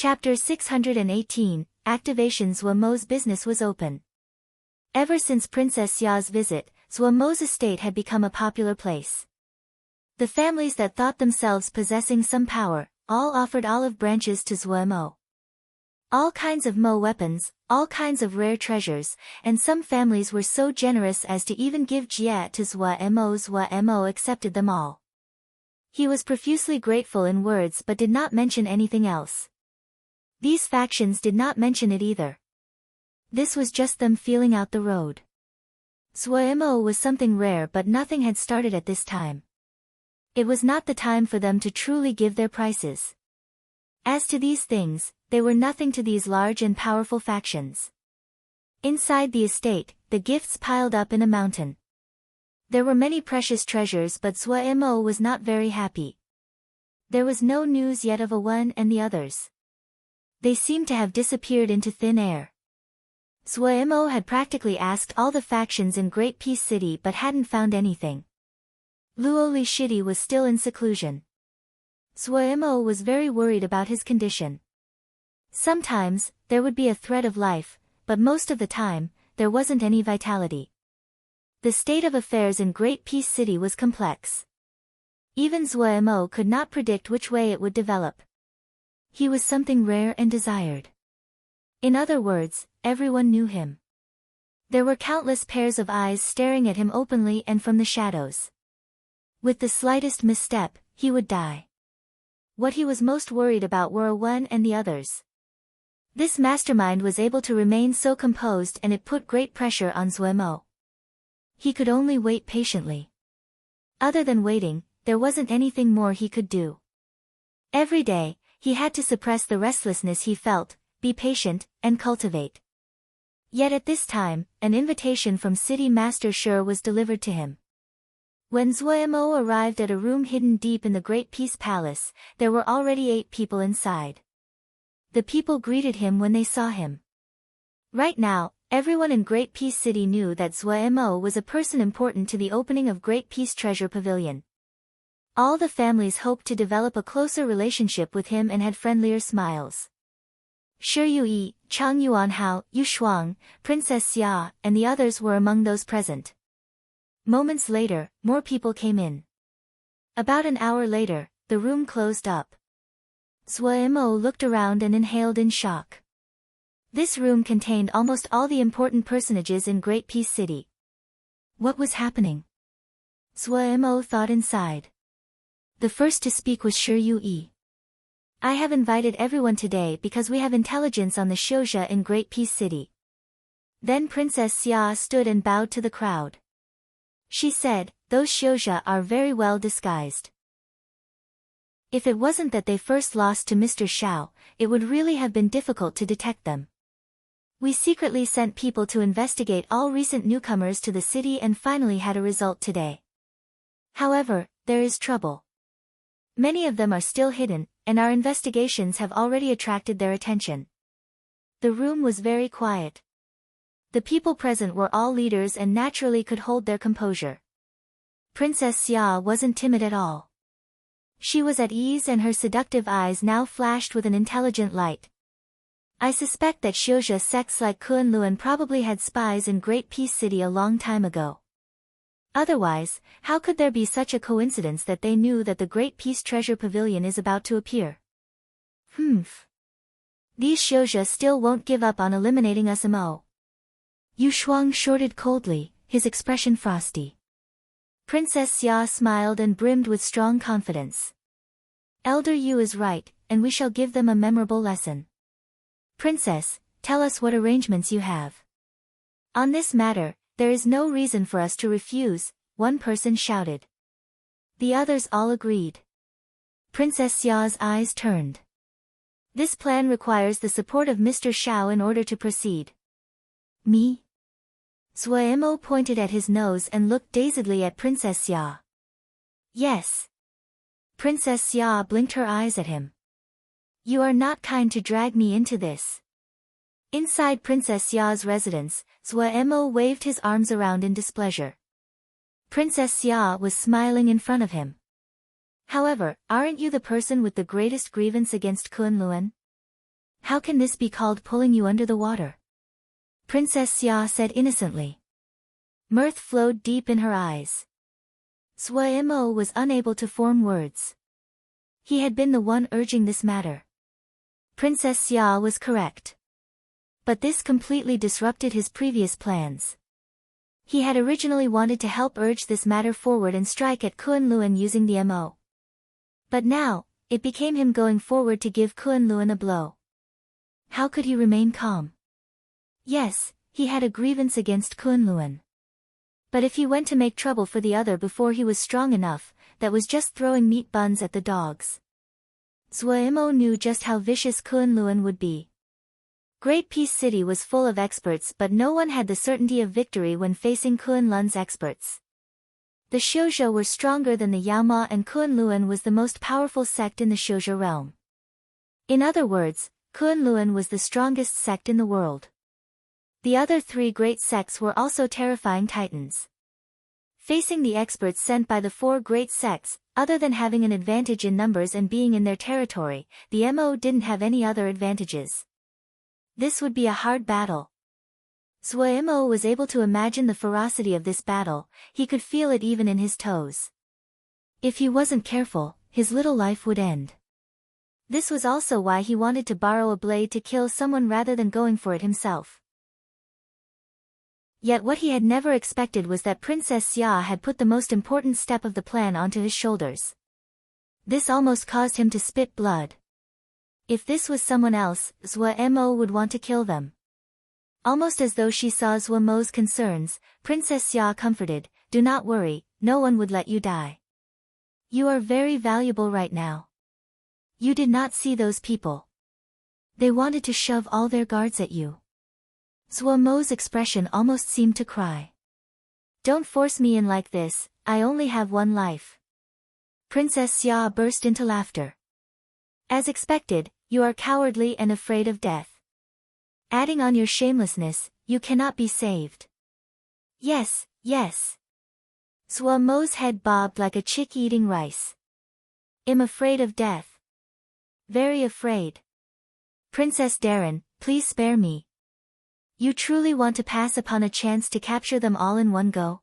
Chapter 618, Activation. Zhuo business was open. Ever since Princess Xia's visit, Zhuo estate had become a popular place. The families that thought themselves possessing some power, all offered olive branches to Zhuo. All kinds of Mo weapons, all kinds of rare treasures, and some families were so generous as to even give jie to Zhuo. Zhuo accepted them all. He was profusely grateful in words but did not mention anything else. These factions did not mention it either. This was just them feeling out the road. Zhuo was something rare but nothing had started at this time. It was not the time for them to truly give their prices. As to these things, they were nothing to these large and powerful factions. Inside the estate, the gifts piled up in a mountain. There were many precious treasures but Zhuo was not very happy. There was no news yet of one and the others. They seemed to have disappeared into thin air. Zhuo had practically asked all the factions in Great Peace City but hadn't found anything. Luoli Shidi was still in seclusion. Zhuo was very worried about his condition. Sometimes, there would be a thread of life, but most of the time, there wasn't any vitality. The state of affairs in Great Peace City was complex. Even Zhuo could not predict which way it would develop. He was something rare and desired. In other words, everyone knew him. There were countless pairs of eyes staring at him openly and from the shadows. With the slightest misstep, he would die. What he was most worried about were one and the others. This mastermind was able to remain so composed and it put great pressure on Zhuo. He could only wait patiently. Other than waiting, there wasn't anything more he could do. Every day, he had to suppress the restlessness he felt, be patient, and cultivate. Yet at this time, an invitation from City Master Shi was delivered to him. When Zhuo arrived at a room hidden deep in the Great Peace Palace, there were already 8 people inside. The people greeted him when they saw him. Right now, everyone in Great Peace City knew that Zhuo was a person important to the opening of Great Peace Treasure Pavilion. All the families hoped to develop a closer relationship with him and had friendlier smiles. Shi Yui, Chang Yuanhao, Yu Shuang, Princess Xia, and the others were among those present. Moments later, more people came in. About an hour later, the room closed up. Zhuo looked around and inhaled in shock. This room contained almost all the important personages in Great Peace City. What was happening? Zhuo thought inside. The first to speak was Shi Yui. I have invited everyone today because we have intelligence on the Xiuzha in Great Peace City. Then Princess Xia stood and bowed to the crowd. She said, those Xiuzha are very well disguised. If it wasn't that they first lost to Mr. Xiao, it would really have been difficult to detect them. We secretly sent people to investigate all recent newcomers to the city and finally had a result today. However, there is trouble. Many of them are still hidden, and our investigations have already attracted their attention. The room was very quiet. The people present were all leaders and naturally could hold their composure. Princess Xia wasn't timid at all. She was at ease and her seductive eyes now flashed with an intelligent light. I suspect that Xiuzha sects like Kunlun probably had spies in Great Peace City a long time ago. Otherwise, how could there be such a coincidence that they knew that the Great Peace Treasure Pavilion is about to appear? These Xiuzha still won't give up on eliminating us. Yu Shuang shorted coldly, his expression frosty. Princess Xia smiled and brimmed with strong confidence. Elder Yu is right, and we shall give them a memorable lesson. Princess, tell us what arrangements you have. On this matter, there is no reason for us to refuse, one person shouted. The others all agreed. Princess Xia's eyes turned. This plan requires the support of Mr. Xiao in order to proceed. Me? Zhuo pointed at his nose and looked dazedly at Princess Xia. Yes. Princess Xia blinked her eyes at him. You are not kind to drag me into this. Inside Princess Xia's residence, Zhuo waved his arms around in displeasure. Princess Xia was smiling in front of him. However, aren't you the person with the greatest grievance against Kunlun? How can this be called pulling you under the water? Princess Xia said innocently. Mirth flowed deep in her eyes. Suemo was unable to form words. He had been the one urging this matter. Princess Xia was correct. But this completely disrupted his previous plans. He had originally wanted to help urge this matter forward and strike at Kunlun using the MO. But now, it became him going forward to give Kunlun a blow. How could he remain calm? Yes, he had a grievance against Kunlun. But if he went to make trouble for the other before he was strong enough, that was just throwing meat buns at the dogs. Suemo knew just how vicious Kunlun would be. Great Peace City was full of experts, but no one had the certainty of victory when facing Kunlun's experts. The Shoujo were stronger than the Yaoma, and Kunlun was the most powerful sect in the Shoujo realm. In other words, Kunlun was the strongest sect in the world. The other three great sects were also terrifying titans. Facing the experts sent by the four great sects, other than having an advantage in numbers and being in their territory, the MO didn't have any other advantages. This would be a hard battle. Suemo was able to imagine the ferocity of this battle, he could feel it even in his toes. If he wasn't careful, his little life would end. This was also why he wanted to borrow a blade to kill someone rather than going for it himself. Yet what he had never expected was that Princess Xia had put the most important step of the plan onto his shoulders. This almost caused him to spit blood. If this was someone else, Suemo would want to kill them. Almost as though she saw Suemo's concerns, Princess Xia comforted, "Do not worry, no one would let you die. You are very valuable right now. You did not see those people. They wanted to shove all their guards at you." Suemo's expression almost seemed to cry. "Don't force me in like this, I only have one life." Princess Xia burst into laughter. "As expected, you are cowardly and afraid of death. Adding on your shamelessness, you cannot be saved." "Yes, yes." Suemo's head bobbed like a chick eating rice. "I'm afraid of death. Very afraid. Princess Darren, please spare me. You truly want to pass upon a chance to capture them all in one go?"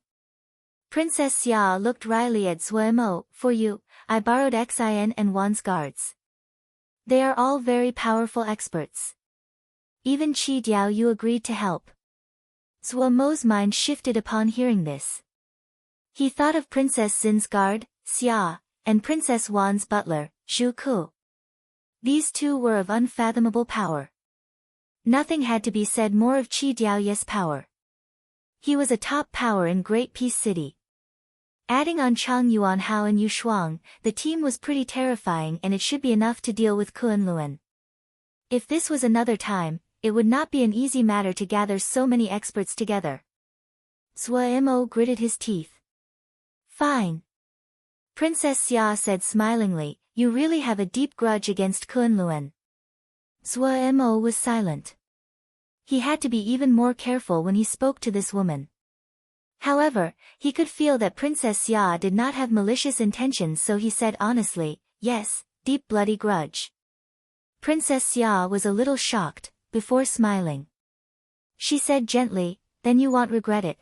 Princess Xia looked wryly at Suemo. "For you, I borrowed Xin and Wan's guards. They are all very powerful experts. Even Qi Diao you agreed to help." Suemo's mind shifted upon hearing this. He thought of Princess Xin's guard, Xia, and Princess Wan's butler, Zhu Ku. These two were of unfathomable power. Nothing had to be said more of Qi Diaoye's power. He was a top power in Great Peace City. Adding on Chang Yuanhao and Yu Shuang, the team was pretty terrifying, and it should be enough to deal with Kunlun. If this was another time, it would not be an easy matter to gather so many experts together. Suemo gritted his teeth. "Fine." Princess Xia said smilingly, "You really have a deep grudge against Kunlun." Suemo was silent. He had to be even more careful when he spoke to this woman. However, he could feel that Princess Xia did not have malicious intentions, so he said honestly, "Yes, deep bloody grudge." Princess Xia was a little shocked, before smiling. She said gently, "Then you won't regret it."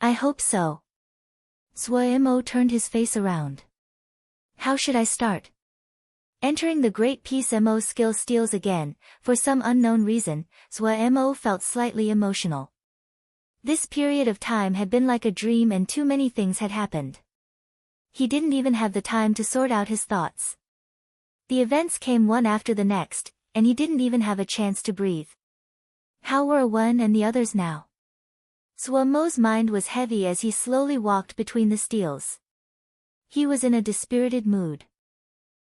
"I hope so." Suemo turned his face around. "How should I start?" Entering the Great Peace MO skill steals again, for some unknown reason, Suemo felt slightly emotional. This period of time had been like a dream and too many things had happened. He didn't even have the time to sort out his thoughts. The events came one after the next, and he didn't even have a chance to breathe. How were one and the others now? Suemo's mind was heavy as he slowly walked between the steels. He was in a dispirited mood.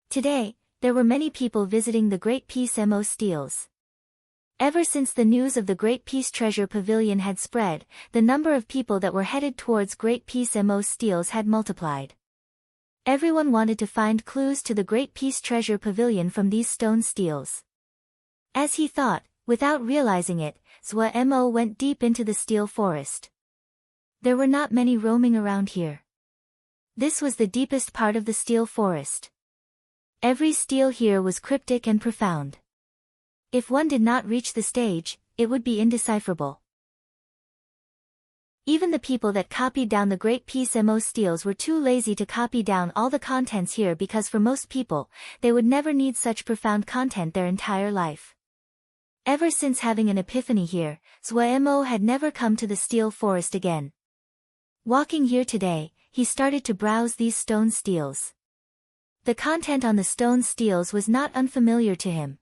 Today, there were many people visiting the Great Peace MO steels. Ever since the news of the Great Peace Treasure Pavilion had spread, the number of people that were headed towards Great Peace MO steels had multiplied. Everyone wanted to find clues to the Great Peace Treasure Pavilion from these stone steels. As he thought, without realizing it, Suemo went deep into the steel forest. There were not many roaming around here. This was the deepest part of the steel forest. Every steel here was cryptic and profound. If one did not reach the stage, it would be indecipherable. Even the people that copied down the Great Peace Mo steals were too lazy to copy down all the contents here because for most people, they would never need such profound content their entire life. Ever since having an epiphany here, Mo had never come to the steel forest again. Walking here today, he started to browse these stone steels. The content on the stone steels was not unfamiliar to him.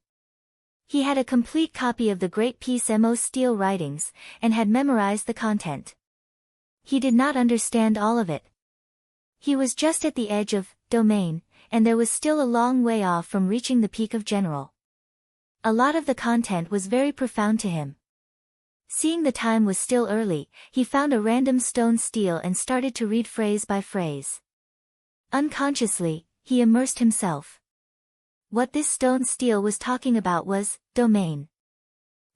He had a complete copy of the Great Peace Mo steel writings, and had memorized the content. He did not understand all of it. He was just at the edge of domain, and there was still a long way off from reaching the peak of general. A lot of the content was very profound to him. Seeing the time was still early, he found a random stone stele and started to read phrase by phrase. Unconsciously, he immersed himself. What this stone stele was talking about was domain.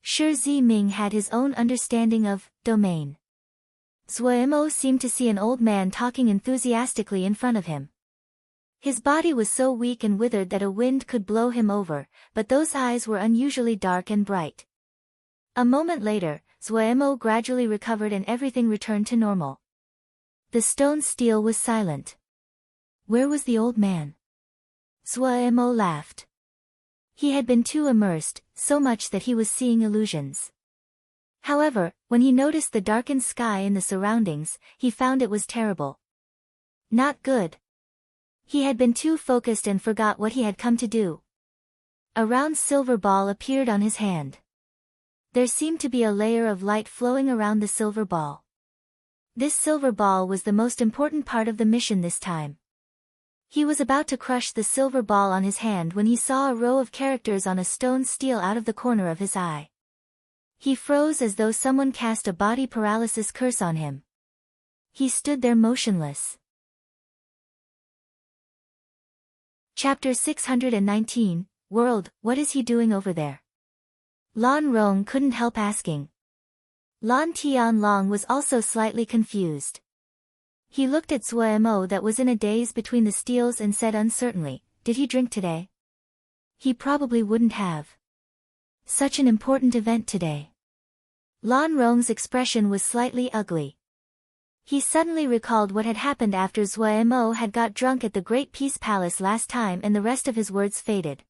Shi Ziming had his own understanding of domain. Mo seemed to see an old man talking enthusiastically in front of him. His body was so weak and withered that a wind could blow him over, but those eyes were unusually dark and bright. A moment later, Mo gradually recovered and everything returned to normal. The stone stele was silent. Where was the old man? Mo laughed. He had been too immersed, so much that he was seeing illusions. However, when he noticed the darkened sky in the surroundings, he found it was terrible. Not good. He had been too focused and forgot what he had come to do. A round silver ball appeared on his hand. There seemed to be a layer of light flowing around the silver ball. This silver ball was the most important part of the mission this time. He was about to crush the silver ball on his hand when he saw a row of characters on a stone stele out of the corner of his eye. He froze as though someone cast a body paralysis curse on him. He stood there motionless. Chapter 619, World, what is he doing over there? Lan Rong couldn't help asking. Lan Tianlong was also slightly confused. He looked at Mo that was in a daze between the steles and said uncertainly, did he drink today? He probably wouldn't have. Such an important event today. Lan Rong's expression was slightly ugly. He suddenly recalled what had happened after Mo had got drunk at the Great Peace Palace last time and the rest of his words faded.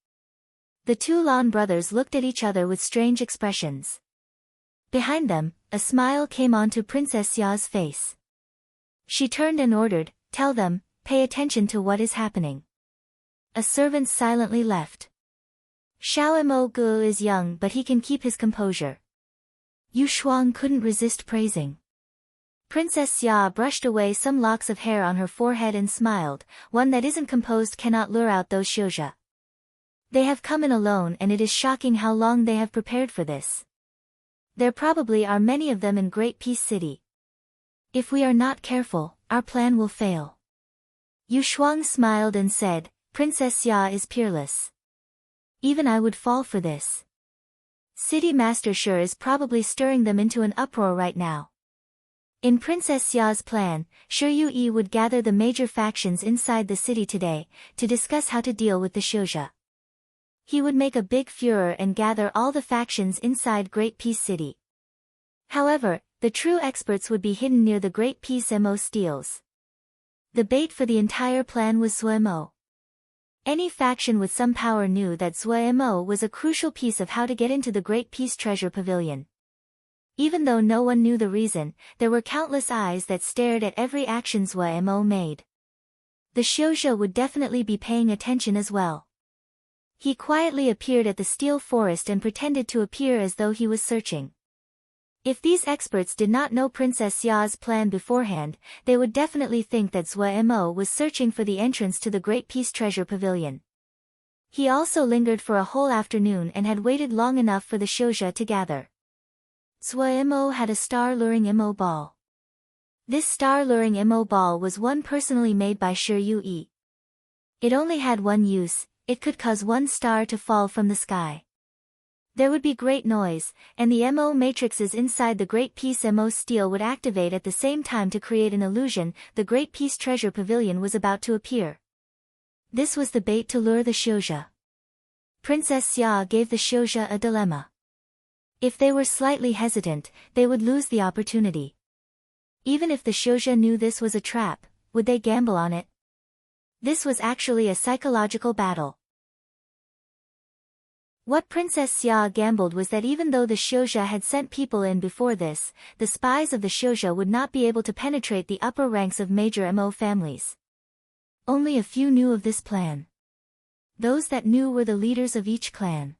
The two Lan brothers looked at each other with strange expressions. Behind them, a smile came onto Princess Ya's face. She turned and ordered, tell them, pay attention to what is happening. A servant silently left. Xiao Mo Gu is young but he can keep his composure. Yu Shuang couldn't resist praising. Princess Xia brushed away some locks of hair on her forehead and smiled, one that isn't composed cannot lure out those shouja. They have come in alone and it is shocking how long they have prepared for this. There probably are many of them in Great Peace City. If we are not careful, our plan will fail. Yu Shuang smiled and said, Princess Xia is peerless. Even I would fall for this. City Master Shi is probably stirring them into an uproar right now. In Princess Xia's plan, Shi Yui would gather the major factions inside the city today, to discuss how to deal with the shouja. He would make a big furor and gather all the factions inside Great Peace City. However, the true experts would be hidden near the Great Peace Mo steles. The bait for the entire plan was Mo. Any faction with some power knew that Mo was a crucial piece of how to get into the Great Peace Treasure Pavilion. Even though no one knew the reason, there were countless eyes that stared at every action Mo made. The shouja would definitely be paying attention as well. He quietly appeared at the steel forest and pretended to appear as though he was searching. If these experts did not know Princess Ya's plan beforehand, they would definitely think that Mo was searching for the entrance to the Great Peace Treasure Pavilion. He also lingered for a whole afternoon and had waited long enough for the shouja to gather. Mo had a star-luring Mo ball. This star-luring Mo ball was one personally made by Shi Yui. It only had one use, it could cause one star to fall from the sky. There would be great noise, and the Mo matrices inside the Great Peace Mo stele would activate at the same time to create an illusion the Great Peace Treasure Pavilion was about to appear. This was the bait to lure the shouja. Princess Xia gave the Xiuzha a dilemma. If they were slightly hesitant, they would lose the opportunity. Even if the Xiuzha knew this was a trap, would they gamble on it? This was actually a psychological battle. What Princess Xia gambled was that even though the Xiuzha had sent people in before this, the spies of the Xiuzha would not be able to penetrate the upper ranks of major Mo families. Only a few knew of this plan. Those that knew were the leaders of each clan.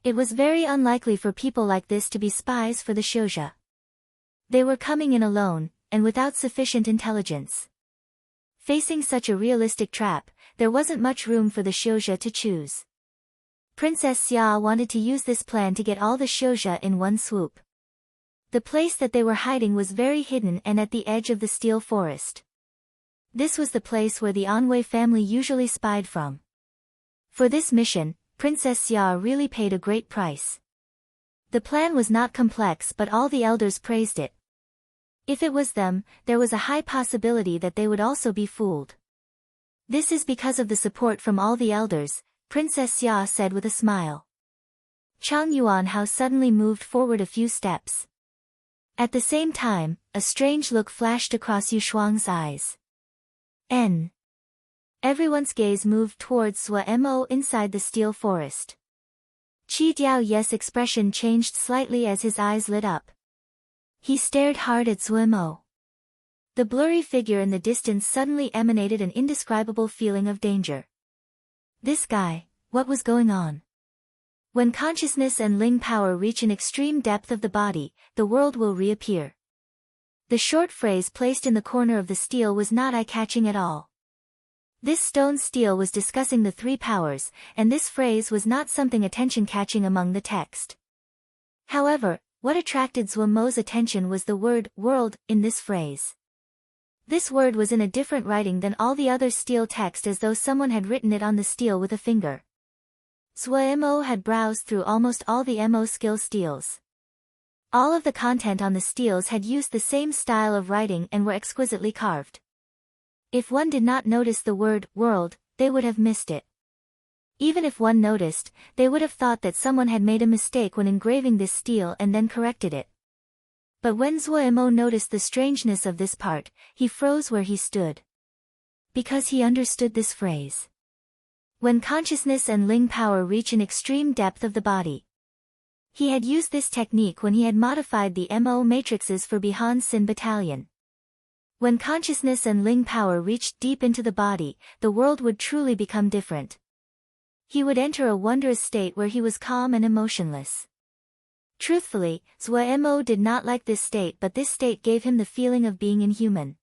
It was very unlikely for people like this to be spies for the Xiuzha. They were coming in alone, and without sufficient intelligence. Facing such a realistic trap, there wasn't much room for the Xiuzha to choose. Princess Xia wanted to use this plan to get all the Xiuzha in one swoop. The place that they were hiding was very hidden and at the edge of the steel forest. This was the place where the Anhui family usually spied from. For this mission, Princess Xia really paid a great price. The plan was not complex, but all the elders praised it. If it was them, there was a high possibility that they would also be fooled. This is because of the support from all the elders, Princess Xia said with a smile. Chang Yuanhao suddenly moved forward a few steps. At the same time, a strange look flashed across Yu Shuang's eyes. Everyone's gaze moved towards Zhuo Mo inside the steel forest. Qi Diaoye's expression changed slightly as his eyes lit up. He stared hard at Zhuo Mo. The blurry figure in the distance suddenly emanated an indescribable feeling of danger. This guy, what was going on? When consciousness and Ling power reach an extreme depth of the body, the world will reappear. The short phrase placed in the corner of the steel was not eye-catching at all. This stone steel was discussing the three powers, and this phrase was not something attention-catching among the text. However, what attracted Zhuo Mo's attention was the word world in this phrase. This word was in a different writing than all the other steel text, as though someone had written it on the steel with a finger. Zhuo Mo had browsed through almost all the Mo skill steels. All of the content on the steels had used the same style of writing and were exquisitely carved. If one did not notice the word world, they would have missed it. Even if one noticed, they would have thought that someone had made a mistake when engraving this steel and then corrected it. But when Zhuo Mo noticed the strangeness of this part, he froze where he stood. Because he understood this phrase. When consciousness and Ling power reach an extreme depth of the body. He had used this technique when he had modified the Mo matrices for Bihan Sin Battalion. When consciousness and Ling power reached deep into the body, the world would truly become different. He would enter a wondrous state where he was calm and emotionless. Truthfully, Zhuo Mo did not like this state, but this state gave him the feeling of being inhuman.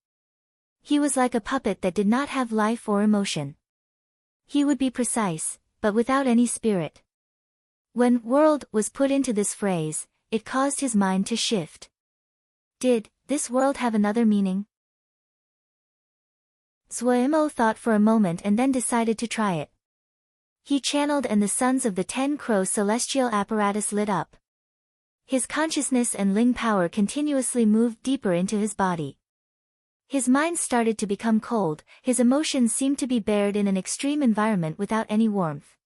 He was like a puppet that did not have life or emotion. He would be precise, but without any spirit. When world was put into this phrase, it caused his mind to shift. Did this world have another meaning? Zhuo Mo thought for a moment and then decided to try it. He channeled and the suns of the 10 Crow celestial apparatus lit up. His consciousness and Ling power continuously moved deeper into his body. His mind started to become cold, his emotions seemed to be bared in an extreme environment without any warmth.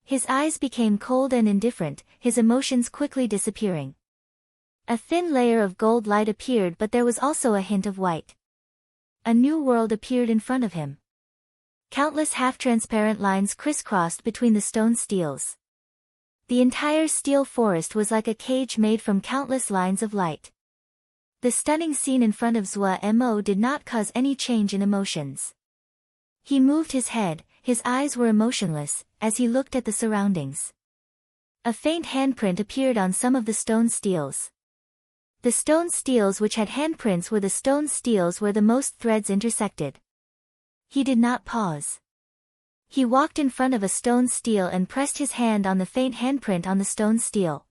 His eyes became cold and indifferent, his emotions quickly disappearing. A thin layer of gold light appeared, but there was also a hint of white. A new world appeared in front of him. Countless half-transparent lines crisscrossed between the stone steels. The entire steel forest was like a cage made from countless lines of light. The stunning scene in front of Zhuo Mo did not cause any change in emotions. He moved his head, his eyes were emotionless, as he looked at the surroundings. A faint handprint appeared on some of the stone steels. The stone steels which had handprints were the stone steels where the most threads intersected. He did not pause. He walked in front of a stone steel and pressed his hand on the faint handprint on the stone steel.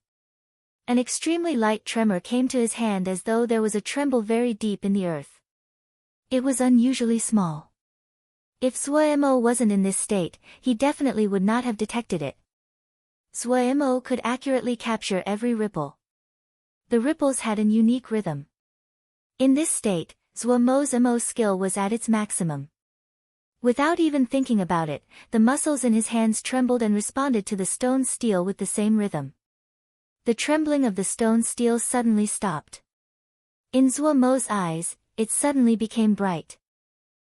An extremely light tremor came to his hand, as though there was a tremble very deep in the earth. It was unusually small. If Zhuo Mo wasn't in this state, he definitely would not have detected it. Zhuo Mo could accurately capture every ripple. The ripples had an unique rhythm. In this state, Zhuo Mo's Mo skill was at its maximum. Without even thinking about it, the muscles in his hands trembled and responded to the stone steel with the same rhythm. The trembling of the stone steel suddenly stopped. In Zhuo Mo's eyes, it suddenly became bright.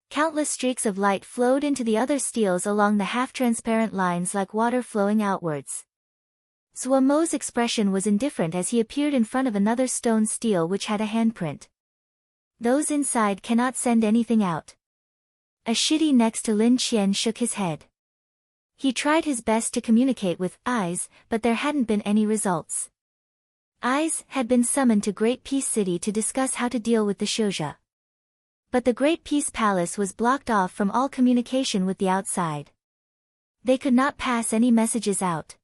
Countless streaks of light flowed into the other steels along the half-transparent lines like water flowing outwards. Zhuo Mo's expression was indifferent as he appeared in front of another stone steel which had a handprint. Those inside cannot send anything out. A shidi next to Lin Qian shook his head. He tried his best to communicate with eyes, but there hadn't been any results. Eyes had been summoned to Great Peace City to discuss how to deal with the Shouja. But the Great Peace Palace was blocked off from all communication with the outside. They could not pass any messages out.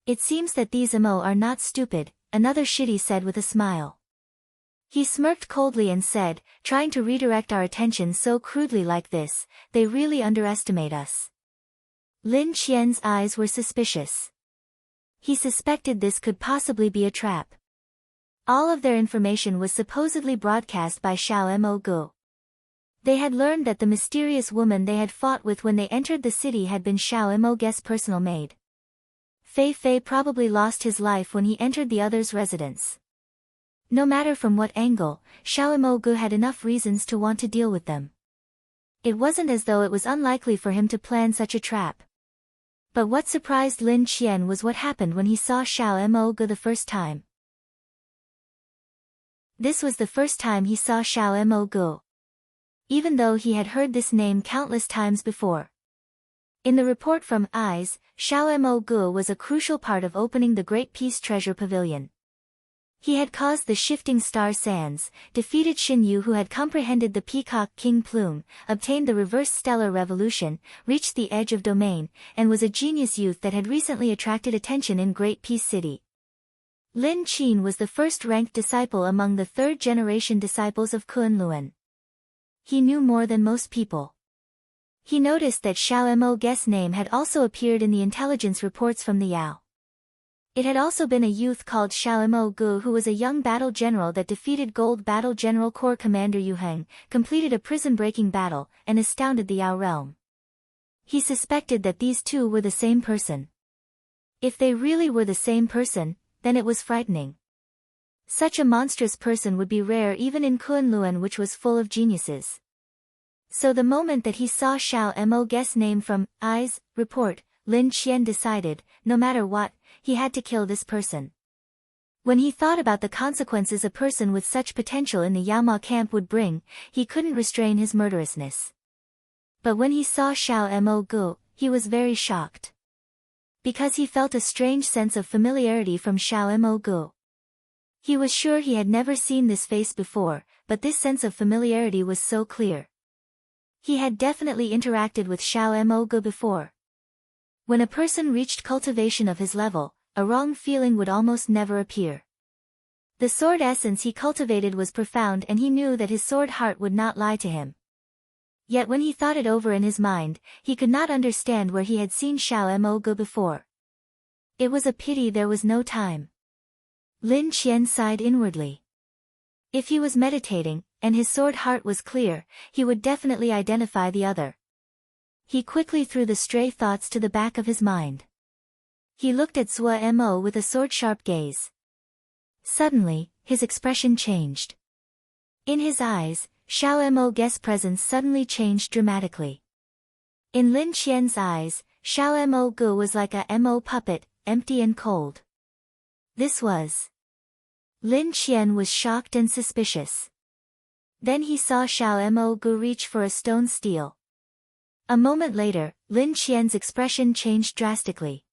It seems that these Emo are not stupid, another shidi said with a smile. He smirked coldly and said, trying to redirect our attention so crudely like this, they really underestimate us. Lin Qian's eyes were suspicious. He suspected this could possibly be a trap. All of their information was supposedly broadcast by Xiao Mo Gu. They had learned that the mysterious woman they had fought with when they entered the city had been Xiao Mo Gu's personal maid. Fei Fei probably lost his life when he entered the other's residence. No matter from what angle, Xiao Mo Gu had enough reasons to want to deal with them. It wasn't as though it was unlikely for him to plan such a trap. But what surprised Lin Qian was what happened when he saw Xiao Mo Gu the first time. This was the first time he saw Xiao Mo Gu. Even though he had heard this name countless times before. In the report from Eyes, Xiao Mo Gu was a crucial part of opening the Great Peace Treasure Pavilion. He had caused the shifting star sands, defeated Xin Yu who had comprehended the Peacock King Plume, obtained the reverse stellar revolution, reached the edge of domain, and was a genius youth that had recently attracted attention in Great Peace City. Lin Qin was the first-ranked disciple among the third-generation disciples of Kunlun. He knew more than most people. He noticed that Xiao Mo Gu's name had also appeared in the intelligence reports from the Yao. It had also been a youth called Xiao Mo Gu who was a young battle general that defeated Gold Battle General Corps Commander Yu Heng, completed a prison-breaking battle, and astounded the Yao realm. He suspected that these two were the same person. If they really were the same person, then it was frightening. Such a monstrous person would be rare even in Kunlun, which was full of geniuses. So the moment that he saw Xiao Mo Gu's name from Eyes report, Lin Qian decided, no matter what, he had to kill this person. When he thought about the consequences a person with such potential in the Yaoma camp would bring, he couldn't restrain his murderousness. But when he saw Xiao Mo Gu, he was very shocked. Because he felt a strange sense of familiarity from Xiao Mo Gu. He was sure he had never seen this face before, but this sense of familiarity was so clear. He had definitely interacted with Xiao Mo Gu before. When a person reached cultivation of his level, a wrong feeling would almost never appear. The sword essence he cultivated was profound and he knew that his sword heart would not lie to him. Yet when he thought it over in his mind, he could not understand where he had seen Xiao Mo Gu before. It was a pity there was no time. Lin Qian sighed inwardly. If he was meditating, and his sword heart was clear, he would definitely identify the other. He quickly threw the stray thoughts to the back of his mind. He looked at Zhuo Mo with a sword-sharp gaze. Suddenly, his expression changed. In his eyes, Xiao Mo Gu's presence suddenly changed dramatically. In Lin Qian's eyes, Xiao Mo Gu was like a Mo puppet, empty and cold. This was. Lin Qian was shocked and suspicious. Then he saw Xiao Mo Gu reach for a stone steel. A moment later, Lin Qian's expression changed drastically.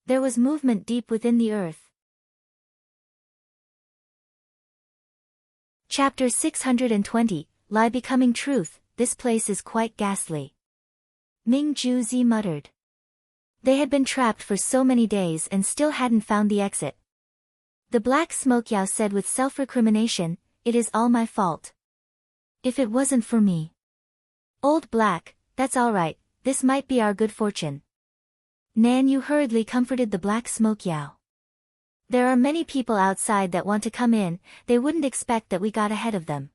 There was movement deep within the earth. Chapter 620, Lie Becoming Truth, This place is quite ghastly. Ming Juzi muttered. They had been trapped for so many days and still hadn't found the exit. The Black Smoke Yao said with self-recrimination, it is all my fault. If it wasn't for me. Old Black, that's all right, this might be our good fortune. Nan Yu hurriedly comforted the Black Smoke Yao. There are many people outside that want to come in, they wouldn't expect that we got ahead of them.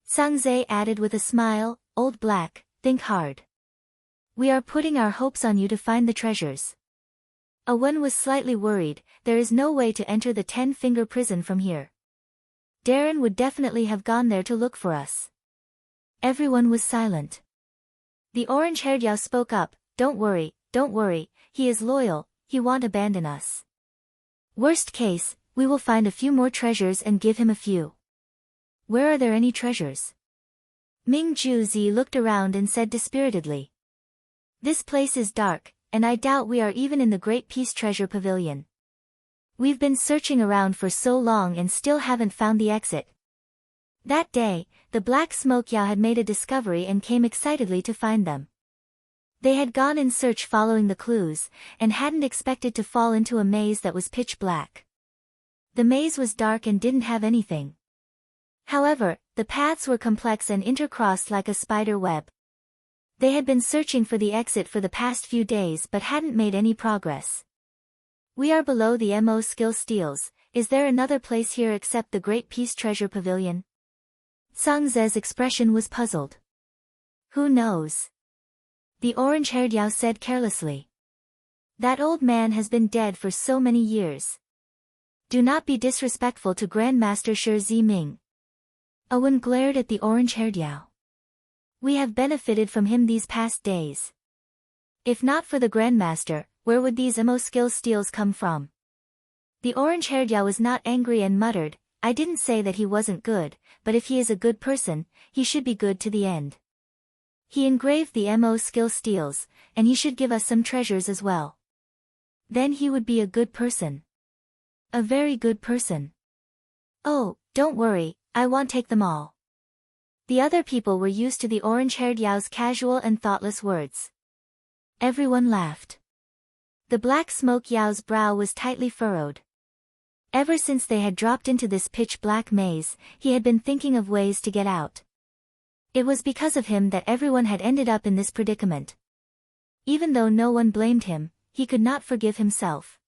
Sang Zhe added with a smile, Old Black, think hard. We are putting our hopes on you to find the treasures. Awen was slightly worried. There is no way to enter the 10-finger prison from here. Darren would definitely have gone there to look for us. Everyone was silent. The orange-haired Yao spoke up, don't worry, he is loyal, he won't abandon us. Worst case, we will find a few more treasures and give him a few. Where are there any treasures? Ming Juzi looked around and said dispiritedly. This place is dark, and I doubt we are even in the Great Peace Treasure Pavilion. We've been searching around for so long and still haven't found the exit. That day, the Black Smoke Yao had made a discovery and came excitedly to find them. They had gone in search following the clues, and hadn't expected to fall into a maze that was pitch black. The maze was dark and didn't have anything. However, the paths were complex and intercrossed like a spider web. They had been searching for the exit for the past few days but hadn't made any progress. We are below the Mo Skill Steals. Is there another place here except the Great Peace Treasure Pavilion? Sang Ze's expression was puzzled. Who knows? The orange-haired Yao said carelessly. That old man has been dead for so many years. Do not be disrespectful to Grandmaster Shi Ziming. Awen glared at the orange-haired Yao. We have benefited from him these past days. If not for the Grandmaster, where would these Mo Skill Steals come from? The orange-haired Yao was not angry and muttered, I didn't say that he wasn't good, but if he is a good person, he should be good to the end. He engraved the Mo Skill Steals, and he should give us some treasures as well. Then he would be a good person. A very good person. Oh, don't worry, I won't take them all. The other people were used to the orange-haired Yao's casual and thoughtless words. Everyone laughed. The Black Smoke Yao's brow was tightly furrowed. Ever since they had dropped into this pitch-black maze, he had been thinking of ways to get out. It was because of him that everyone had ended up in this predicament. Even though no one blamed him, he could not forgive himself.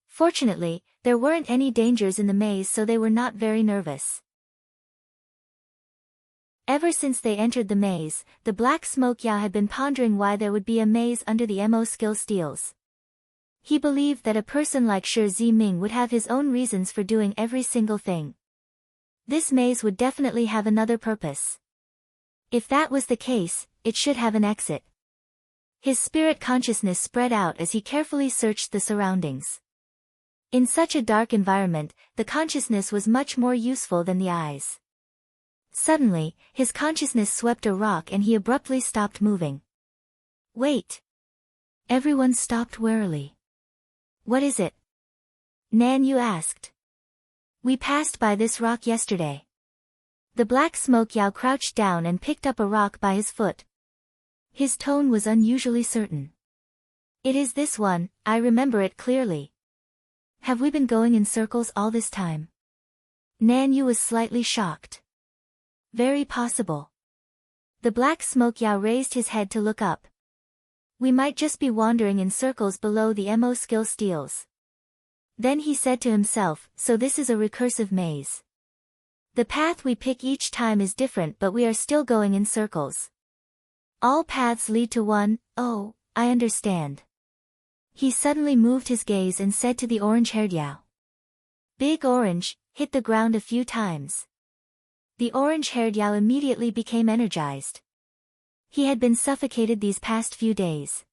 Fortunately, there weren't any dangers in the maze, so they were not very nervous. Ever since they entered the maze, the Black Smoke Yao had been pondering why there would be a maze under the Mo Skill Steals. He believed that a person like Shi Ziming would have his own reasons for doing every single thing. This maze would definitely have another purpose. If that was the case, it should have an exit. His spirit consciousness spread out as he carefully searched the surroundings. In such a dark environment, the consciousness was much more useful than the eyes. Suddenly, his consciousness swept a rock and he abruptly stopped moving. Wait! Everyone stopped warily. What is it? Nan Yu asked. We passed by this rock yesterday. The Black Smoke Yao crouched down and picked up a rock by his foot. His tone was unusually certain. It is this one, I remember it clearly. Have we been going in circles all this time? Nan Yu was slightly shocked. Very possible. The Black Smoke Yao raised his head to look up. We might just be wandering in circles below the Mo Skill Steals. Then he said to himself, so this is a recursive maze. The path we pick each time is different, but we are still going in circles. All paths lead to one. Oh, I understand. He suddenly moved his gaze and said to the orange-haired Yao. Big Orange, hit the ground a few times. The orange-haired Yao immediately became energized. He had been suffocated these past few days.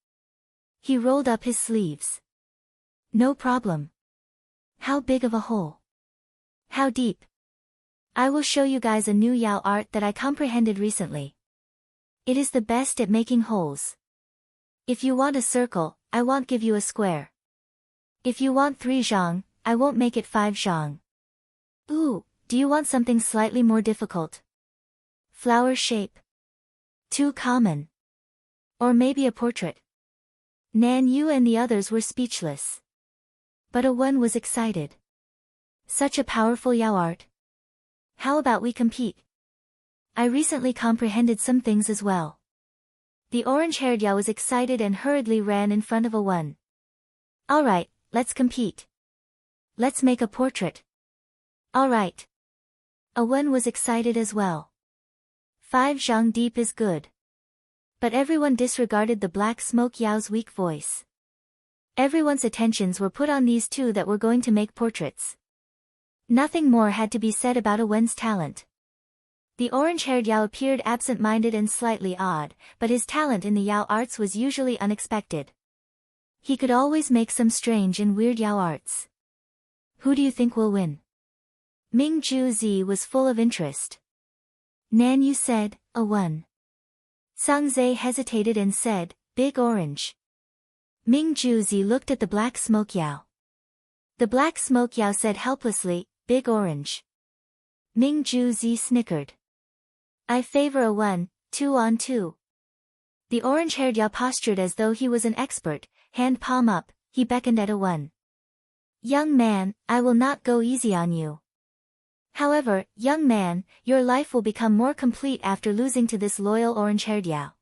He rolled up his sleeves. No problem. How big of a hole? How deep? I will show you guys a new Yao art that I comprehended recently. It is the best at making holes. If you want a circle, I won't give you a square. If you want 3 zhang, I won't make it 5 zhang. Ooh, do you want something slightly more difficult? Flower shape. Too common. Or maybe a portrait. Nan Yu and the others were speechless. But Awen was excited. Such a powerful Yao art. How about we compete? I recently comprehended some things as well. The orange-haired Yao was excited and hurriedly ran in front of Awen. Alright, let's compete. Let's make a portrait. Alright. Awen was excited as well. 5 zhang deep is good. But everyone disregarded the Black Smoke Yao's weak voice. Everyone's attentions were put on these two that were going to make portraits. Nothing more had to be said about Wen's talent. The orange-haired Yao appeared absent-minded and slightly odd, but his talent in the Yao arts was usually unexpected. He could always make some strange and weird Yao arts. Who do you think will win? Ming Juzi was full of interest. Nan Yu said, Wen. Sang Zhe hesitated and said, Big Orange. Ming Juzi looked at the Black Smoke Yao. The Black Smoke Yao said helplessly, Big Orange. Ming Juzi snickered. I favor Wen, 2-on-2. The orange-haired Yao postured as though he was an expert, hand palm up, he beckoned at Wen. Young man, I will not go easy on you. However, young man, your life will become more complete after losing to this loyal orange-haired Yao.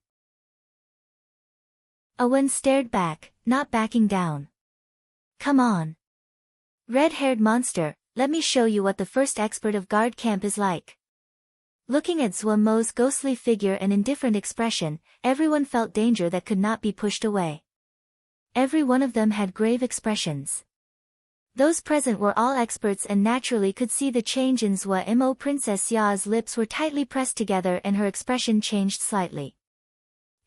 Wen stared back, not backing down. Come on. Red-haired monster, let me show you what the first expert of guard camp is like. Looking at Zhuo Mo's ghostly figure and indifferent expression, everyone felt danger that could not be pushed away. Every one of them had grave expressions. Those present were all experts and naturally could see the change in Zhuo Mo. Princess Ya's lips were tightly pressed together and her expression changed slightly.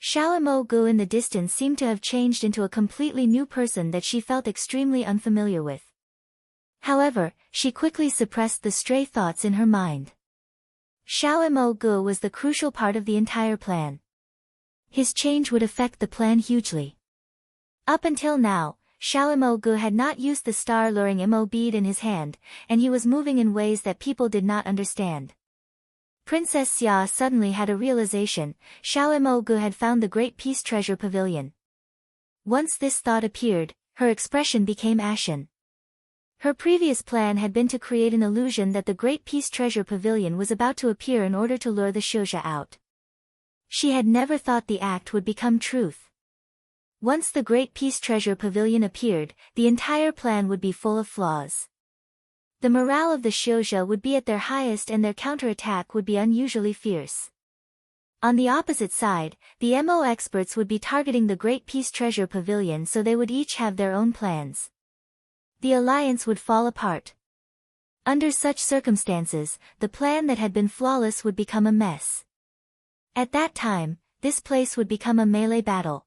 Xiao Mo Gu in the distance seemed to have changed into a completely new person that she felt extremely unfamiliar with. However, she quickly suppressed the stray thoughts in her mind. Xiao Mo Gu was the crucial part of the entire plan. His change would affect the plan hugely. Up until now, Xiao Mo Gu had not used the star-luring Mo bead in his hand, and he was moving in ways that people did not understand. Princess Xia suddenly had a realization, Xiao Mo Gu had found the Great Peace Treasure Pavilion. Once this thought appeared, her expression became ashen. Her previous plan had been to create an illusion that the Great Peace Treasure Pavilion was about to appear in order to lure the Xiuzha out. She had never thought the act would become truth. Once the Great Peace Treasure Pavilion appeared, the entire plan would be full of flaws. The morale of the Xiuzha would be at their highest and their counterattack would be unusually fierce. On the opposite side, the MO experts would be targeting the Great Peace Treasure Pavilion, so they would each have their own plans. The alliance would fall apart. Under such circumstances, the plan that had been flawless would become a mess. At that time, this place would become a melee battle.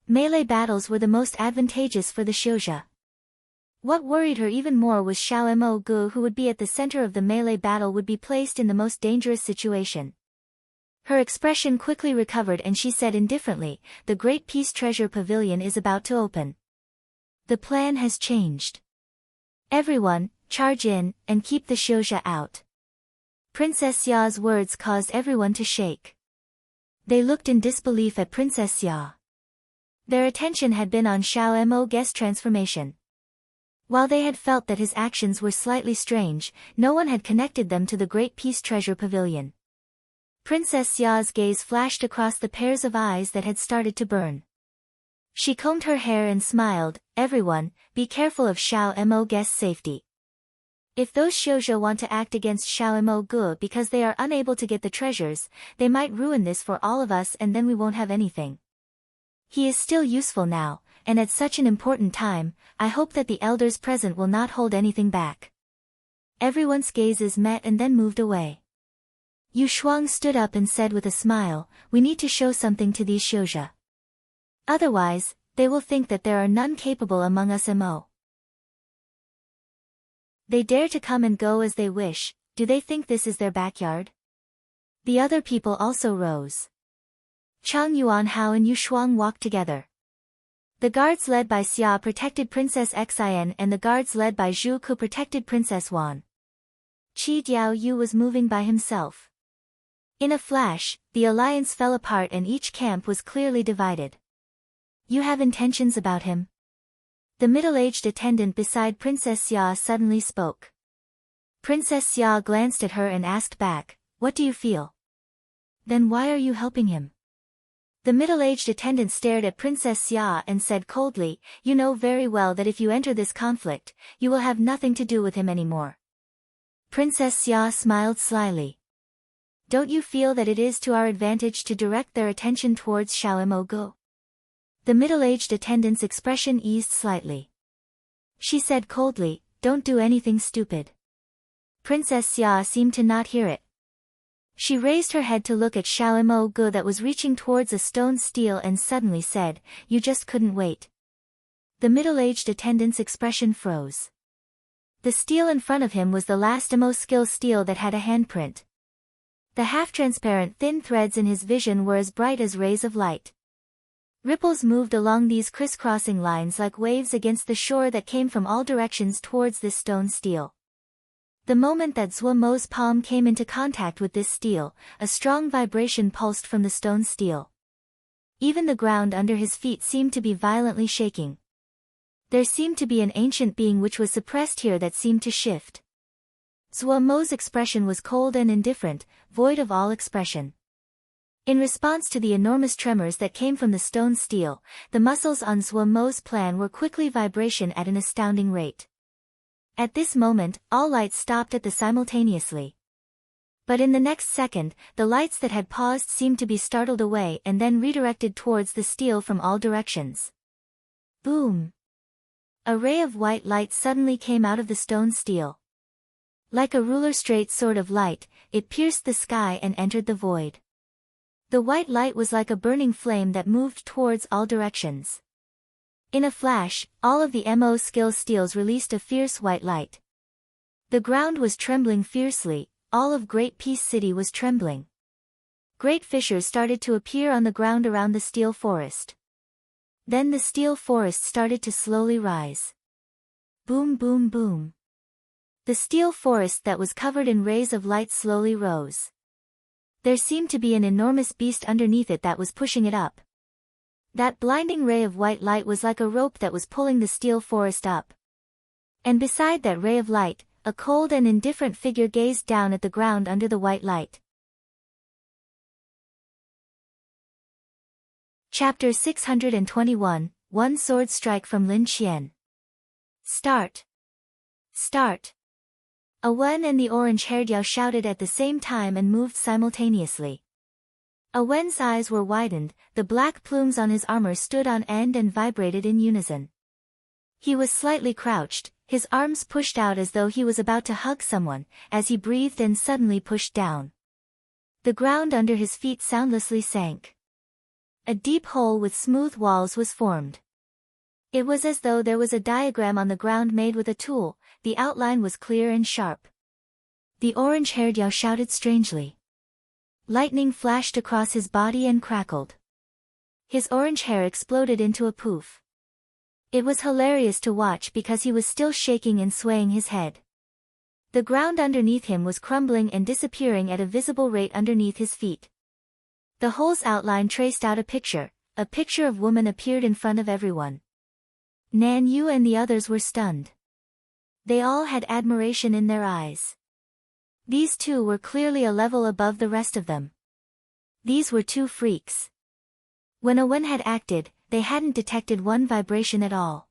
Melee battles were the most advantageous for the Xiuzha. What worried her even more was Xiao Mo Gu, who would be at the center of the melee battle, would be placed in the most dangerous situation. Her expression quickly recovered and she said indifferently, the Great Peace Treasure Pavilion is about to open. The plan has changed. Everyone, charge in, and keep the Xiuzha out. Princess Xia's words caused everyone to shake. They looked in disbelief at Princess Xia. Their attention had been on Xiao Mo Gu's transformation. While they had felt that his actions were slightly strange, no one had connected them to the Great Peace Treasure Pavilion. Princess Xia's gaze flashed across the pairs of eyes that had started to burn. She combed her hair and smiled, everyone, be careful of Xiao Mo Gu's safety. If those Xiuzha want to act against Xiao Mo Gu because they are unable to get the treasures, they might ruin this for all of us and then we won't have anything. He is still useful now, and at such an important time, I hope that the elders present will not hold anything back. Everyone's gazes met and then moved away. Yu Shuang stood up and said with a smile, we need to show something to these Xiuzha. Otherwise, they will think that there are none capable among us Mo. They dare to come and go as they wish, do they think this is their backyard? The other people also rose. Chang Yuanhao and Yu Shuang walked together. The guards led by Xia protected Princess Xian and the guards led by Zhu Ku protected Princess Wan. Qi Diao Yu was moving by himself. In a flash, the alliance fell apart and each camp was clearly divided. You have intentions about him? The middle-aged attendant beside Princess Xia suddenly spoke. Princess Xia glanced at her and asked back, what do you feel? Then why are you helping him? The middle-aged attendant stared at Princess Xia and said coldly, you know very well that if you enter this conflict, you will have nothing to do with him anymore. Princess Xia smiled slyly. Don't you feel that it is to our advantage to direct their attention towards Xiaomogo? The middle-aged attendant's expression eased slightly. She said coldly, don't do anything stupid. Princess Xia seemed to not hear it. She raised her head to look at Xiaomogo that was reaching towards a stone stele and suddenly said, you just couldn't wait. The middle-aged attendant's expression froze. The stele in front of him was the last Emo skill stele that had a handprint. The half-transparent thin threads in his vision were as bright as rays of light. Ripples moved along these crisscrossing lines like waves against the shore that came from all directions towards this stone stele. The moment that Zhuo Mo's palm came into contact with this stele, a strong vibration pulsed from the stone stele. Even the ground under his feet seemed to be violently shaking. There seemed to be an ancient being which was suppressed here that seemed to shift. Zhuo Mo's expression was cold and indifferent, void of all expression. In response to the enormous tremors that came from the stone stele, the muscles on Zhuo Mo's plan were quickly vibration at an astounding rate. At this moment, all lights stopped at the simultaneously. But in the next second, the lights that had paused seemed to be startled away and then redirected towards the stele from all directions. Boom! A ray of white light suddenly came out of the stone stele. Like a ruler-straight sword of light, it pierced the sky and entered the void. The white light was like a burning flame that moved towards all directions. In a flash, all of the Mo skill steles released a fierce white light. The ground was trembling fiercely, all of Great Peace City was trembling. Great fissures started to appear on the ground around the steel forest. Then the steel forest started to slowly rise. Boom boom boom. The steel forest that was covered in rays of light slowly rose. There seemed to be an enormous beast underneath it that was pushing it up. That blinding ray of white light was like a rope that was pulling the steel forest up. And beside that ray of light, a cold and indifferent figure gazed down at the ground under the white light. Chapter 621, One Sword Strike from Lin Qian. Start! Start! A Wen and the orange-haired Yao shouted at the same time and moved simultaneously. A Wen's eyes were widened, the black plumes on his armor stood on end and vibrated in unison. He was slightly crouched, his arms pushed out as though he was about to hug someone, as he breathed and suddenly pushed down. The ground under his feet soundlessly sank. A deep hole with smooth walls was formed. It was as though there was a diagram on the ground made with a tool, the outline was clear and sharp. The orange-haired Yao shouted strangely. Lightning flashed across his body and crackled. His orange hair exploded into a poof. It was hilarious to watch because he was still shaking and swaying his head. The ground underneath him was crumbling and disappearing at a visible rate underneath his feet. The hole's outline traced out a picture of woman appeared in front of everyone. Nan Yu and the others were stunned. They all had admiration in their eyes. These two were clearly a level above the rest of them. These were two freaks. When a Wen had acted, they hadn't detected one vibration at all.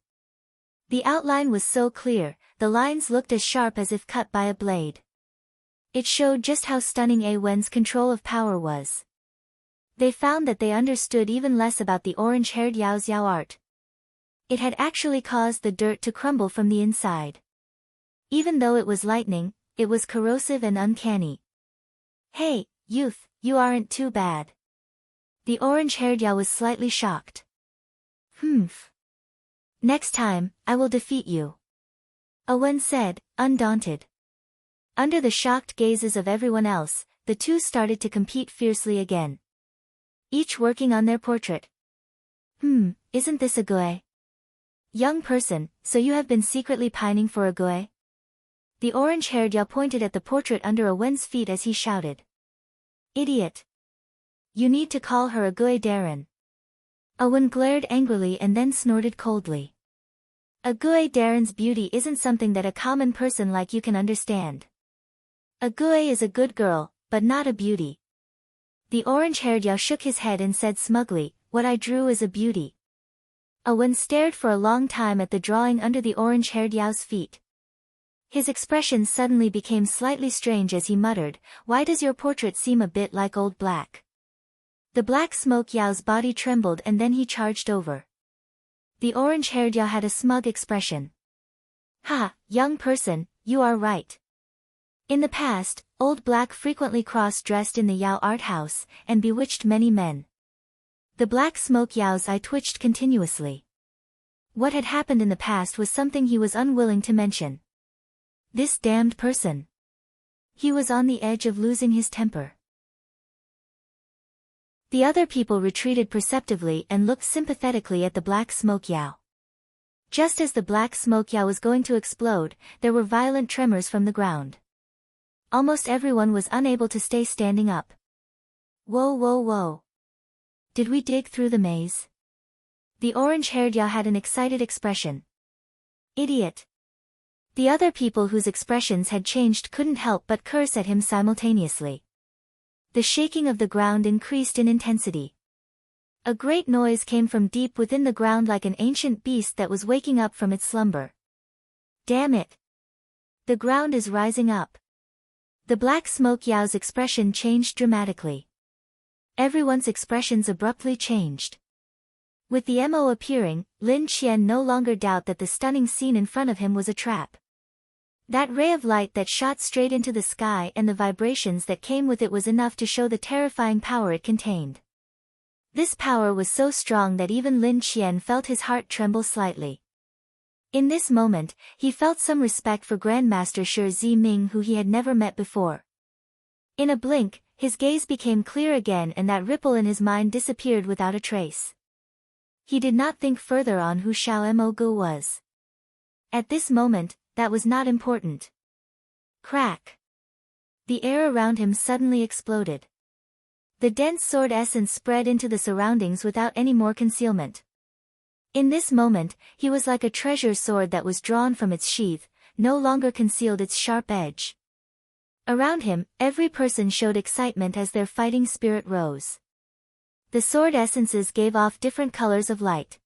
The outline was so clear, the lines looked as sharp as if cut by a blade. It showed just how stunning a Wen's control of power was. They found that they understood even less about the orange-haired Yao's Yao art. It had actually caused the dirt to crumble from the inside. Even though it was lightning, it was corrosive and uncanny. Hey, youth, you aren't too bad. The orange-haired Yao was slightly shocked. Humph. Next time, I will defeat you. A Wen said, undaunted. Under the shocked gazes of everyone else, the two started to compete fiercely again. Each working on their portrait. Isn't this a Gui? Young person, so you have been secretly pining for a Gui? The orange-haired Yao pointed at the portrait under a Wen's feet as he shouted. Idiot! You need to call her a Gui Darren. A Wen glared angrily and then snorted coldly. A Gui Darren's beauty isn't something that a common person like you can understand. A Gui is a good girl, but not a beauty. The orange-haired Yao shook his head and said smugly, what I drew is a beauty. A Wen stared for a long time at the drawing under the orange-haired Yao's feet. His expression suddenly became slightly strange as he muttered, "Why does your portrait seem a bit like old Black?" The black smoke Yao's body trembled and then he charged over. The orange-haired Yao had a smug expression. "Ha, young person, you are right. In the past, old Black frequently cross-dressed in the Yao art house, and bewitched many men." The black smoke Yao's eye twitched continuously. What had happened in the past was something he was unwilling to mention. This damned person. He was on the edge of losing his temper. The other people retreated perceptively and looked sympathetically at the black smoke Yao. Just as the black smoke Yao was going to explode, there were violent tremors from the ground. Almost everyone was unable to stay standing up. "Whoa, whoa, whoa. Did we dig through the maze?" The orange-haired Yao had an excited expression. "Idiot." The other people whose expressions had changed couldn't help but curse at him simultaneously. The shaking of the ground increased in intensity. A great noise came from deep within the ground like an ancient beast that was waking up from its slumber. "Damn it! The ground is rising up." The black smoke Yao's expression changed dramatically. Everyone's expressions abruptly changed. With the MO appearing, Lin Qian no longer doubted that the stunning scene in front of him was a trap. That ray of light that shot straight into the sky and the vibrations that came with it was enough to show the terrifying power it contained. This power was so strong that even Lin Qian felt his heart tremble slightly. In this moment, he felt some respect for Grandmaster Shi Ziming who he had never met before. In a blink, his gaze became clear again and that ripple in his mind disappeared without a trace. He did not think further on who Xiao Mo Gu was. At this moment, that was not important. Crack! The air around him suddenly exploded. The dense sword essence spread into the surroundings without any more concealment. In this moment, he was like a treasure sword that was drawn from its sheath, no longer concealed its sharp edge. Around him, every person showed excitement as their fighting spirit rose. The sword essences gave off different colors of light.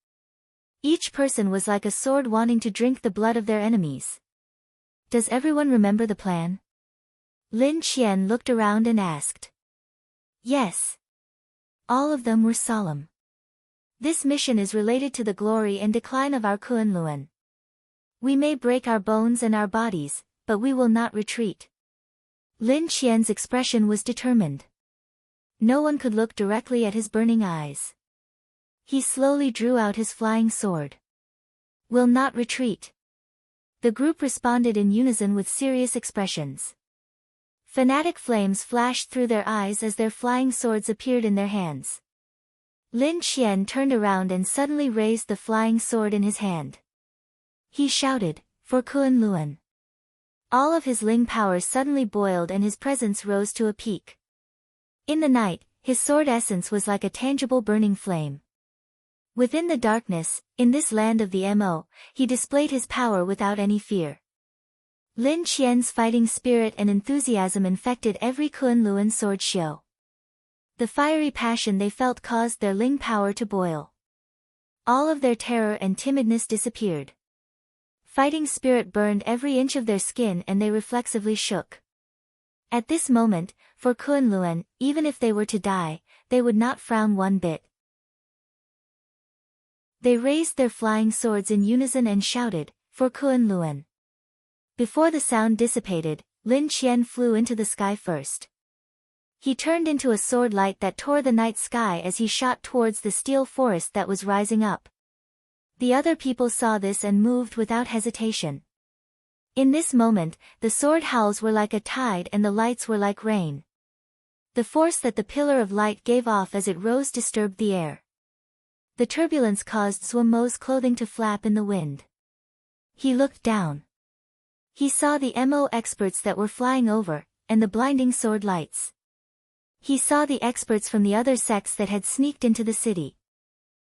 Each person was like a sword wanting to drink the blood of their enemies. Does everyone remember the plan? Lin Qian looked around and asked. Yes. All of them were solemn. This mission is related to the glory and decline of our Kunlun. We may break our bones and our bodies, but we will not retreat. Lin Qian's expression was determined. No one could look directly at his burning eyes. He slowly drew out his flying sword. Will not retreat. The group responded in unison with serious expressions. Fanatic flames flashed through their eyes as their flying swords appeared in their hands. Lin Qian turned around and suddenly raised the flying sword in his hand. He shouted, "For Kunlun." All of his Ling power suddenly boiled and his presence rose to a peak. In the night, his sword essence was like a tangible burning flame. Within the darkness, in this land of the Mo, he displayed his power without any fear. Lin Qian's fighting spirit and enthusiasm infected every Kunlun sword show. The fiery passion they felt caused their Ling power to boil. All of their terror and timidness disappeared. Fighting spirit burned every inch of their skin and they reflexively shook. At this moment, for Kunlun, even if they were to die, they would not frown one bit. They raised their flying swords in unison and shouted, "For Kunlun." Before the sound dissipated, Lin Qian flew into the sky first. He turned into a sword light that tore the night sky as he shot towards the steel forest that was rising up. The other people saw this and moved without hesitation. In this moment, the sword howls were like a tide and the lights were like rain. The force that the pillar of light gave off as it rose disturbed the air. The turbulence caused Zhuo Mo's clothing to flap in the wind. He looked down. He saw the Mo experts that were flying over, and the blinding sword lights. He saw the experts from the other sects that had sneaked into the city.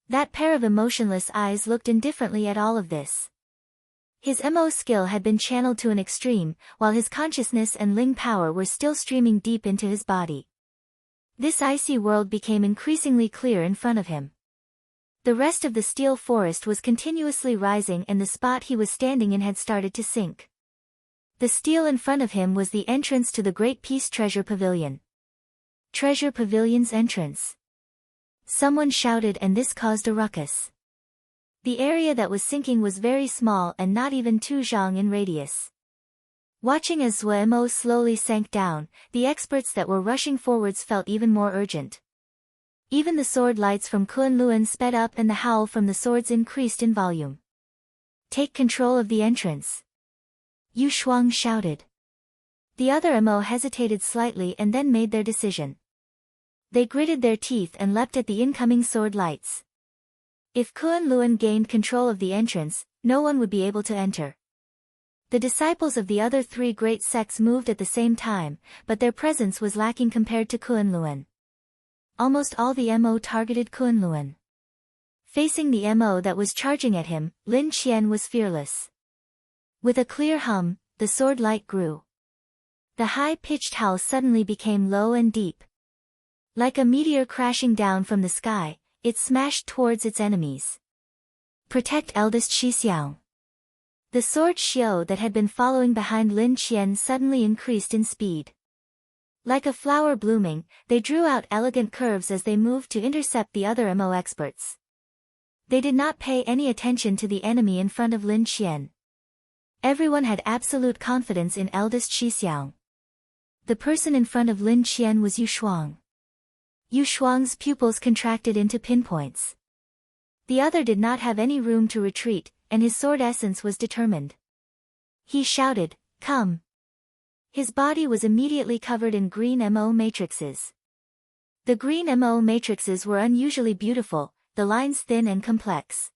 That pair of emotionless eyes looked indifferently at all of this. His Mo skill had been channeled to an extreme, while his consciousness and Ling power were still streaming deep into his body. This icy world became increasingly clear in front of him. The rest of the steel forest was continuously rising and the spot he was standing in had started to sink. The steel in front of him was the entrance to the Great Peace Treasure Pavilion. Treasure Pavilion's entrance. Someone shouted, and this caused a ruckus. The area that was sinking was very small and not even 2 zhang in radius. Watching as Zuo slowly sank down, the experts that were rushing forwards felt even more urgent. Even the sword lights from Kunlun sped up and the howl from the swords increased in volume. Take control of the entrance. Yu Shuang shouted. The other Mo hesitated slightly and then made their decision. They gritted their teeth and leapt at the incoming sword lights. If Kunlun gained control of the entrance, no one would be able to enter. The disciples of the other 3 great sects moved at the same time, but their presence was lacking compared to Kunlun. Almost all the Mo targeted Kunlun. Facing the Mo that was charging at him, Lin Qian was fearless. With a clear hum, the sword light grew. The high-pitched howl suddenly became low and deep. Like a meteor crashing down from the sky, it smashed towards its enemies. Protect eldest Shixiao. The sword Xiao that had been following behind Lin Qian suddenly increased in speed. Like a flower blooming, they drew out elegant curves as they moved to intercept the other Mo experts. They did not pay any attention to the enemy in front of Lin Qian. Everyone had absolute confidence in eldest Shixiao. The person in front of Lin Qian was Yu Shuang. Yu Shuang's pupils contracted into pinpoints. The other did not have any room to retreat, and his sword essence was determined. He shouted, "Come!" His body was immediately covered in green Mo matrices. The green Mo matrices were unusually beautiful, the lines thin and complex.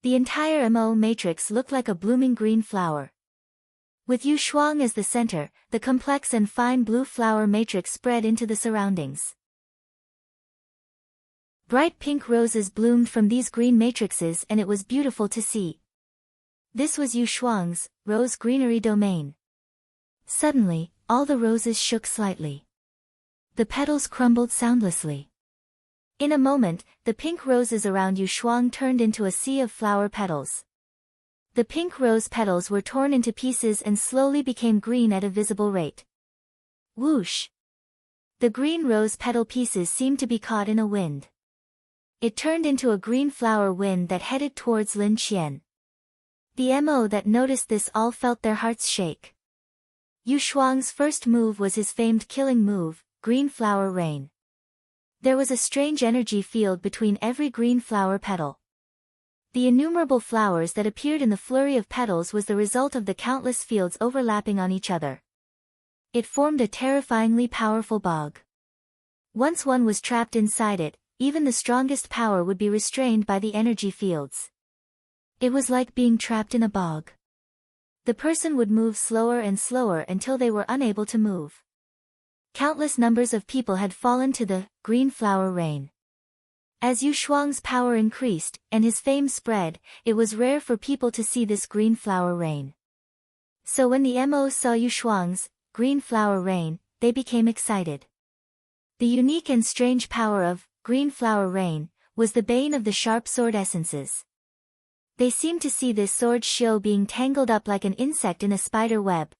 The entire Mo matrix looked like a blooming green flower. With Yu Shuang as the center, the complex and fine blue flower matrix spread into the surroundings. Bright pink roses bloomed from these green matrices and it was beautiful to see. This was Yu Shuang's rose greenery domain. Suddenly, all the roses shook slightly. The petals crumbled soundlessly. In a moment, the pink roses around Yu Shuang turned into a sea of flower petals. The pink rose petals were torn into pieces and slowly became green at a visible rate. Whoosh! The green rose petal pieces seemed to be caught in a wind. It turned into a green flower wind that headed towards Lin Qian. The Mo that noticed this all felt their hearts shake. Yu Shuang's first move was his famed killing move, Green Flower Rain. There was a strange energy field between every green flower petal. The innumerable flowers that appeared in the flurry of petals was the result of the countless fields overlapping on each other. It formed a terrifyingly powerful bog. Once one was trapped inside it, even the strongest power would be restrained by the energy fields. It was like being trapped in a bog. The person would move slower and slower until they were unable to move. Countless numbers of people had fallen to the green flower rain. As Yu Shuang's power increased, and his fame spread, it was rare for people to see this green flower rain. So when the Mo saw Yu Shuang's green flower rain, they became excited. The unique and strange power of Green Flower Rain was the bane of the sharp sword essences. They seemed to see this sword Xiao being tangled up like an insect in a spider web.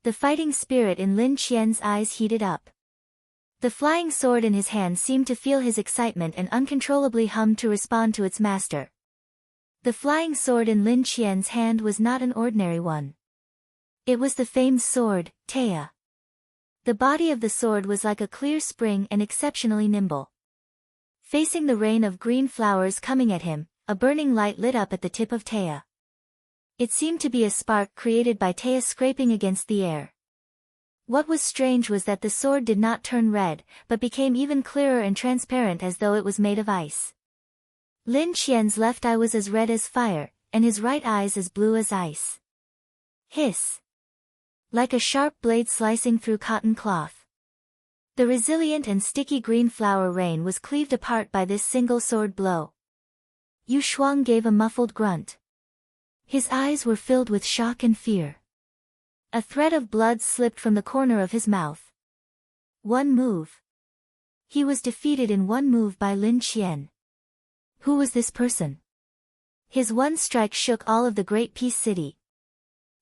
The fighting spirit in Lin Qian's eyes heated up. The flying sword in his hand seemed to feel his excitement and uncontrollably hummed to respond to its master. The flying sword in Lin Qian's hand was not an ordinary one. It was the famed sword, Taya. The body of the sword was like a clear spring and exceptionally nimble. Facing the rain of green flowers coming at him, a burning light lit up at the tip of Taya. It seemed to be a spark created by Taya scraping against the air. What was strange was that the sword did not turn red, but became even clearer and transparent as though it was made of ice. Lin Qian's left eye was as red as fire, and his right eyes as blue as ice. Hiss! Like a sharp blade slicing through cotton cloth. The resilient and sticky green flower rain was cleaved apart by this single sword blow. Yu Shuang gave a muffled grunt. His eyes were filled with shock and fear. A thread of blood slipped from the corner of his mouth. One move. He was defeated in one move by Lin Qian. Who was this person? His one strike shook all of the Great Peace City.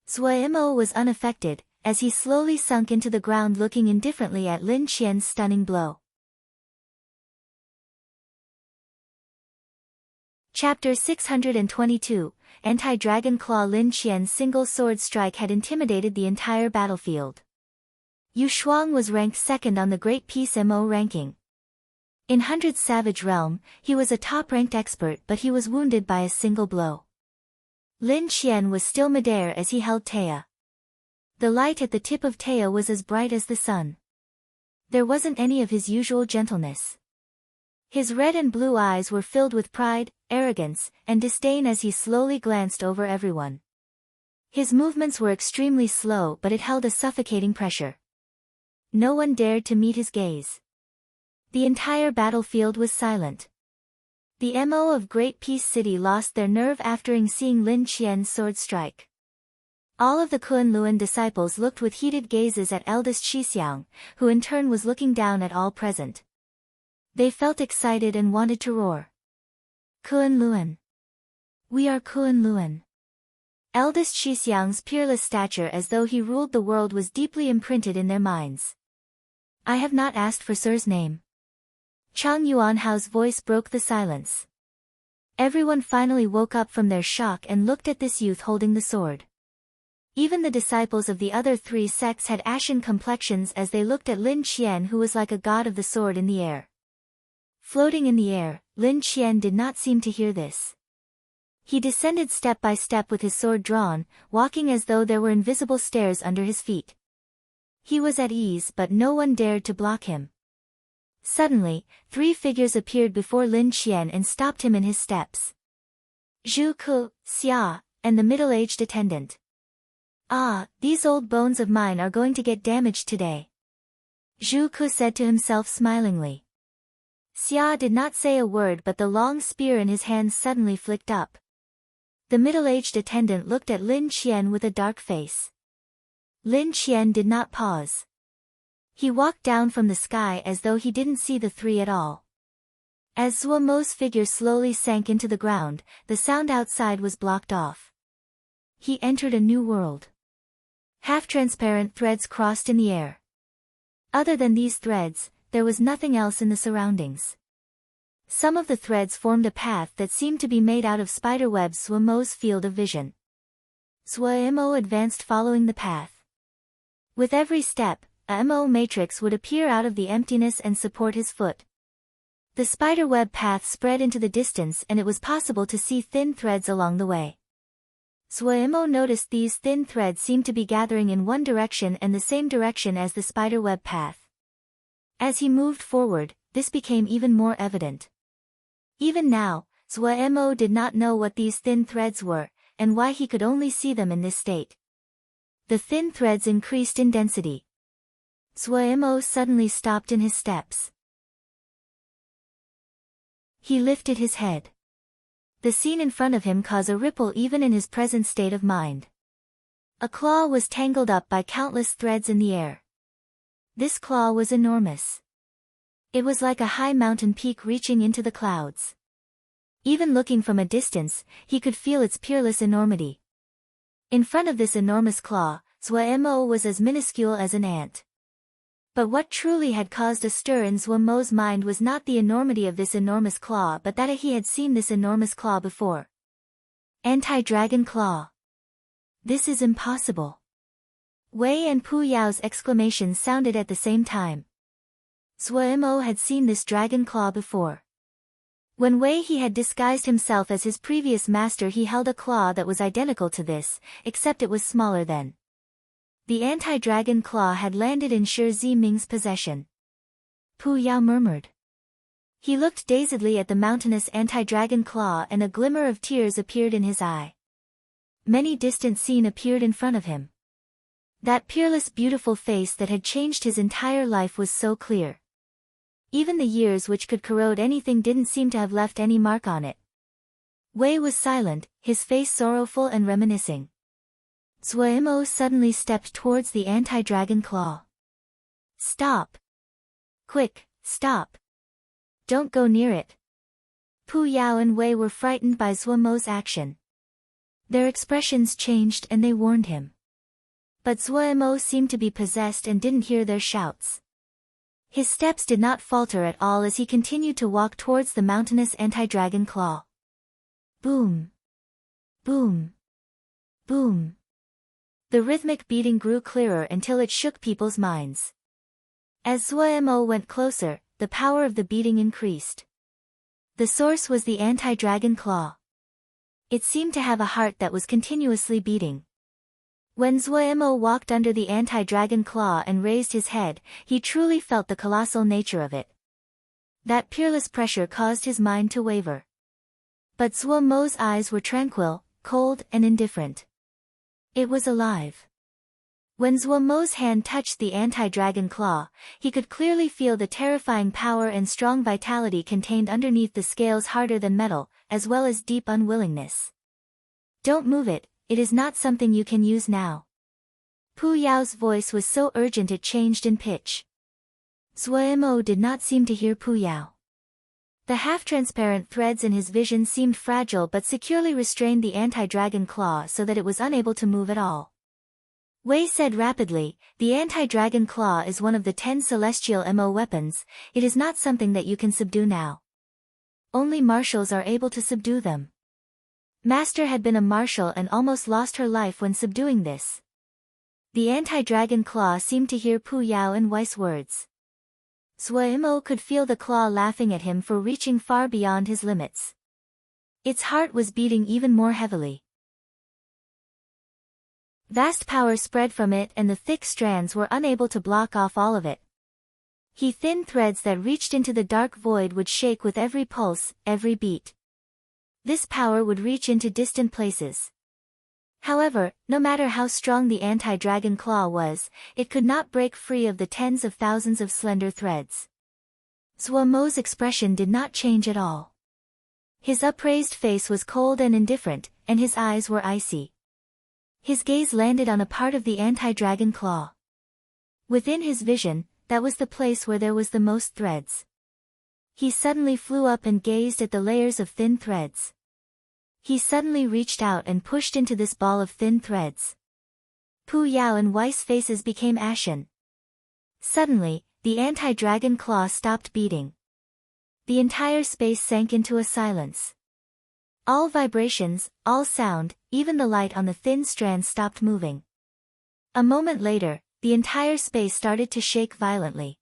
Zuo was unaffected, as he slowly sunk into the ground looking indifferently at Lin Qian's stunning blow. Chapter 622, Anti-Dragon Claw. Lin Qian's single sword strike had intimidated the entire battlefield. Yu Shuang was ranked second on the Great Peace Mo ranking. In Hundred's Savage Realm, he was a top-ranked expert, but he was wounded by a single blow. Lin Qian was still midair as he held Taya. The light at the tip of Taya was as bright as the sun. There wasn't any of his usual gentleness. His red and blue eyes were filled with pride, arrogance, and disdain as he slowly glanced over everyone. His movements were extremely slow, but it held a suffocating pressure. No one dared to meet his gaze. The entire battlefield was silent. The Mo of Great Peace City lost their nerve after seeing Lin Qian's sword strike. All of the Kunlun disciples looked with heated gazes at eldest Shixiang, who in turn was looking down at all present. They felt excited and wanted to roar. Kunlun. We are Kunlun. Eldest Shixiang's peerless stature as though he ruled the world was deeply imprinted in their minds. I have not asked for Sir's name. Chang Yuanhao's voice broke the silence. Everyone finally woke up from their shock and looked at this youth holding the sword. Even the disciples of the other three sects had ashen complexions as they looked at Lin Qian, who was like a god of the sword in the air. Floating in the air, Lin Qian did not seem to hear this. He descended step by step with his sword drawn, walking as though there were invisible stairs under his feet. He was at ease, but no one dared to block him. Suddenly, three figures appeared before Lin Qian and stopped him in his steps. Zhu Ke, Xia, and the middle-aged attendant. Ah, these old bones of mine are going to get damaged today. Zhu Ke said to himself smilingly. Xia did not say a word, but the long spear in his hands suddenly flicked up. The middle-aged attendant looked at Lin Qian with a dark face. Lin Qian did not pause. He walked down from the sky as though he didn't see the three at all. As Zuo Mo's figure slowly sank into the ground, the sound outside was blocked off. He entered a new world. Half-transparent threads crossed in the air. Other than these threads, there was nothing else in the surroundings. Some of the threads formed a path that seemed to be made out of spiderwebs. Zuo Mo's field of vision. Zuo Mo advanced following the path. With every step, a Mo matrix would appear out of the emptiness and support his foot. The spiderweb path spread into the distance and it was possible to see thin threads along the way. Zuo Mo noticed these thin threads seemed to be gathering in one direction and the same direction as the spiderweb path. As he moved forward, this became even more evident. Even now, Zuo Mo did not know what these thin threads were, and why he could only see them in this state. The thin threads increased in density. Zuo Mo suddenly stopped in his steps. He lifted his head. The scene in front of him caused a ripple even in his present state of mind. A claw was tangled up by countless threads in the air. This claw was enormous. It was like a high mountain peak reaching into the clouds. Even looking from a distance, he could feel its peerless enormity. In front of this enormous claw, Zuo Mo was as minuscule as an ant. But what truly had caused a stir in Zuo Mo's mind was not the enormity of this enormous claw, but that he had seen this enormous claw before. Anti-Dragon Claw. This is impossible. Wei and Pu Yao's exclamations sounded at the same time. Zuo Mo had seen this dragon claw before. When Wei He had disguised himself as his previous master, he held a claw that was identical to this, except it was smaller than. The anti-dragon claw had landed in Shi Ziming's possession. Pu Yao murmured. He looked dazedly at the mountainous anti-dragon claw and a glimmer of tears appeared in his eye. Many distant scenes appeared in front of him. That peerless beautiful face that had changed his entire life was so clear. Even the years which could corrode anything didn't seem to have left any mark on it. Wei was silent, his face sorrowful and reminiscing. Zuo Mo suddenly stepped towards the anti-dragon claw. Stop! Quick, stop! Don't go near it. Pu Yao and Wei were frightened by Zuo Mo's action. Their expressions changed and they warned him. But Zuo seemed to be possessed and didn't hear their shouts. His steps did not falter at all as he continued to walk towards the mountainous anti-dragon claw. Boom! Boom! Boom! The rhythmic beating grew clearer until it shook people's minds. As Zuo went closer, the power of the beating increased. The source was the anti-dragon claw. It seemed to have a heart that was continuously beating. When Zuo walked under the anti-dragon claw and raised his head, he truly felt the colossal nature of it. That peerless pressure caused his mind to waver. But Zuo's eyes were tranquil, cold and indifferent. It was alive. When Zuo's hand touched the anti-dragon claw, he could clearly feel the terrifying power and strong vitality contained underneath the scales harder than metal, as well as deep unwillingness. Don't move it. It is not something you can use now. Pu Yao's voice was so urgent it changed in pitch. Zuo did not seem to hear Pu Yao. The half-transparent threads in his vision seemed fragile but securely restrained the anti-dragon claw so that it was unable to move at all. Wei said rapidly, the anti-dragon claw is one of the 10 celestial Mo weapons. It is not something that you can subdue now. Only martials are able to subdue them. Master had been a martial and almost lost her life when subduing this. The anti-dragon claw seemed to hear Pu Yao and Wei's words. Zuo could feel the claw laughing at him for reaching far beyond his limits. Its heart was beating even more heavily. Vast power spread from it and the thick strands were unable to block off all of it. Thin threads that reached into the dark void would shake with every pulse, every beat. This power would reach into distant places. However, no matter how strong the anti-dragon claw was, it could not break free of the tens of thousands of slender threads. Zuo's expression did not change at all. His upraised face was cold and indifferent, and his eyes were icy. His gaze landed on a part of the anti-dragon claw. Within his vision, that was the place where there was the most threads. He suddenly flew up and gazed at the layers of thin threads. He suddenly reached out and pushed into this ball of thin threads. Pu Yao and Wei's faces became ashen. Suddenly, the anti-dragon claw stopped beating. The entire space sank into a silence. All vibrations, all sound, even the light on the thin strands stopped moving. A moment later, the entire space started to shake violently.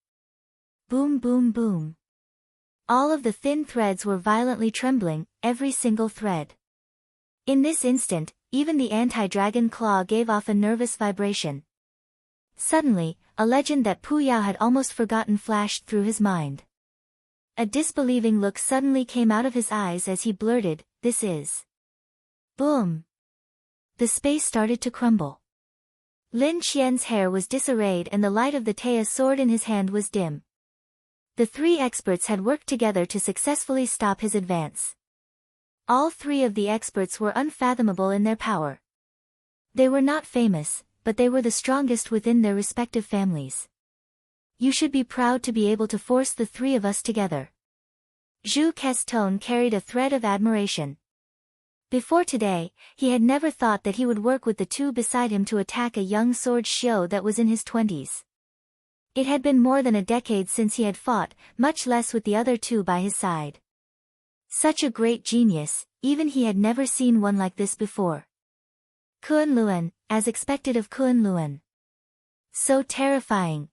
Boom, boom, boom. All of the thin threads were violently trembling, every single thread. In this instant, even the anti-dragon claw gave off a nervous vibration. Suddenly, a legend that Pu Yao had almost forgotten flashed through his mind. A disbelieving look suddenly came out of his eyes as he blurted, "This is..." Boom! The space started to crumble. Lin Qian's hair was disarrayed and the light of the Taya sword in his hand was dim. The three experts had worked together to successfully stop his advance. All three of the experts were unfathomable in their power. They were not famous, but they were the strongest within their respective families. You should be proud to be able to force the three of us together. Zhu Ke's tone carried a thread of admiration. Before today, he had never thought that he would work with the two beside him to attack a young sword Xiu that was in his 20s. It had been more than a decade since he had fought, much less with the other two by his side. Such a great genius, even he had never seen one like this before. Kunlun, as expected of Kunlun. So terrifying.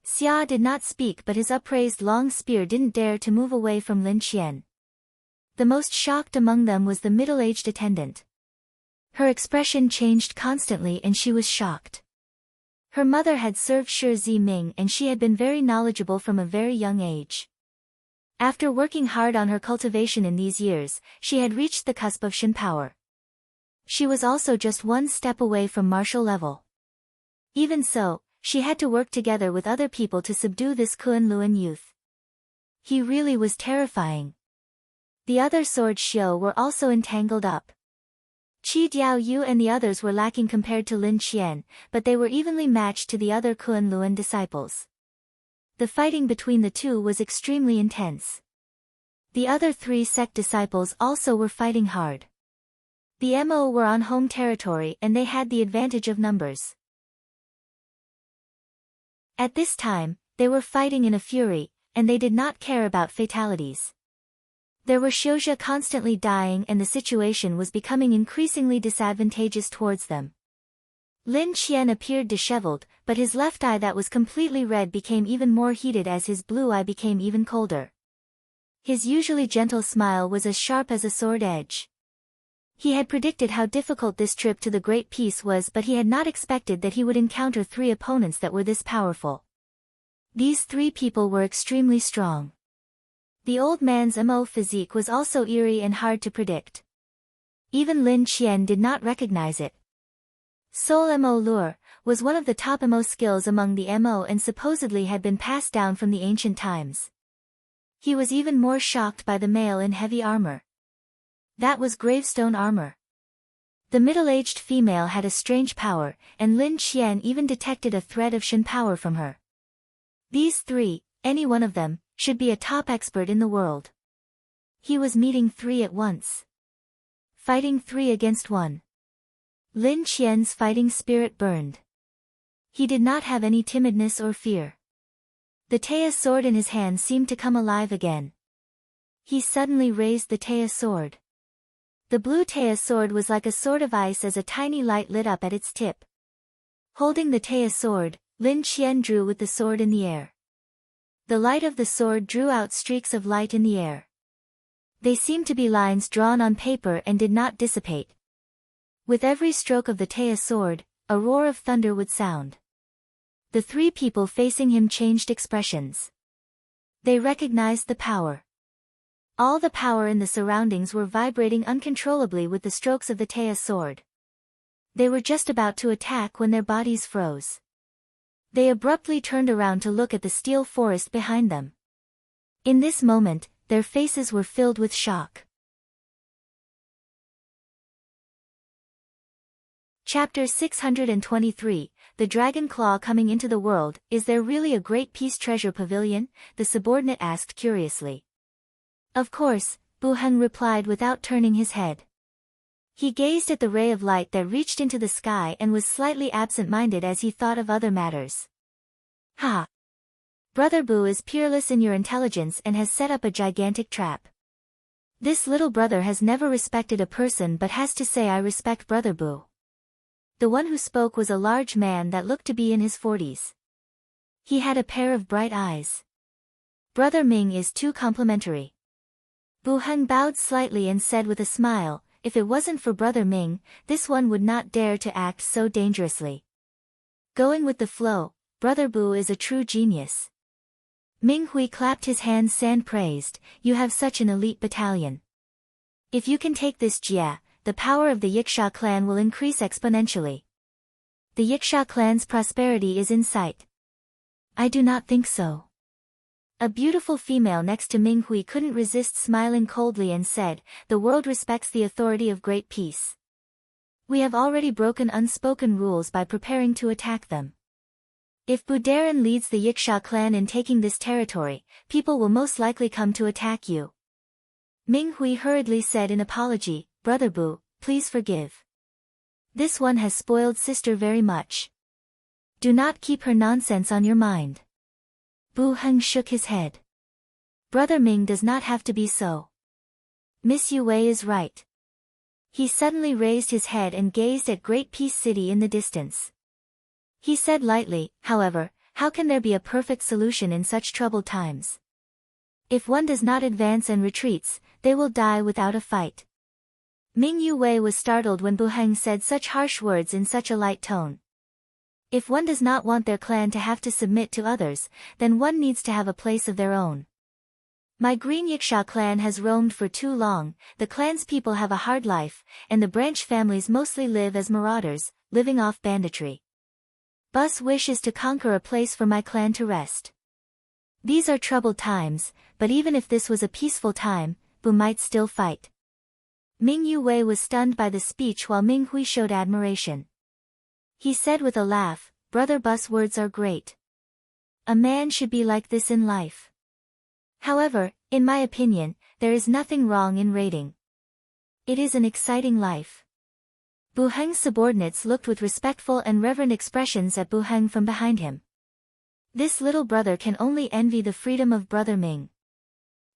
Xia did not speak but his upraised long spear didn't dare to move away from Lin Qian. The most shocked among them was the middle-aged attendant. Her expression changed constantly and she was shocked. Her mother had served Shi Ziming and she had been very knowledgeable from a very young age. After working hard on her cultivation in these years, she had reached the cusp of Shin power. She was also just one step away from martial level. Even so, she had to work together with other people to subdue this Kunlun youth. He really was terrifying. The other sword Xiu were also entangled up. Qi Diaoyu and the others were lacking compared to Lin Qian, but they were evenly matched to the other Kunlun disciples. The fighting between the two was extremely intense. The other three sect disciples also were fighting hard. The Mo were on home territory and they had the advantage of numbers. At this time, they were fighting in a fury, and they did not care about fatalities. There were Xiuzhi constantly dying and the situation was becoming increasingly disadvantageous towards them. Lin Qian appeared disheveled, but his left eye that was completely red became even more heated as his blue eye became even colder. His usually gentle smile was as sharp as a sword edge. He had predicted how difficult this trip to the Great Peace was, but he had not expected that he would encounter 3 opponents that were this powerful. These 3 people were extremely strong. The old man's MO physique was also eerie and hard to predict. Even Lin Qian did not recognize it. Soul MO lure was one of the top MO skills among the MO and supposedly had been passed down from the ancient times. He was even more shocked by the male in heavy armor. That was gravestone armor. The middle-aged female had a strange power, and Lin Qian even detected a thread of Shen power from her. These 3, any one of them, should be a top expert in the world. He was meeting 3 at once. Fighting 3 against 1. Lin Qian's fighting spirit burned. He did not have any timidness or fear. The Taya sword in his hand seemed to come alive again. He suddenly raised the Taya sword. The blue Taya sword was like a sword of ice as a tiny light lit up at its tip. Holding the Taya sword, Lin Qian drew with the sword in the air. The light of the sword drew out streaks of light in the air. They seemed to be lines drawn on paper and did not dissipate. With every stroke of the Taya sword, a roar of thunder would sound. The 3 people facing him changed expressions. They recognized the power. All the power in the surroundings were vibrating uncontrollably with the strokes of the Taya sword. They were just about to attack when their bodies froze. They abruptly turned around to look at the steel forest behind them. In this moment, their faces were filled with shock. Chapter 623, The Dragon Claw Coming into the World. Is there really a Great Peace Treasure Pavilion? The subordinate asked curiously. Of course, Bu Heng replied without turning his head. He gazed at the ray of light that reached into the sky and was slightly absent-minded as he thought of other matters. Ha! Brother Bu is peerless in your intelligence and has set up a gigantic trap. This little brother has never respected a person but has to say I respect Brother Bu. The one who spoke was a large man that looked to be in his 40s. He had a pair of bright eyes. Brother Ming is too complimentary. Bu Heng bowed slightly and said with a smile, if it wasn't for Brother Ming, this one would not dare to act so dangerously. Going with the flow, Brother Bu is a true genius. Ming Hui clapped his hands and praised, you have such an elite battalion. If you can take this Jia, the power of the Yiksha clan will increase exponentially. The Yiksha clan's prosperity is in sight. I do not think so. A beautiful female next to Ming Hui couldn't resist smiling coldly and said, the world respects the authority of Great Peace. We have already broken unspoken rules by preparing to attack them. If Budaran leads the Yiksha clan in taking this territory, people will most likely come to attack you. Ming Hui hurriedly said in apology, Brother Bu, please forgive. This one has spoiled sister very much. Do not keep her nonsense on your mind. Bu Heng shook his head. Brother Ming does not have to be so. Miss Yue is right. He suddenly raised his head and gazed at Great Peace City in the distance. He said lightly, however, how can there be a perfect solution in such troubled times? If one does not advance and retreats, they will die without a fight. Ming Yue was startled when Bu Heng said such harsh words in such a light tone. If one does not want their clan to have to submit to others, then one needs to have a place of their own. My Green Yiksha clan has roamed for too long, the clan's people have a hard life, and the branch families mostly live as marauders, living off banditry. Bus wish is to conquer a place for my clan to rest. These are troubled times, but even if this was a peaceful time, Bu might still fight. Ming Yue was stunned by the speech while Ming Hui showed admiration. He said with a laugh, Brother Bus words are great. A man should be like this in life. However, in my opinion, there is nothing wrong in raiding. It is an exciting life. Bu Heng's subordinates looked with respectful and reverent expressions at Bu Heng from behind him. This little brother can only envy the freedom of Brother Ming.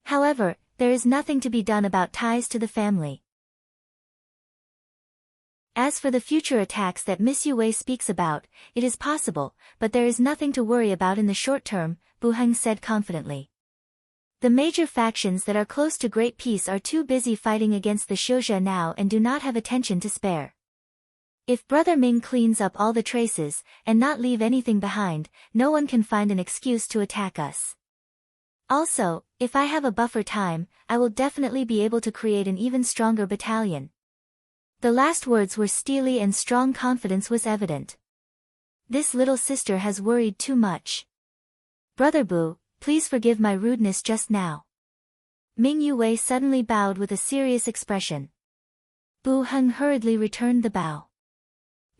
However, there is nothing to be done about ties to the family. As for the future attacks that Miss Yue speaks about, it is possible, but there is nothing to worry about in the short term, Bu Heng said confidently. The major factions that are close to great peace are too busy fighting against the Xiuzhe now and do not have attention to spare. If Brother Ming cleans up all the traces, and not leave anything behind, no one can find an excuse to attack us. Also, if I have a buffer time, I will definitely be able to create an even stronger battalion. The last words were steely and strong confidence was evident. This little sister has worried too much. Brother Bu, please forgive my rudeness just now. Ming Yue suddenly bowed with a serious expression. Bu Heng hurriedly returned the bow.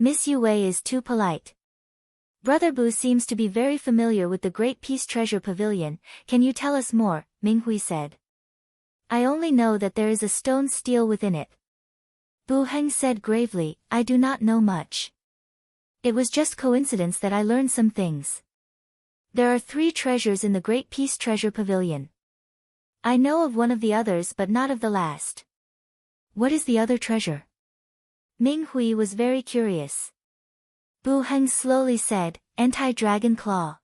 Miss Yue is too polite. Brother Bu seems to be very familiar with the Great Peace Treasure Pavilion, can you tell us more? Ming Hui said. I only know that there is a stone stele within it. Bu Heng said gravely, I do not know much. It was just coincidence that I learned some things. There are 3 treasures in the Great Peace Treasure Pavilion. I know of one of the others but not of the last. What is the other treasure? Ming Hui was very curious. Bu Heng slowly said, Anti-Dragon Claw.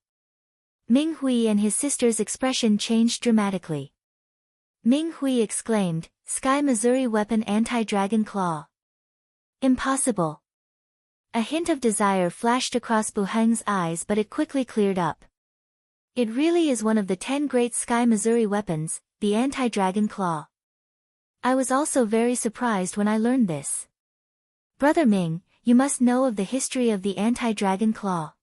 Ming Hui and his sister's expression changed dramatically. Ming Hui exclaimed, Sky Missouri Weapon Anti-Dragon Claw. Impossible. A hint of desire flashed across Bu Heng's eyes but it quickly cleared up. It really is one of the 10 great Sky Missouri weapons, the Anti-Dragon Claw. I was also very surprised when I learned this. Brother Ming, you must know of the history of the Anti-Dragon Claw.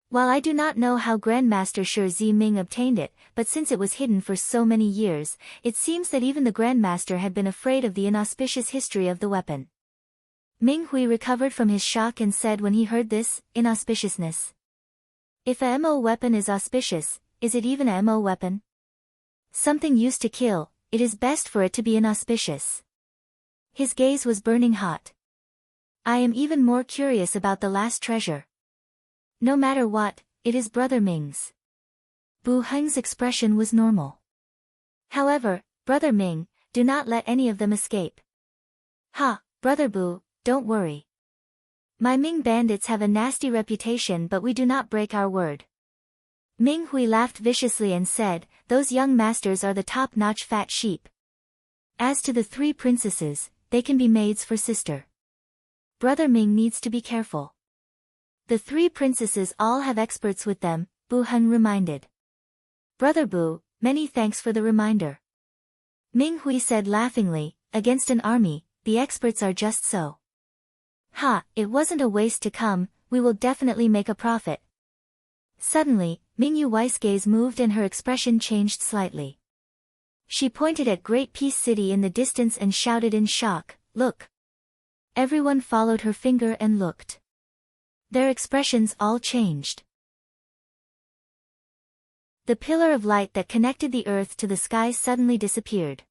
While I do not know how Grandmaster Shi Zi Ming obtained it, but since it was hidden for so many years, it seems that even the Grandmaster had been afraid of the inauspicious history of the weapon. Ming Hui recovered from his shock and said when he heard this, inauspiciousness. If a MO weapon is auspicious, is it even a MO weapon? Something used to kill, it is best for it to be inauspicious. His gaze was burning hot. I am even more curious about the last treasure. No matter what, it is Brother Ming's. Bu Heng's expression was normal. However, Brother Ming, do not let any of them escape. Ha, Brother Bu, don't worry. My Ming bandits have a nasty reputation but we do not break our word. Ming Hui laughed viciously and said, those young masters are the top-notch fat sheep. As to the 3 princesses, they can be maids for sister. Brother Ming needs to be careful. The 3 princesses all have experts with them, Bu Heng reminded. Brother Bu, many thanks for the reminder. Ming Hui said laughingly, against an army, the experts are just so. Ha, it wasn't a waste to come, we will definitely make a profit. Suddenly, Ming Yue's gaze moved and her expression changed slightly. She pointed at Great Peace City in the distance and shouted in shock, look. Everyone followed her finger and looked. Their expressions all changed. The pillar of light that connected the earth to the sky suddenly disappeared.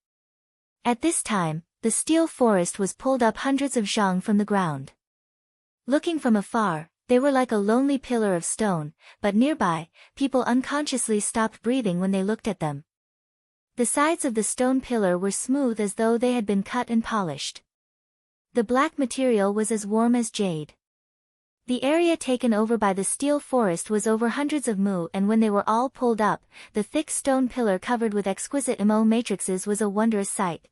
At this time, the steel forest was pulled up hundreds of zhang from the ground. Looking from afar, they were like a lonely pillar of stone, but nearby, people unconsciously stopped breathing when they looked at them. The sides of the stone pillar were smooth as though they had been cut and polished. The black material was as warm as jade. The area taken over by the steel forest was over hundreds of mu and when they were all pulled up, the thick stone pillar covered with exquisite emo matrices was a wondrous sight.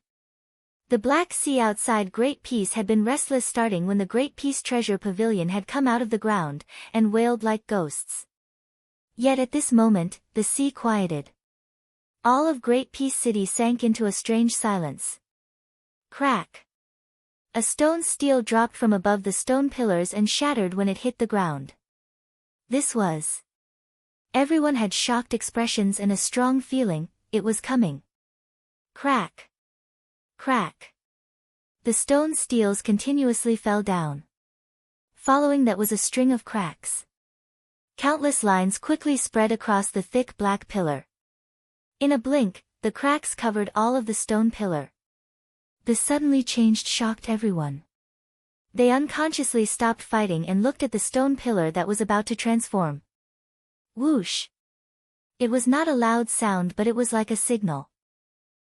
The Black Sea outside Great Peace had been restless starting when the Great Peace Treasure Pavilion had come out of the ground, and wailed like ghosts. Yet at this moment, the sea quieted. All of Great Peace City sank into a strange silence. Crack! A stone stele dropped from above the stone pillars and shattered when it hit the ground. This was. Everyone had shocked expressions and a strong feeling, it was coming. Crack! Crack! The stone steles continuously fell down. Following that was a string of cracks. Countless lines quickly spread across the thick black pillar. In a blink, the cracks covered all of the stone pillar. The suddenly changed shocked everyone. They unconsciously stopped fighting and looked at the stone pillar that was about to transform. Whoosh! It was not a loud sound, but it was like a signal.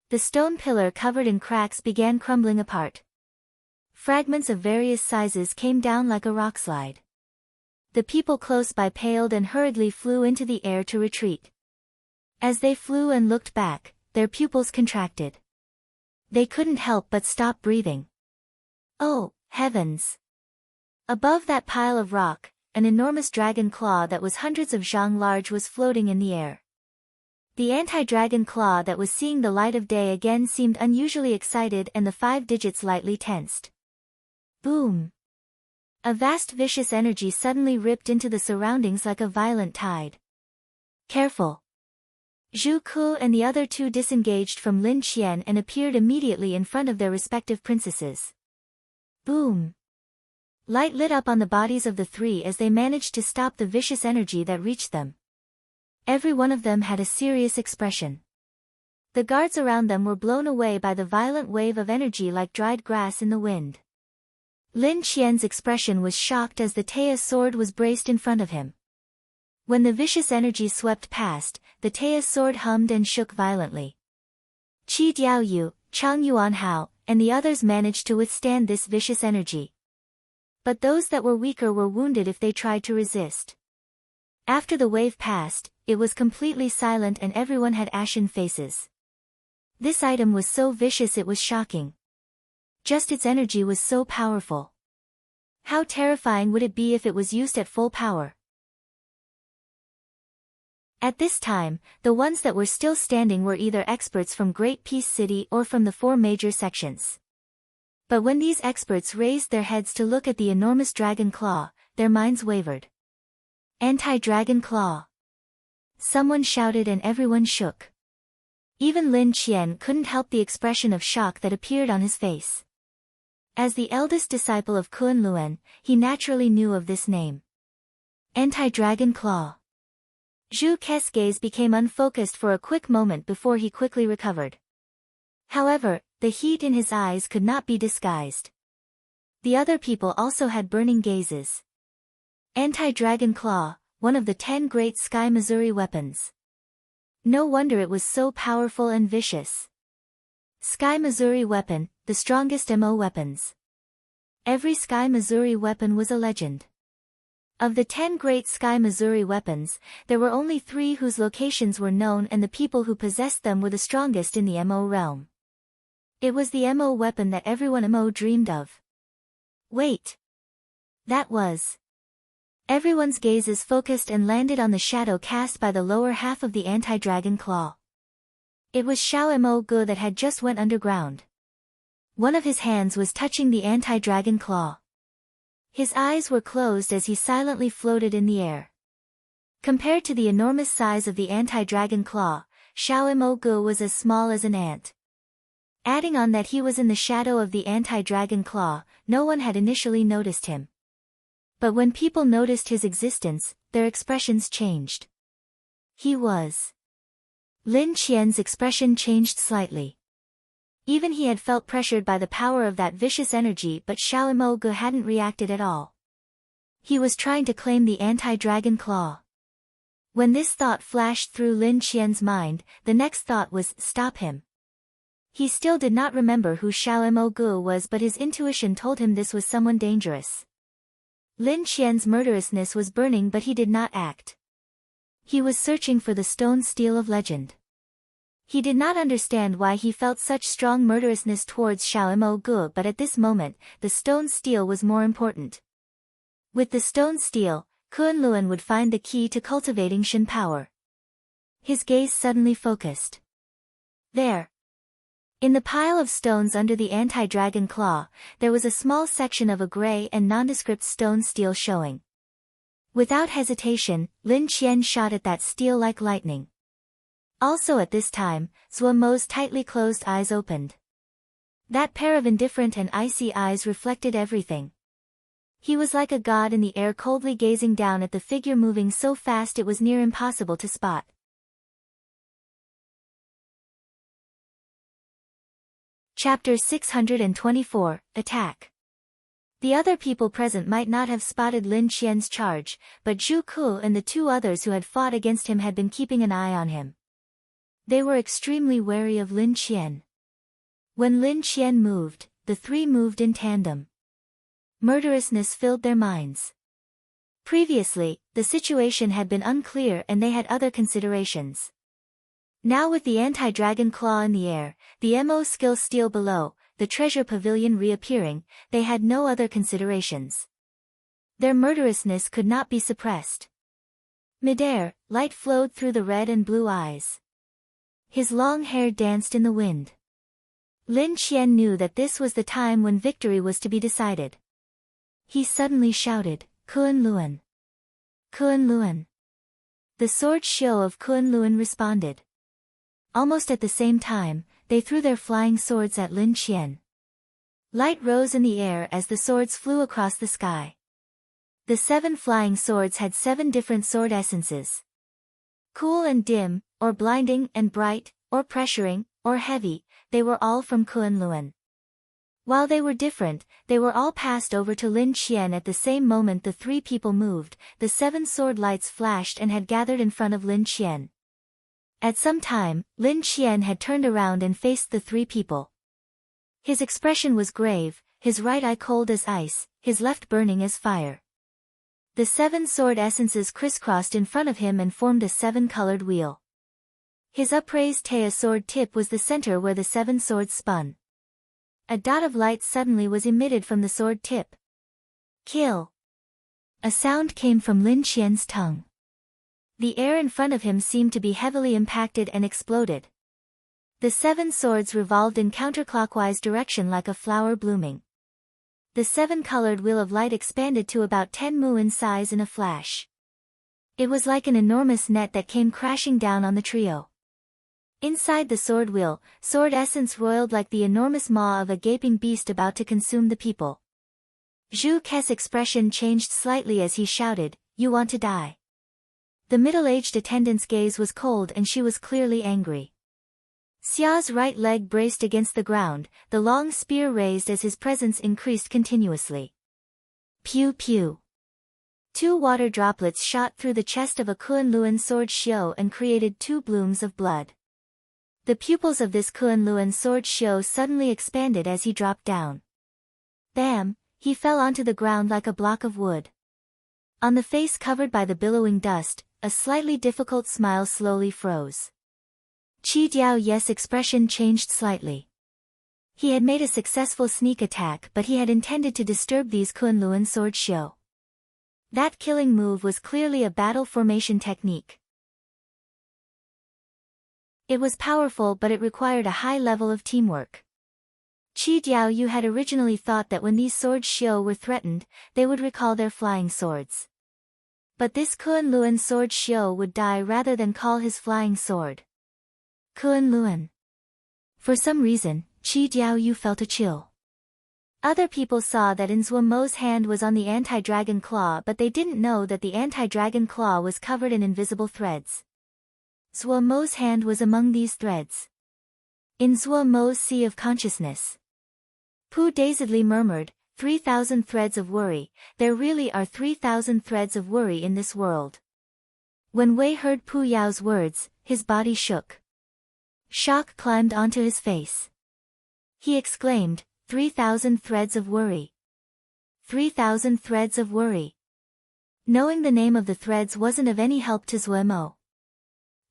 The stone pillar covered in cracks began crumbling apart. Fragments of various sizes came down like a rockslide. The people close by paled and hurriedly flew into the air to retreat. As they flew and looked back, their pupils contracted. They couldn't help but stop breathing. Oh, heavens! Above that pile of rock, an enormous dragon claw that was hundreds of zhang large was floating in the air. The anti-dragon claw that was seeing the light of day again seemed unusually excited, and the 5 digits lightly tensed. Boom! A vast vicious energy suddenly ripped into the surroundings like a violent tide. Careful! Zhu Ku and the other two disengaged from Lin Qian and appeared immediately in front of their respective princesses. Boom! Light lit up on the bodies of the three as they managed to stop the vicious energy that reached them. Every one of them had a serious expression. The guards around them were blown away by the violent wave of energy like dried grass in the wind. Lin Qian's expression was shocked as the Taya sword was braced in front of him. When the vicious energy swept past, the Taya sword hummed and shook violently. Qi Diaoyu, Chang Yuanhao, and the others managed to withstand this vicious energy. But those that were weaker were wounded if they tried to resist. After the wave passed, it was completely silent and everyone had ashen faces. This item was so vicious it was shocking. Just its energy was so powerful. How terrifying would it be if it was used at full power? At this time, the ones that were still standing were either experts from Great Peace City or from the 4 major sections. But when these experts raised their heads to look at the enormous dragon claw, their minds wavered. Anti-dragon claw! Someone shouted and everyone shook. Even Lin Qian couldn't help the expression of shock that appeared on his face. As the eldest disciple of Kunlun, he naturally knew of this name. Anti-dragon claw. Zhu Ke's gaze became unfocused for a quick moment before he quickly recovered. However, the heat in his eyes could not be disguised. The other people also had burning gazes. Anti-dragon claw, one of the 10 great Sky Missouri weapons. No wonder it was so powerful and vicious. Sky Missouri weapon, the strongest MO weapons. Every Sky Missouri weapon was a legend. Of the 10 great Sky Missouri weapons, there were only 3 whose locations were known, and the people who possessed them were the strongest in the MO realm. It was the MO weapon that everyone MO dreamed of. Wait! That was... Everyone's gazes focused and landed on the shadow cast by the lower half of the anti-dragon claw. It was Xiao Mo Gu that had just went underground. One of his hands was touching the anti-dragon claw. His eyes were closed as he silently floated in the air. Compared to the enormous size of the anti-dragon claw, Xiao Mo Gu was as small as an ant. Adding on that he was in the shadow of the anti-dragon claw, no one had initially noticed him. But when people noticed his existence, their expressions changed. He was... Lin Qian's expression changed slightly. Even he had felt pressured by the power of that vicious energy, but Xiao Mo Gu hadn't reacted at all. He was trying to claim the anti-dragon claw. When this thought flashed through Lin Qian's mind, the next thought was, stop him. He still did not remember who Xiao Mo Gu was, but his intuition told him this was someone dangerous. Lin Qian's murderousness was burning, but he did not act. He was searching for the stone steel of legend. He did not understand why he felt such strong murderousness towards Xiao Mo Gu, but at this moment, the stone steel was more important. With the stone steel, Kunlun would find the key to cultivating Shen power. His gaze suddenly focused. There. In the pile of stones under the anti-dragon claw, there was a small section of a gray and nondescript stone steel showing. Without hesitation, Lin Qian shot at that steel like lightning. Also at this time, Zhuo Mo's tightly closed eyes opened. That pair of indifferent and icy eyes reflected everything. He was like a god in the air, coldly gazing down at the figure moving so fast it was near impossible to spot. Chapter 624, Attack. The other people present might not have spotted Lin Qian's charge, but Zhu Ku and the two others who had fought against him had been keeping an eye on him. They were extremely wary of Lin Qian. When Lin Qian moved, the three moved in tandem. Murderousness filled their minds. Previously, the situation had been unclear and they had other considerations. Now with the anti-dragon claw in the air, the MO skill steel below, the treasure pavilion reappearing, they had no other considerations. Their murderousness could not be suppressed. Midair, light flowed through the red and blue eyes. His long hair danced in the wind. Lin Qian knew that this was the time when victory was to be decided. He suddenly shouted, "Kun Luan! Kun Luan!" The sword show of Kun Luan responded. Almost at the same time, they threw their flying swords at Lin Qian. Light rose in the air as the swords flew across the sky. The 7 flying swords had 7 different sword essences. Cool and dim, or blinding and bright, or pressuring, or heavy, they were all from Kun Luan. While they were different, they were all passed over to Lin Qian at the same moment the 3 people moved, the 7 sword lights flashed and had gathered in front of Lin Qian. At some time, Lin Qian had turned around and faced the 3 people. His expression was grave, his right eye cold as ice, his left burning as fire. The 7 sword essences crisscrossed in front of him and formed a 7-colored wheel. His upraised Taya sword tip was the center where the 7 swords spun. A dot of light suddenly was emitted from the sword tip. Kill! A sound came from Lin Qian's tongue. The air in front of him seemed to be heavily impacted and exploded. The 7 swords revolved in counterclockwise direction like a flower blooming. The 7-colored wheel of light expanded to about 10 mu in size in a flash. It was like an enormous net that came crashing down on the trio. Inside the sword wheel, sword essence roiled like the enormous maw of a gaping beast about to consume the people. Zhu Ke's expression changed slightly as he shouted, "You want to die." The middle-aged attendant's gaze was cold and she was clearly angry. Xia's right leg braced against the ground, the long spear raised as his presence increased continuously. Pew pew. 2 water droplets shot through the chest of a Kun Luan sword shio and created 2 blooms of blood. The pupils of this Kun Luan sword shio suddenly expanded as he dropped down. Bam! He fell onto the ground like a block of wood. On the face covered by the billowing dust, a slightly difficult smile slowly froze. Qi Diaoye's expression changed slightly. He had made a successful sneak attack but he had intended to disturb these Kun Luan sword shio. That killing move was clearly a battle formation technique. It was powerful but it required a high level of teamwork. Qi Diaoyu had originally thought that when these sword shio were threatened, they would recall their flying swords. But this Kun Luan sword shio would die rather than call his flying sword. Kun Luan. For some reason, Qi Diaoyu felt a chill. Other people saw that Zhuo Mo's hand was on the anti-dragon claw but they didn't know that the anti-dragon claw was covered in invisible threads. Zhuo Mo's hand was among these threads. In Zhuo Mo's sea of consciousness. Pu dazedly murmured, 3,000 threads of worry, there really are 3,000 threads of worry in this world. When Wei heard Pu Yao's words, his body shook. Shock climbed onto his face. He exclaimed, 3,000 threads of worry. 3,000 threads of worry. Knowing the name of the threads wasn't of any help to Zhuo Mo.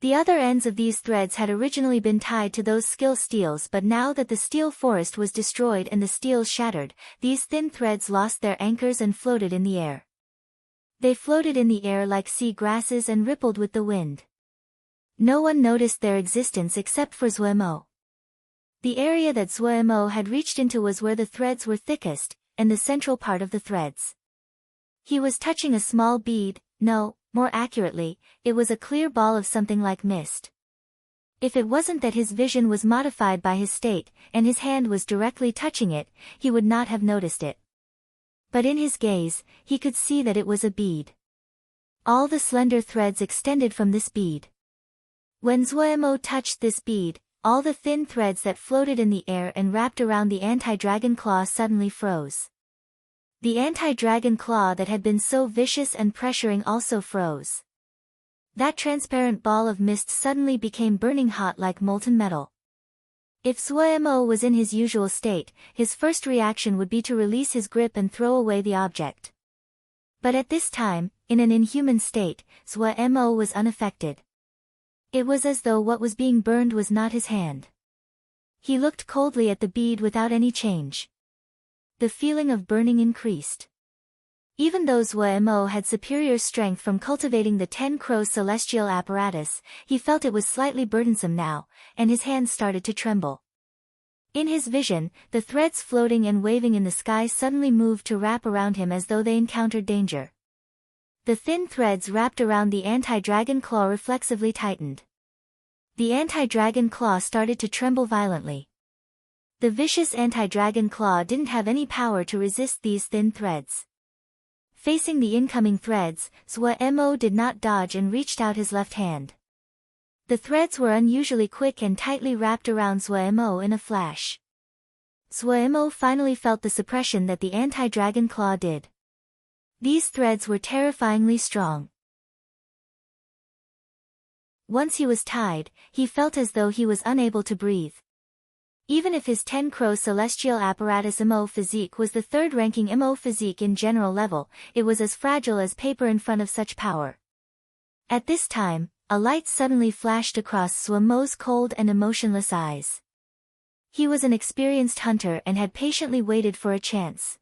The other ends of these threads had originally been tied to those skill steels but now that the steel forest was destroyed and the steels shattered, these thin threads lost their anchors and floated in the air. They floated in the air like sea grasses and rippled with the wind. No one noticed their existence except for Zhuo Mo. The area that Zhuo Mo had reached into was where the threads were thickest, and the central part of the threads. He was touching a small bead, no, more accurately, it was a clear ball of something like mist. If it wasn't that his vision was modified by his state, and his hand was directly touching it, he would not have noticed it. But in his gaze, he could see that it was a bead. All the slender threads extended from this bead. When Zhuo Mo touched this bead, all the thin threads that floated in the air and wrapped around the anti-dragon claw suddenly froze. The anti-dragon claw that had been so vicious and pressuring also froze. That transparent ball of mist suddenly became burning hot like molten metal. If Suemo was in his usual state, his first reaction would be to release his grip and throw away the object. But at this time, in an inhuman state, Suemo was unaffected. It was as though what was being burned was not his hand. He looked coldly at the bead without any change. The feeling of burning increased. Even though Suemo had superior strength from cultivating the 10 Crow celestial apparatus, he felt it was slightly burdensome now, and his hands started to tremble. In his vision, the threads floating and waving in the sky suddenly moved to wrap around him as though they encountered danger. The thin threads wrapped around the anti-dragon claw reflexively tightened. The anti-dragon claw started to tremble violently. The vicious anti-dragon claw didn't have any power to resist these thin threads. Facing the incoming threads, Suemo did not dodge and reached out his left hand. The threads were unusually quick and tightly wrapped around Suemo in a flash. Suemo finally felt the suppression that the anti-dragon claw did. These threads were terrifyingly strong. Once he was tied, he felt as though he was unable to breathe. Even if his 10 Crow celestial apparatus MO physique was the third-ranking MO physique in general level, it was as fragile as paper in front of such power. At this time, a light suddenly flashed across Suemo's cold and emotionless eyes. He was an experienced hunter and had patiently waited for a chance.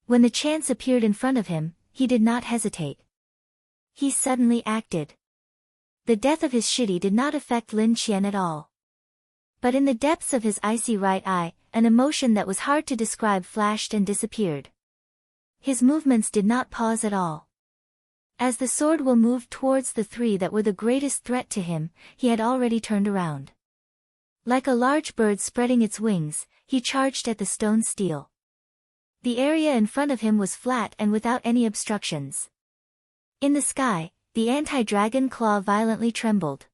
When the chance appeared in front of him, he did not hesitate. He suddenly acted. The death of his shitty did not affect Lin Qian at all. But in the depths of his icy right eye, an emotion that was hard to describe flashed and disappeared. His movements did not pause at all. As the sword will move towards the three that were the greatest threat to him, he had already turned around. Like a large bird spreading its wings, he charged at the stone steel. The area in front of him was flat and without any obstructions. In the sky, the anti-dragon claw violently trembled.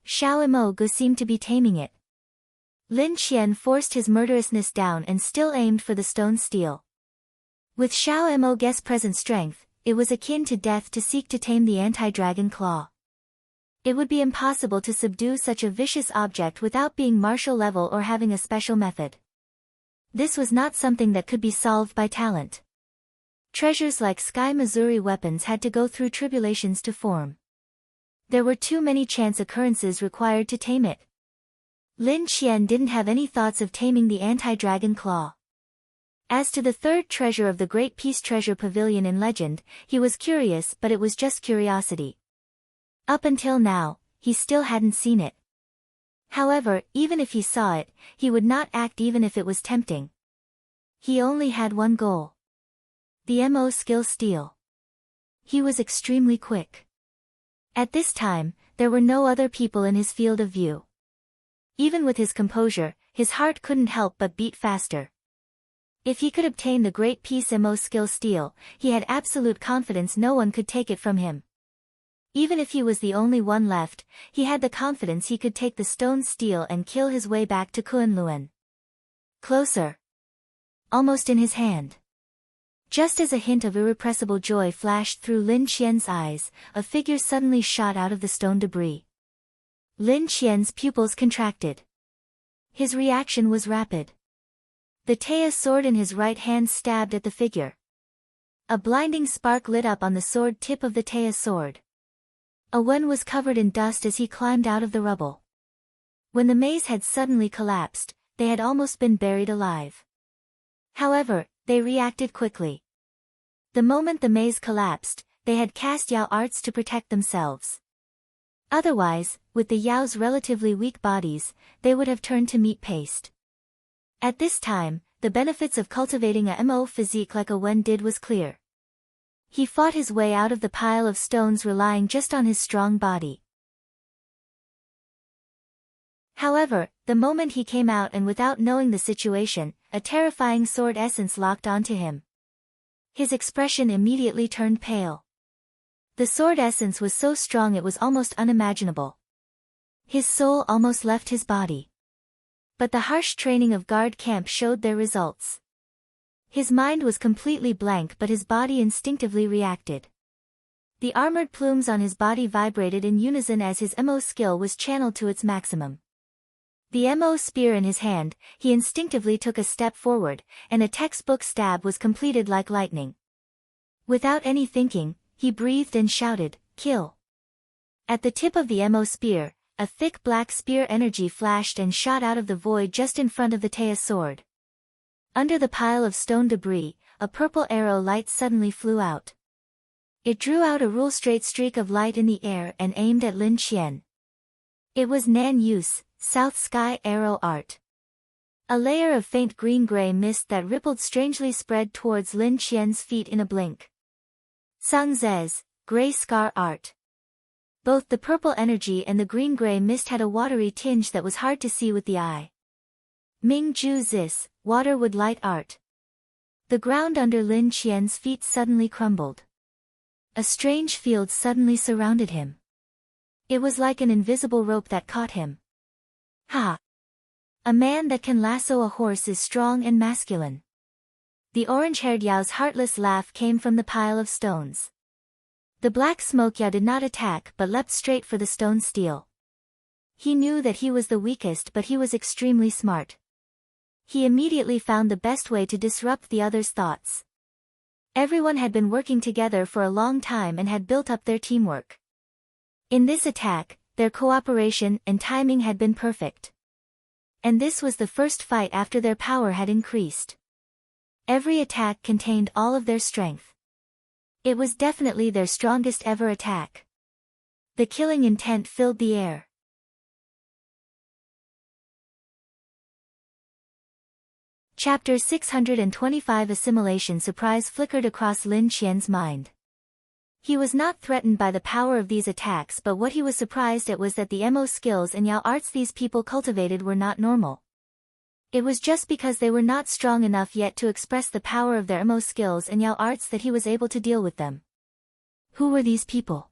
Xiao Imogu seemed to be taming it. Lin Qian forced his murderousness down and still aimed for the stone steel. With Xiao Imogu's present strength, it was akin to death to seek to tame the anti-dragon claw. It would be impossible to subdue such a vicious object without being martial level or having a special method. This was not something that could be solved by talent. Treasures like Sky Missouri weapons had to go through tribulations to form. There were too many chance occurrences required to tame it. Lin Qian didn't have any thoughts of taming the anti-dragon claw. As to the third treasure of the Great Peace Treasure Pavilion in legend, he was curious, but it was just curiosity. Up until now, he still hadn't seen it. However, even if he saw it, he would not act even if it was tempting. He only had one goal. The MO skill steel. He was extremely quick. At this time, there were no other people in his field of view. Even with his composure, his heart couldn't help but beat faster. If he could obtain the Great Peace MO skill steel, he had absolute confidence no one could take it from him. Even if he was the only one left, he had the confidence he could take the stone steel and kill his way back to Kunlun. Closer. Almost in his hand. Just as a hint of irrepressible joy flashed through Lin Qian's eyes, a figure suddenly shot out of the stone debris. Lin Qian's pupils contracted. His reaction was rapid. The Taya sword in his right hand stabbed at the figure. A blinding spark lit up on the sword tip of the Taya sword. Owen was covered in dust as he climbed out of the rubble. When the maze had suddenly collapsed, they had almost been buried alive. However, they reacted quickly. The moment the maze collapsed, they had cast Yao arts to protect themselves. Otherwise, with the Yao's relatively weak bodies, they would have turned to meat paste. At this time, the benefits of cultivating a MO physique like Owen did was clear. He fought his way out of the pile of stones relying just on his strong body. However, the moment he came out and without knowing the situation, a terrifying sword essence locked onto him. His expression immediately turned pale. The sword essence was so strong it was almost unimaginable. His soul almost left his body. But the harsh training of guard camp showed their results. His mind was completely blank, but his body instinctively reacted. The armored plumes on his body vibrated in unison as his MO skill was channeled to its maximum. The MO spear in his hand, he instinctively took a step forward, and a textbook stab was completed like lightning. Without any thinking, he breathed and shouted, "Kill!" At the tip of the MO spear, a thick black spear energy flashed and shot out of the void just in front of the Teia's sword. Under the pile of stone debris, a purple arrow light suddenly flew out. It drew out a rule-straight streak of light in the air and aimed at Lin Qian. It was Nan Yu's South Sky Arrow Art. A layer of faint green-gray mist that rippled strangely spread towards Lin Qian's feet in a blink. Sang Ze's Gray Scar Art. Both the purple energy and the green-gray mist had a watery tinge that was hard to see with the eye. Ming Ju Zis Waterwood Light Art. The ground under Lin Qian's feet suddenly crumbled. A strange field suddenly surrounded him. It was like an invisible rope that caught him. Ha! A man that can lasso a horse is strong and masculine. The orange-haired Yao's heartless laugh came from the pile of stones. The black smoke Yao did not attack but leapt straight for the stone steel. He knew that he was the weakest, but he was extremely smart. He immediately found the best way to disrupt the other's thoughts. Everyone had been working together for a long time and had built up their teamwork. In this attack, their cooperation and timing had been perfect. And this was the first fight after their power had increased. Every attack contained all of their strength. It was definitely their strongest ever attack. The killing intent filled the air. Chapter 625 Assimilation surprise flickered across Lin Qian's mind. He was not threatened by the power of these attacks, but what he was surprised at was that the MO skills and Yao arts these people cultivated were not normal. It was just because they were not strong enough yet to express the power of their MO skills and Yao arts that he was able to deal with them. Who were these people?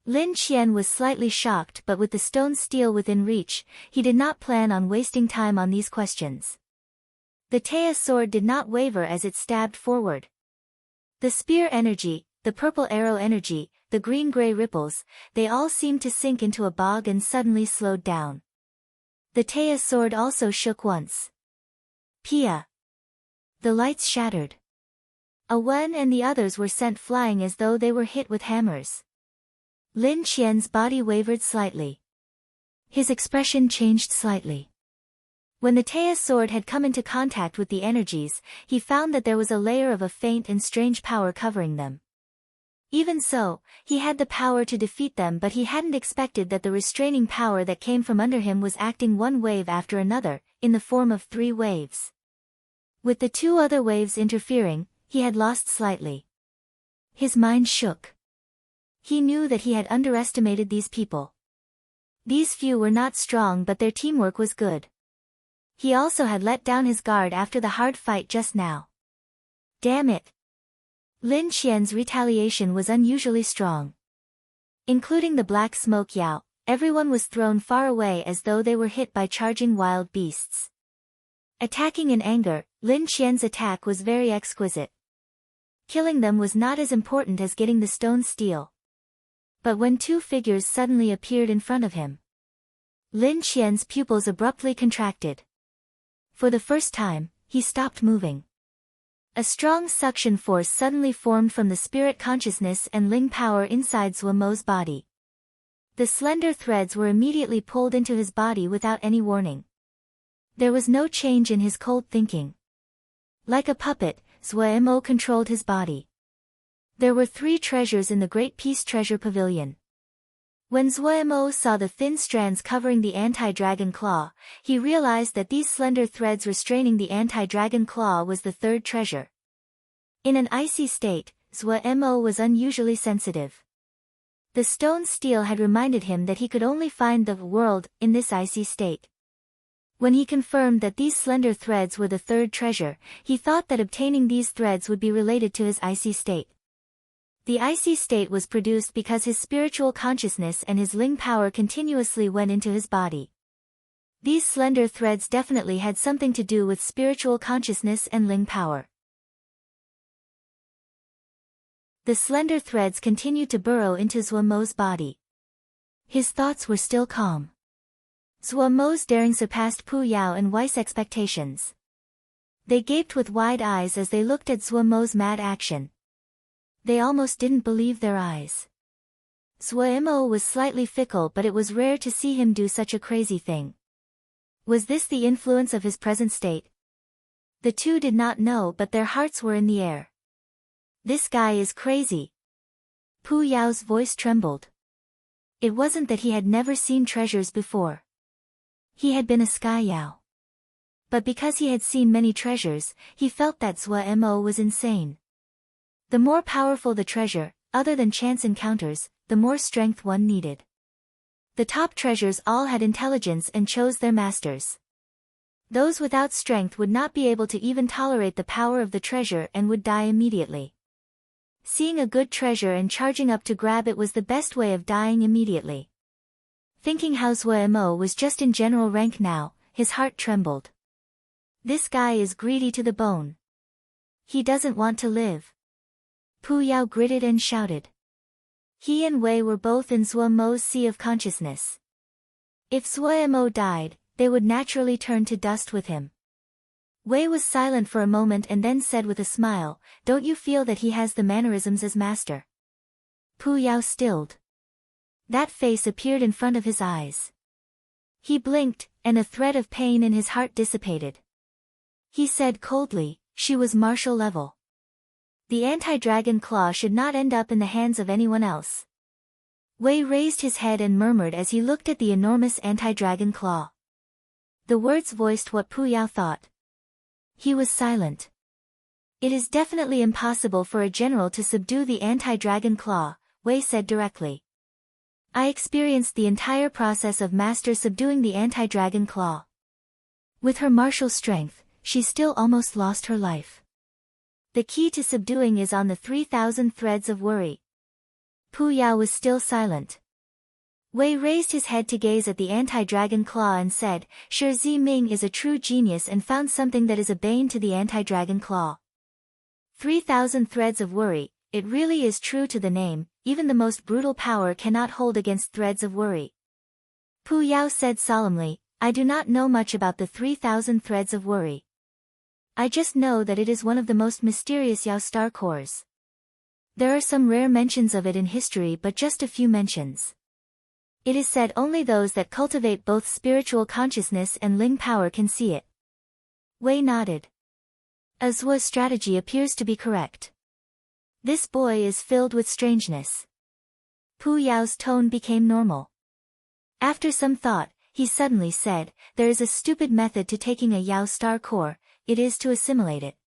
Lin Qian was slightly shocked, but with the stone steel within reach, he did not plan on wasting time on these questions. The Teia's sword did not waver as it stabbed forward. The spear energy, the purple arrow energy, the green-gray ripples, they all seemed to sink into a bog and suddenly slowed down. The Teia's sword also shook once. Pia! The lights shattered. Awen and the others were sent flying as though they were hit with hammers. Lin Qian's body wavered slightly. His expression changed slightly. When the Teia's sword had come into contact with the energies, he found that there was a layer of a faint and strange power covering them. Even so, he had the power to defeat them, but he hadn't expected that the restraining power that came from under him was acting one wave after another, in the form of 3 waves. With the 2 other waves interfering, he had lost slightly. His mind shook. He knew that he had underestimated these people. These few were not strong, but their teamwork was good. He also had let down his guard after the hard fight just now. Damn it! Lin Qian's retaliation was unusually strong. Including the black smoke Yao, everyone was thrown far away as though they were hit by charging wild beasts. Attacking in anger, Lin Qian's attack was very exquisite. Killing them was not as important as getting the stone steel. But when 2 figures suddenly appeared in front of him, Lin Qian's pupils abruptly contracted. For the first time, he stopped moving. A strong suction force suddenly formed from the spirit consciousness and Ling power inside Zhuo Mo's body. The slender threads were immediately pulled into his body without any warning. There was no change in his cold thinking. Like a puppet, Zhuo Mo controlled his body. There were 3 treasures in the Great Peace Treasure Pavilion. When Zhuo Mo saw the thin strands covering the anti-dragon claw, he realized that these slender threads restraining the anti-dragon claw was the 3rd treasure. In an icy state, Zhuo Mo was unusually sensitive. The stone steel had reminded him that he could only find the world in this icy state. When he confirmed that these slender threads were the 3rd treasure, he thought that obtaining these threads would be related to his icy state. The icy state was produced because his spiritual consciousness and his Ling power continuously went into his body. These slender threads definitely had something to do with spiritual consciousness and Ling power. The slender threads continued to burrow into Zuomo's body. His thoughts were still calm. Zuomo's daring surpassed Pu Yao and Wei's expectations. They gaped with wide eyes as they looked at Zuomo's mad action. They almost didn't believe their eyes. Zuomo was slightly fickle, but it was rare to see him do such a crazy thing. Was this the influence of his present state? The two did not know, but their hearts were in the air. This guy is crazy. Pu Yao's voice trembled. It wasn't that he had never seen treasures before. He had been a Sky Yao. But because he had seen many treasures, he felt that Zuomo was insane. The more powerful the treasure, other than chance encounters, the more strength one needed. The top treasures all had intelligence and chose their masters. Those without strength would not be able to even tolerate the power of the treasure and would die immediately. Seeing a good treasure and charging up to grab it was the best way of dying immediately. Thinking how Zuomo was just in general rank now, his heart trembled. This guy is greedy to the bone. He doesn't want to live. Pu Yao gritted and shouted. He and Wei were both in Zuomo's sea of consciousness. If Zuomo died, they would naturally turn to dust with him. Wei was silent for a moment and then said with a smile, "Don't you feel that he has the mannerisms as master?" Pu Yao stilled. That face appeared in front of his eyes. He blinked, and a thread of pain in his heart dissipated. He said coldly, "She was martial level. The anti-dragon claw should not end up in the hands of anyone else." Wei raised his head and murmured as he looked at the enormous anti-dragon claw. The words voiced what Pu Yao thought. He was silent. "It is definitely impossible for a general to subdue the anti-dragon claw," Wei said directly. "I experienced the entire process of master subduing the anti-dragon claw. With her martial strength, she still almost lost her life. The key to subduing is on the 3,000 threads of worry." Pu Yao was still silent. Wei raised his head to gaze at the anti-dragon claw and said, "Shi Ziming is a true genius and found something that is a bane to the anti-dragon claw. 3,000 threads of worry, it really is true to the name, even the most brutal power cannot hold against threads of worry." Pu Yao said solemnly, "I do not know much about the 3,000 threads of worry. I just know that it is one of the most mysterious Yao star cores. There are some rare mentions of it in history, but just a few mentions. It is said only those that cultivate both spiritual consciousness and Ling power can see it." Wei nodded. Azua's strategy appears to be correct. This boy is filled with strangeness. Pu Yao's tone became normal. After some thought, he suddenly said, "There is a stupid method to taking a Yao star core, it is to assimilate it."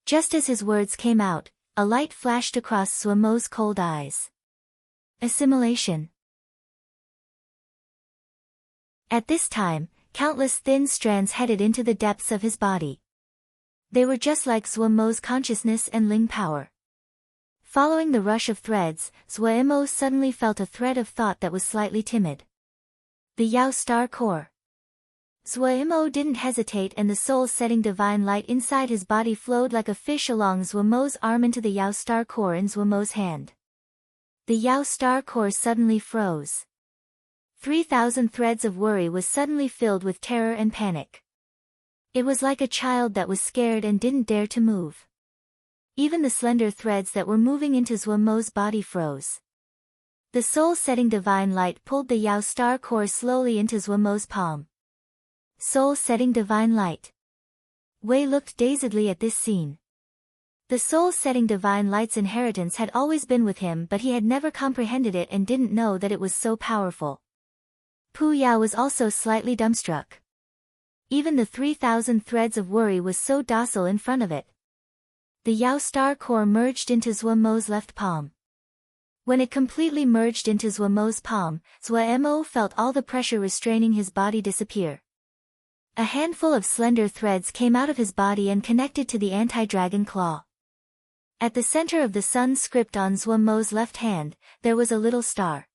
Just as his words came out, a light flashed across Zuomo's cold eyes. Assimilation. At this time, countless thin strands headed into the depths of his body. They were just like Zuomo's consciousness and Ling power. Following the rush of threads, Zuomo suddenly felt a thread of thought that was slightly timid. The Yao star core. Zuomo didn't hesitate, and the soul-setting divine light inside his body flowed like a fish along Zuomo's arm into the Yao star core in Zuomo's hand. The Yao star core suddenly froze. 3,000 threads of worry was suddenly filled with terror and panic. It was like a child that was scared and didn't dare to move. Even the slender threads that were moving into Zuomo's body froze. The soul-setting divine light pulled the Yao star core slowly into Zuomo's palm. Soul-setting divine light. Wei looked dazedly at this scene. The soul-setting divine light's inheritance had always been with him, but he had never comprehended it and didn't know that it was so powerful. Pu Yao was also slightly dumbstruck. Even the 3,000 threads of worry was so docile in front of it. The Yao star core merged into Zuomo's left palm. When it completely merged into Zuomo's palm, Zuomo felt all the pressure restraining his body disappear. A handful of slender threads came out of his body and connected to the anti-dragon claw. At the center of the sun script on Zuomo's left hand, there was a little star.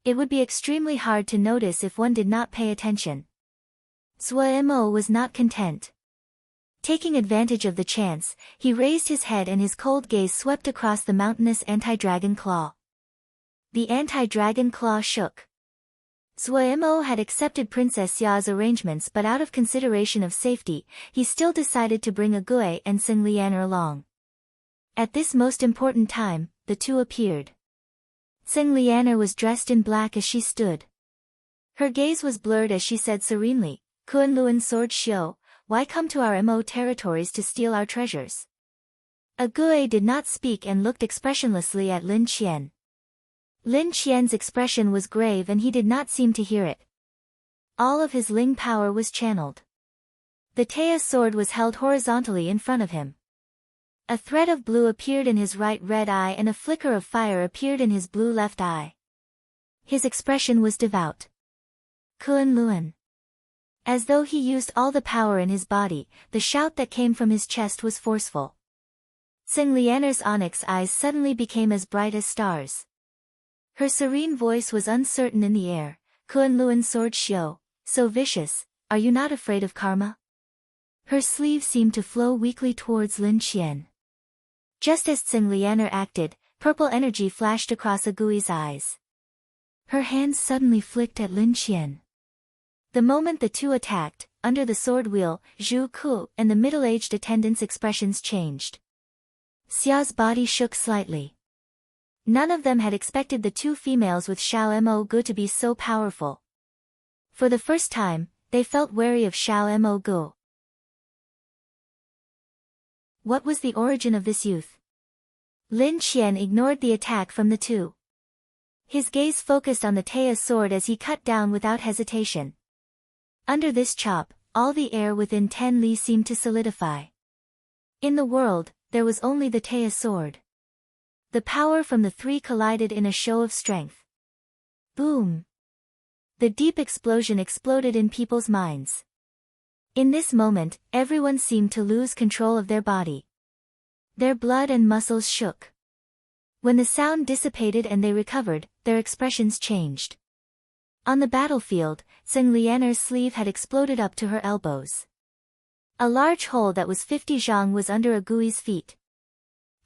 It would be extremely hard to notice if one did not pay attention. Zuomo was not content. Taking advantage of the chance, he raised his head and his cold gaze swept across the mountainous anti-dragon claw. The anti-dragon claw shook. Zuemo had accepted Princess Ya's arrangements, but out of consideration of safety, he still decided to bring Agui and Tsing Lianer along. At this most important time, the two appeared. Tsing Lianer was dressed in black as she stood. Her gaze was blurred as she said serenely, "Kunlun Sword Shio, why come to our Mo territories to steal our treasures?" Agui did not speak and looked expressionlessly at Lin Qian. Lin Qian's expression was grave and he did not seem to hear it. All of his Ling power was channeled. The Taya sword was held horizontally in front of him. A thread of blue appeared in his right red eye and a flicker of fire appeared in his blue left eye. His expression was devout. Kunlun. As though he used all the power in his body, the shout that came from his chest was forceful. Tsing Lianer's onyx eyes suddenly became as bright as stars. Her serene voice was uncertain in the air. "Kunlun Sword Shio, so vicious, are you not afraid of karma?" Her sleeve seemed to flow weakly towards Lin Qian. Just as Tsing Lianer acted, purple energy flashed across Agui's eyes. Her hands suddenly flicked at Lin Qian. The moment the two attacked, under the sword wheel, Zhu Ku and the middle-aged attendant's expressions changed. Xia's body shook slightly. None of them had expected the two females with Xiao Mo Gu to be so powerful. For the first time, they felt wary of Xiao Mo Gu. What was the origin of this youth? Lin Qian ignored the attack from the two. His gaze focused on the Taya sword as he cut down without hesitation. Under this chop, all the air within 10 li seemed to solidify. In the world, there was only the Taya sword. The power from the three collided in a show of strength. Boom! The deep explosion exploded in people's minds. In this moment, everyone seemed to lose control of their body. Their blood and muscles shook. When the sound dissipated and they recovered, their expressions changed. On the battlefield, Tsing Lianer's sleeve had exploded up to her elbows. A large hole that was 50 zhang was under Agui's feet.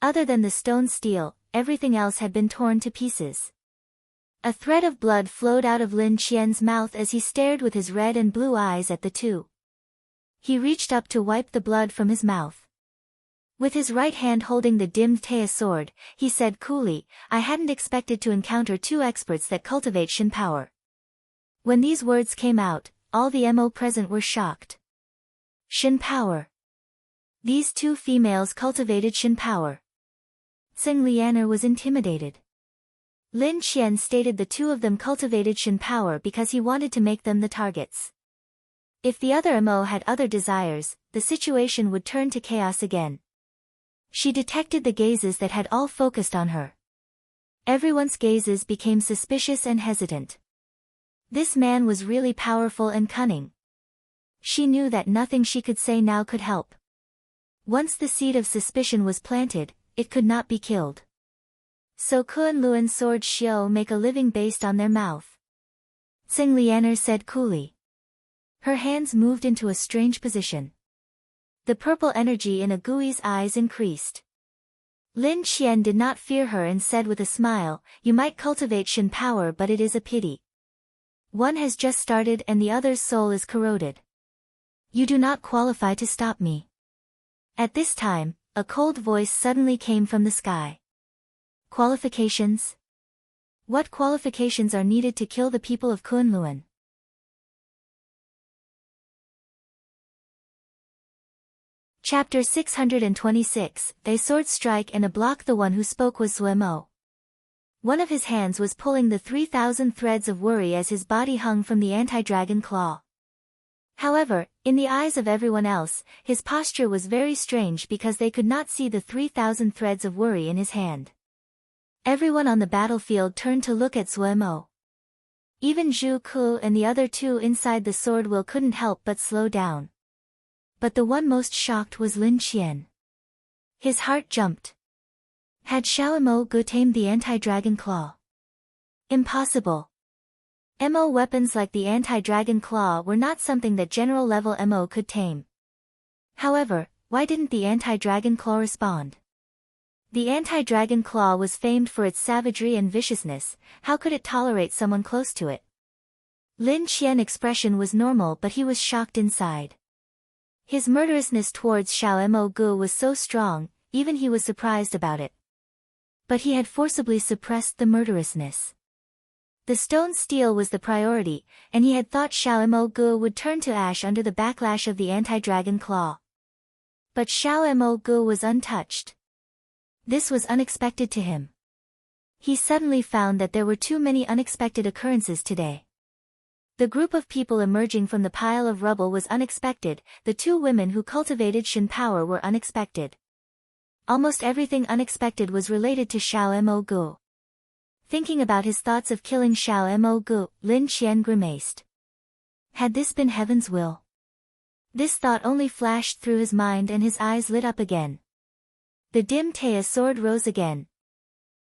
Other than the stone steel, everything else had been torn to pieces. A thread of blood flowed out of Lin Qian's mouth as he stared with his red and blue eyes at the two. He reached up to wipe the blood from his mouth. With his right hand holding the dimmed Taya sword, he said coolly, "I hadn't expected to encounter two experts that cultivate Shin power." When these words came out, all the Mo present were shocked. Shin power. These two females cultivated Shin power. Tsing Lianer was intimidated. Lin Qian stated the two of them cultivated Shin power because he wanted to make them the targets. If the other Mo had other desires, the situation would turn to chaos again. She detected the gazes that had all focused on her. Everyone's gazes became suspicious and hesitant. This man was really powerful and cunning. She knew that nothing she could say now could help. Once the seed of suspicion was planted, it could not be killed. So Kunlun Sword Shio make a living based on their mouth. Tsing Lianer said coolly. Her hands moved into a strange position. The purple energy in Agui's eyes increased. Lin Qian did not fear her and said with a smile, "You might cultivate Shin power, but it is a pity. One has just started and the other's soul is corroded. You do not qualify to stop me." At this time, a cold voice suddenly came from the sky. Qualifications? What qualifications are needed to kill the people of Kunlun? Chapter 626, They sword strike and a block. The one who spoke was Zuemo. One of his hands was pulling the 3,000 threads of worry as his body hung from the anti-dragon claw. However, in the eyes of everyone else, his posture was very strange because they could not see the 3,000 threads of worry in his hand. Everyone on the battlefield turned to look at Zuemo. Even Zhu Ku and the other two inside the sword wheel couldn't help but slow down. But the one most shocked was Lin Qian. His heart jumped. Had Xiao Mo Gu tamed the anti-dragon claw? Impossible. Mo weapons like the anti-dragon claw were not something that general-level Mo could tame. However, why didn't the anti-dragon claw respond? The anti-dragon claw was famed for its savagery and viciousness. How could it tolerate someone close to it? Lin Qian's expression was normal, but he was shocked inside. His murderousness towards Xiao Mo Gu was so strong, even he was surprised about it. But he had forcibly suppressed the murderousness. The stone steel was the priority, and he had thought Xiao Mo Gu would turn to ash under the backlash of the anti-dragon claw. But Xiao Mo Gu was untouched. This was unexpected to him. He suddenly found that there were too many unexpected occurrences today. The group of people emerging from the pile of rubble was unexpected, the two women who cultivated Shin power were unexpected. Almost everything unexpected was related to Xiao Mo Gu. Thinking about his thoughts of killing Xiao Mo Gu, Lin Qian grimaced. Had this been heaven's will? This thought only flashed through his mind and his eyes lit up again. The dim Taya sword rose again.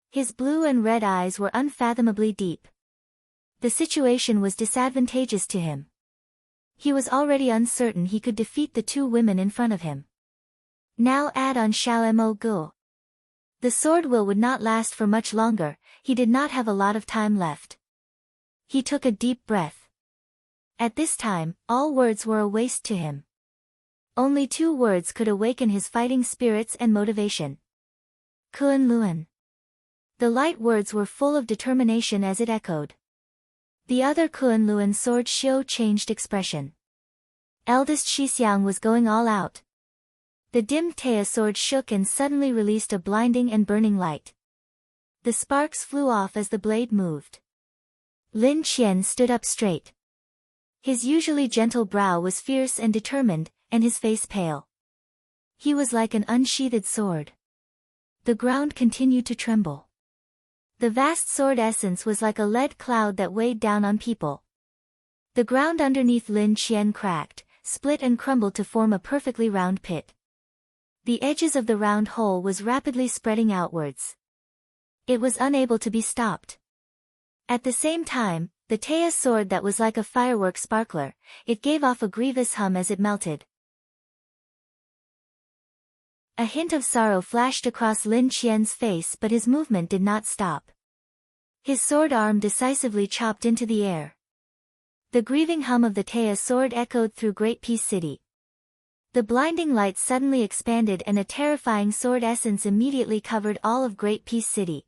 His blue and red eyes were unfathomably deep. The situation was disadvantageous to him. He was already uncertain he could defeat the two women in front of him. Now add on Xiao Mo Gu. The sword will would not last for much longer, he did not have a lot of time left. He took a deep breath. At this time, all words were a waste to him. Only two words could awaken his fighting spirits and motivation. Kun Luan. The light words were full of determination as it echoed. The other Kun Luan sword Xiu changed expression. Eldest Shixiang was going all out. The dim Taya sword shook and suddenly released a blinding and burning light. The sparks flew off as the blade moved. Lin Qian stood up straight. His usually gentle brow was fierce and determined, and his face pale. He was like an unsheathed sword. The ground continued to tremble. The vast sword essence was like a lead cloud that weighed down on people. The ground underneath Lin Qian cracked, split and crumbled to form a perfectly round pit. The edges of the round hole was rapidly spreading outwards. It was unable to be stopped. At the same time, the Taya sword that was like a firework sparkler, it gave off a grievous hum as it melted. A hint of sorrow flashed across Lin Qian's face, but his movement did not stop. His sword arm decisively chopped into the air. The grieving hum of the Taya sword echoed through Great Peace City. The blinding light suddenly expanded and a terrifying sword essence immediately covered all of Great Peace City.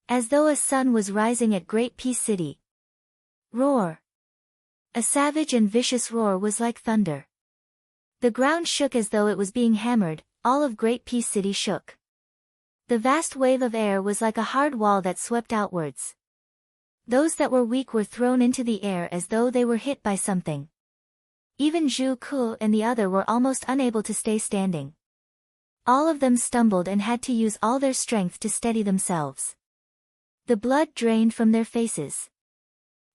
As though a sun was rising at Great Peace City. Roar! A savage and vicious roar was like thunder. The ground shook as though it was being hammered, all of Great Peace City shook. The vast wave of air was like a hard wall that swept outwards. Those that were weak were thrown into the air as though they were hit by something. Even Zhu Ku and the other were almost unable to stay standing. All of them stumbled and had to use all their strength to steady themselves. The blood drained from their faces.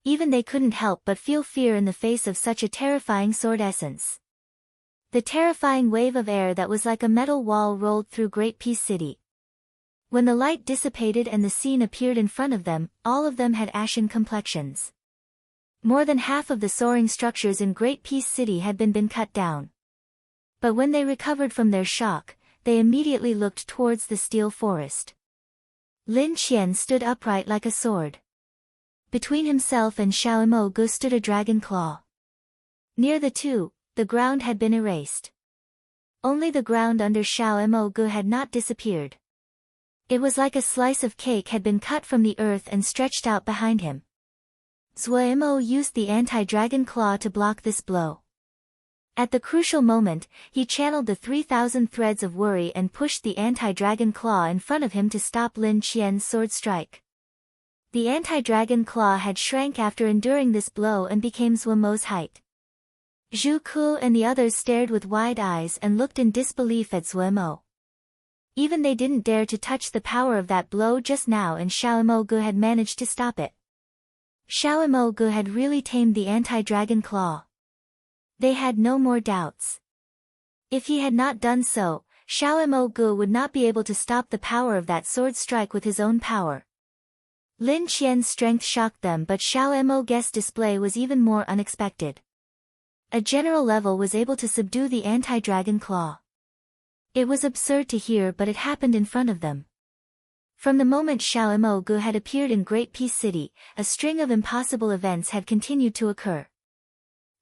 Even they couldn't help but feel fear in the face of such a terrifying sword essence. The terrifying wave of air that was like a metal wall rolled through Great Peace City. When the light dissipated and the scene appeared in front of them, all of them had ashen complexions. More than half of the soaring structures in Great Peace City had been cut down. But when they recovered from their shock, they immediately looked towards the steel forest. Lin Qian stood upright like a sword. Between himself and Xiao Mo Gu stood a dragon claw. Near the two, the ground had been erased. Only the ground under Xiao Mo Gu had not disappeared. It was like a slice of cake had been cut from the earth and stretched out behind him. Zhuo Mo used the anti-dragon claw to block this blow. At the crucial moment, he channeled the 3,000 threads of worry and pushed the anti-dragon claw in front of him to stop Lin Qian's sword strike. The anti-dragon claw had shrank after enduring this blow and became Zhuo Mo's height. Zhu Ku and the others stared with wide eyes and looked in disbelief at Zhuo Mo. Even they didn't dare to touch the power of that blow just now, and Xiao Mo Gu had managed to stop it. Xiao Mo Gu had really tamed the anti-dragon claw. They had no more doubts. If he had not done so, Xiao Mo Gu would not be able to stop the power of that sword strike with his own power. Lin Qian's strength shocked them, but Xiao Mo Gu's display was even more unexpected. A general level was able to subdue the anti-dragon claw. It was absurd to hear, but it happened in front of them. From the moment Xiao Mo had appeared in Great Peace City, a string of impossible events had continued to occur.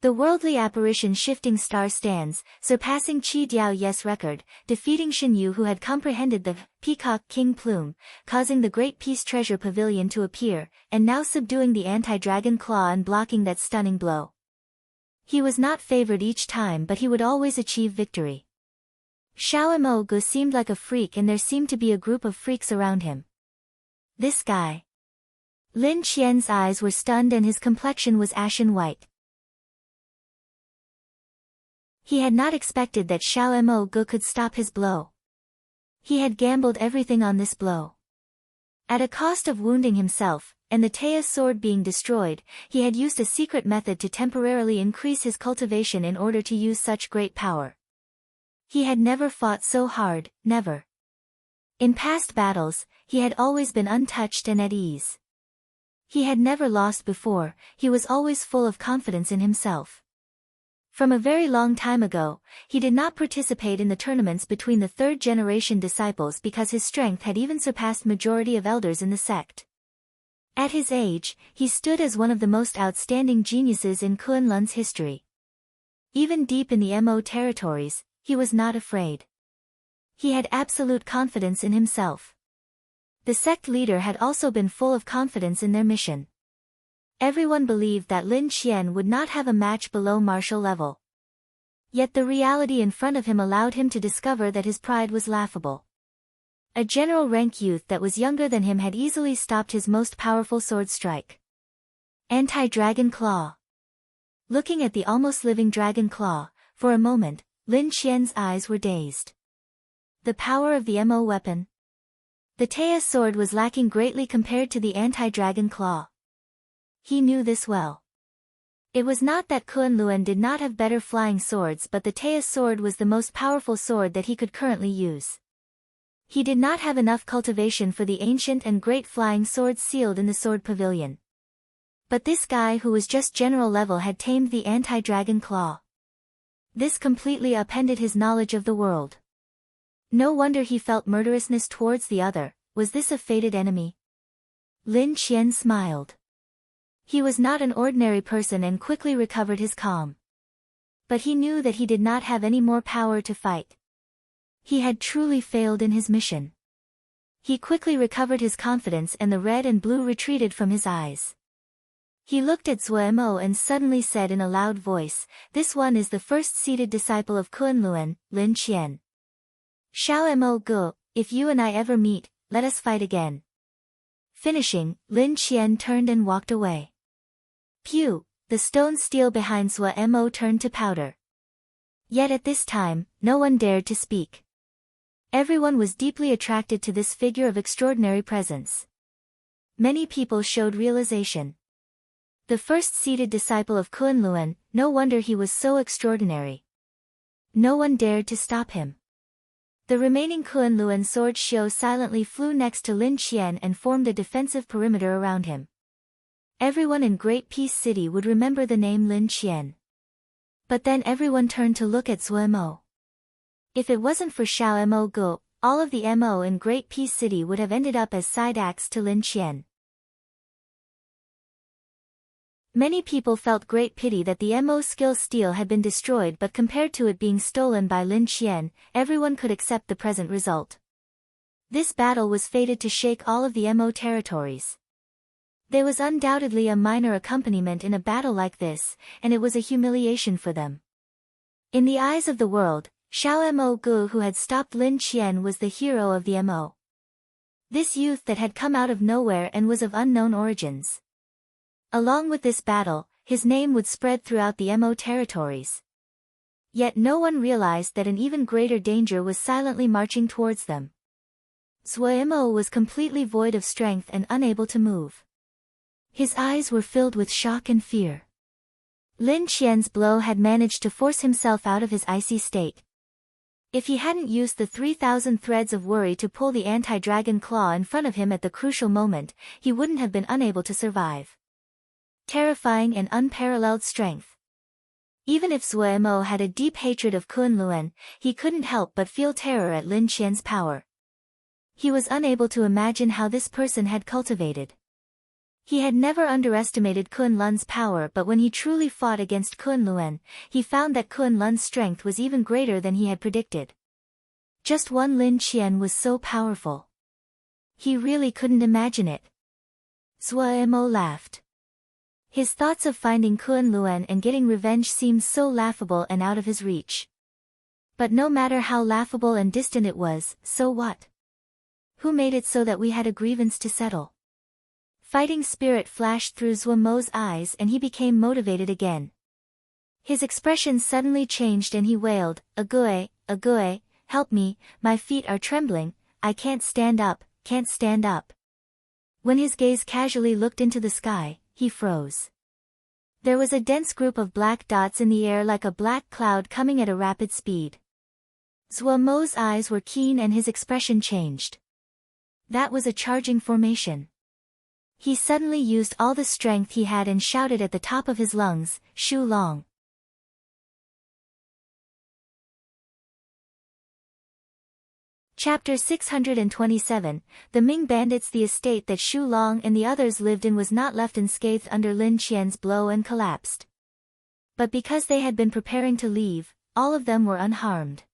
The worldly apparition Shifting Star stands, surpassing Qi Diaoye's record, defeating Shen Yu, who had comprehended the Peacock King Plume, causing the Great Peace Treasure Pavilion to appear, and now subduing the anti-dragon claw and blocking that stunning blow. He was not favored each time, but he would always achieve victory. Xiao Mo seemed like a freak, and there seemed to be a group of freaks around him. This guy. Lin Qian's eyes were stunned and his complexion was ashen white. He had not expected that Xiao Mo could stop his blow. He had gambled everything on this blow. At a cost of wounding himself, and the Teia's sword being destroyed, he had used a secret method to temporarily increase his cultivation in order to use such great power. He had never fought so hard, never. In past battles, he had always been untouched and at ease. He had never lost before, he was always full of confidence in himself. From a very long time ago, he did not participate in the tournaments between the third-generation disciples because his strength had even surpassed majority of elders in the sect. At his age, he stood as one of the most outstanding geniuses in Kunlun's history. Even deep in the Mo territories, he was not afraid. He had absolute confidence in himself. The sect leader had also been full of confidence in their mission. Everyone believed that Lin Qian would not have a match below martial level. Yet the reality in front of him allowed him to discover that his pride was laughable. A general rank youth that was younger than him had easily stopped his most powerful sword strike. Anti-Dragon Claw. Looking at the almost living Dragon Claw, for a moment, Lin Qian's eyes were dazed. The power of the Mo weapon. The Teia's sword was lacking greatly compared to the anti-Dragon Claw. He knew this well. It was not that Kunlun did not have better flying swords, but the Teia's sword was the most powerful sword that he could currently use. He did not have enough cultivation for the ancient and great flying swords sealed in the sword pavilion. But this guy who was just general level had tamed the anti-dragon claw. This completely upended his knowledge of the world. No wonder he felt murderousness towards the other. Was this a fated enemy? Lin Qian smiled. He was not an ordinary person and quickly recovered his calm. But he knew that he did not have any more power to fight. He had truly failed in his mission. He quickly recovered his confidence and the red and blue retreated from his eyes. He looked at Zhuo Mo and suddenly said in a loud voice, "This one is the first seated disciple of Kunlun, Lin Qian. Xiao Mo, if you and I ever meet, let us fight again." Finishing, Lin Qian turned and walked away. Pew! The stone steel behind Zhuo Mo turned to powder. Yet at this time, no one dared to speak. Everyone was deeply attracted to this figure of extraordinary presence. Many people showed realization. The first seated disciple of Kunlun, no wonder he was so extraordinary. No one dared to stop him. The remaining Kunlun sword Xiu silently flew next to Lin Qian and formed a defensive perimeter around him. Everyone in Great Peace City would remember the name Lin Qian. But then everyone turned to look at Zhuo Mo. If it wasn't for Xiao Mo, all of the Mo in Great Peace City would have ended up as side acts to Lin Qian. Many people felt great pity that the Mo skill steel had been destroyed, but compared to it being stolen by Lin Qian, everyone could accept the present result. This battle was fated to shake all of the Mo territories. There was undoubtedly a minor accompaniment in a battle like this, and it was a humiliation for them. In the eyes of the world, Xiao Mo, who had stopped Lin Qian, was the hero of the Mo. This youth that had come out of nowhere and was of unknown origins. Along with this battle, his name would spread throughout the Mo territories. Yet no one realized that an even greater danger was silently marching towards them. Zhuo Mo was completely void of strength and unable to move. His eyes were filled with shock and fear. Lin Qian's blow had managed to force himself out of his icy state. If he hadn't used the 3,000 threads of worry to pull the anti-dragon claw in front of him at the crucial moment, he wouldn't have been unable to survive. Terrifying and unparalleled strength. Even if Zuemo had a deep hatred of Kun Luen, he couldn't help but feel terror at Lin Qian's power. He was unable to imagine how this person had cultivated. He had never underestimated Kun Lun's power, but when he truly fought against Kun Luen, he found that Kun Lun's strength was even greater than he had predicted. Just one Lin Qian was so powerful. He really couldn't imagine it. Zuemo laughed. His thoughts of finding Kun Luen and getting revenge seemed so laughable and out of his reach. But no matter how laughable and distant it was, so what? Who made it so that we had a grievance to settle? Fighting spirit flashed through Zuemo's eyes and he became motivated again. His expression suddenly changed and he wailed, "Ague, Ague, help me, my feet are trembling, I can't stand up, can't stand up." When his gaze casually looked into the sky, he froze. There was a dense group of black dots in the air like a black cloud coming at a rapid speed. Zuemo's eyes were keen and his expression changed. That was a charging formation. He suddenly used all the strength he had and shouted at the top of his lungs, "Shu Long!" Chapter 627, The Ming Bandits. The estate that Shu Long and the others lived in was not left unscathed under Lin Qian's blow and collapsed. But because they had been preparing to leave, all of them were unharmed.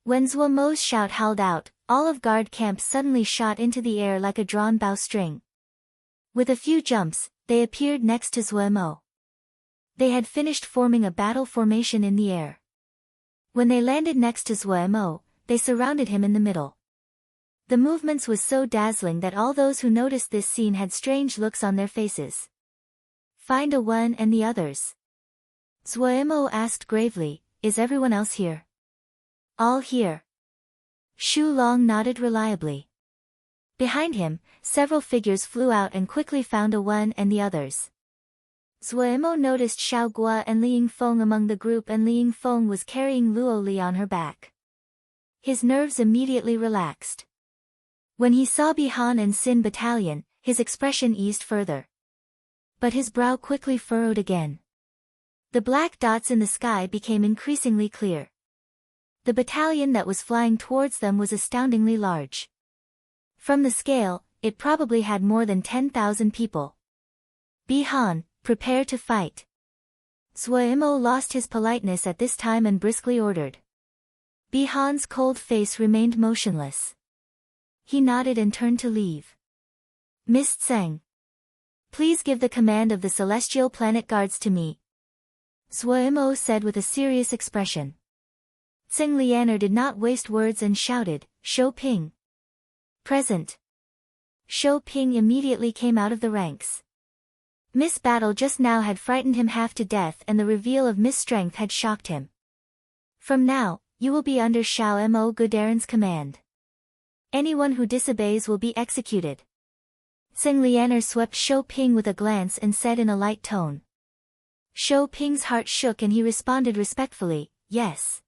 When Zuemo's shout howled out, all of guard camp suddenly shot into the air like a drawn bowstring. With a few jumps, they appeared next to Zuemo. They had finished forming a battle formation in the air. When they landed next to Zuemo, they surrounded him in the middle. The movements was so dazzling that all those who noticed this scene had strange looks on their faces. "Find a one and the others." Zuemo asked gravely, "Is everyone else here?" "All here." Shu Long nodded reliably. Behind him, several figures flew out and quickly found a one and the others. Zuemo noticed Xiao Gua and Li Yingfeng among the group, and Li Yingfeng was carrying Luo Li on her back. His nerves immediately relaxed. When he saw Bihan and Xin Battalion, his expression eased further. But his brow quickly furrowed again. The black dots in the sky became increasingly clear. The battalion that was flying towards them was astoundingly large. From the scale, it probably had more than 10,000 people. "Bihan, prepare to fight." Zuemo lost his politeness at this time and briskly ordered. Bihan's cold face remained motionless. He nodded and turned to leave. "Miss Tseng, please give the command of the Celestial Planet Guards to me," Zuemo said with a serious expression. Tseng Lianer did not waste words and shouted, "Shou Ping." "Present." Shou Ping immediately came out of the ranks. Miss Battle just now had frightened him half to death, and the reveal of Miss Strength had shocked him. "From now, you will be under Xiao Mo Gudaren's command. Anyone who disobeys will be executed." Tseng Lianer swept Shou Ping with a glance and said in a light tone. Shou Ping's heart shook and he responded respectfully, "Yes."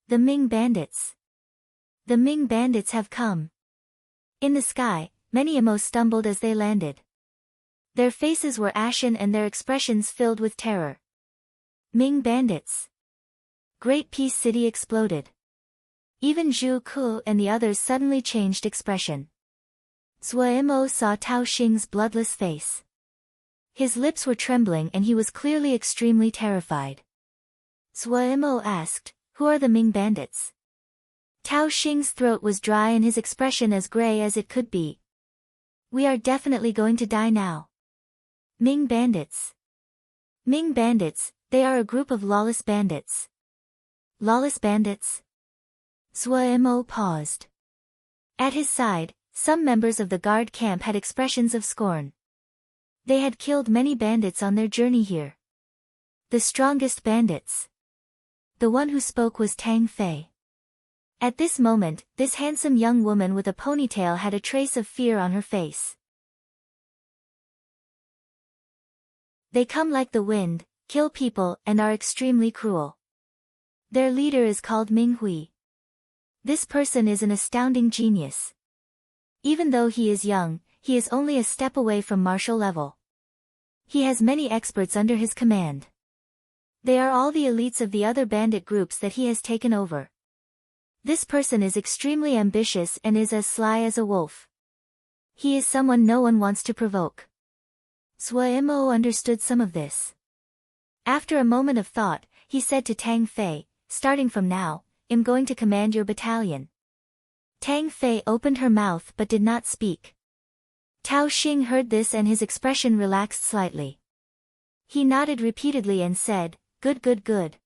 "The Ming Bandits. The Ming Bandits have come." In the sky, many Emo stumbled as they landed. Their faces were ashen and their expressions filled with terror. Ming Bandits. Great Peace City exploded. Even Zhu Ku and the others suddenly changed expression. Zuemo saw Tao Xing's bloodless face. His lips were trembling and he was clearly extremely terrified. Zuemo asked, "Who are the Ming Bandits?" Tao Xing's throat was dry and his expression as gray as it could be. "We are definitely going to die now." Ming Bandits. Ming Bandits, they are a group of lawless bandits. Lawless bandits? Zuemo paused. At his side, some members of the guard camp had expressions of scorn. They had killed many bandits on their journey here. The strongest bandits. The one who spoke was Tang Fei. At this moment, this handsome young woman with a ponytail had a trace of fear on her face. They come like the wind, kill people, and are extremely cruel. Their leader is called Ming Hui. This person is an astounding genius. Even though he is young, he is only a step away from martial level. He has many experts under his command. They are all the elites of the other bandit groups that he has taken over. This person is extremely ambitious and is as sly as a wolf. He is someone no one wants to provoke. Mo understood some of this. After a moment of thought, he said to Tang Fei, starting from now, I'm going to command your battalion. Tang Fei opened her mouth but did not speak. Tao Xing heard this and his expression relaxed slightly. He nodded repeatedly and said, good good good.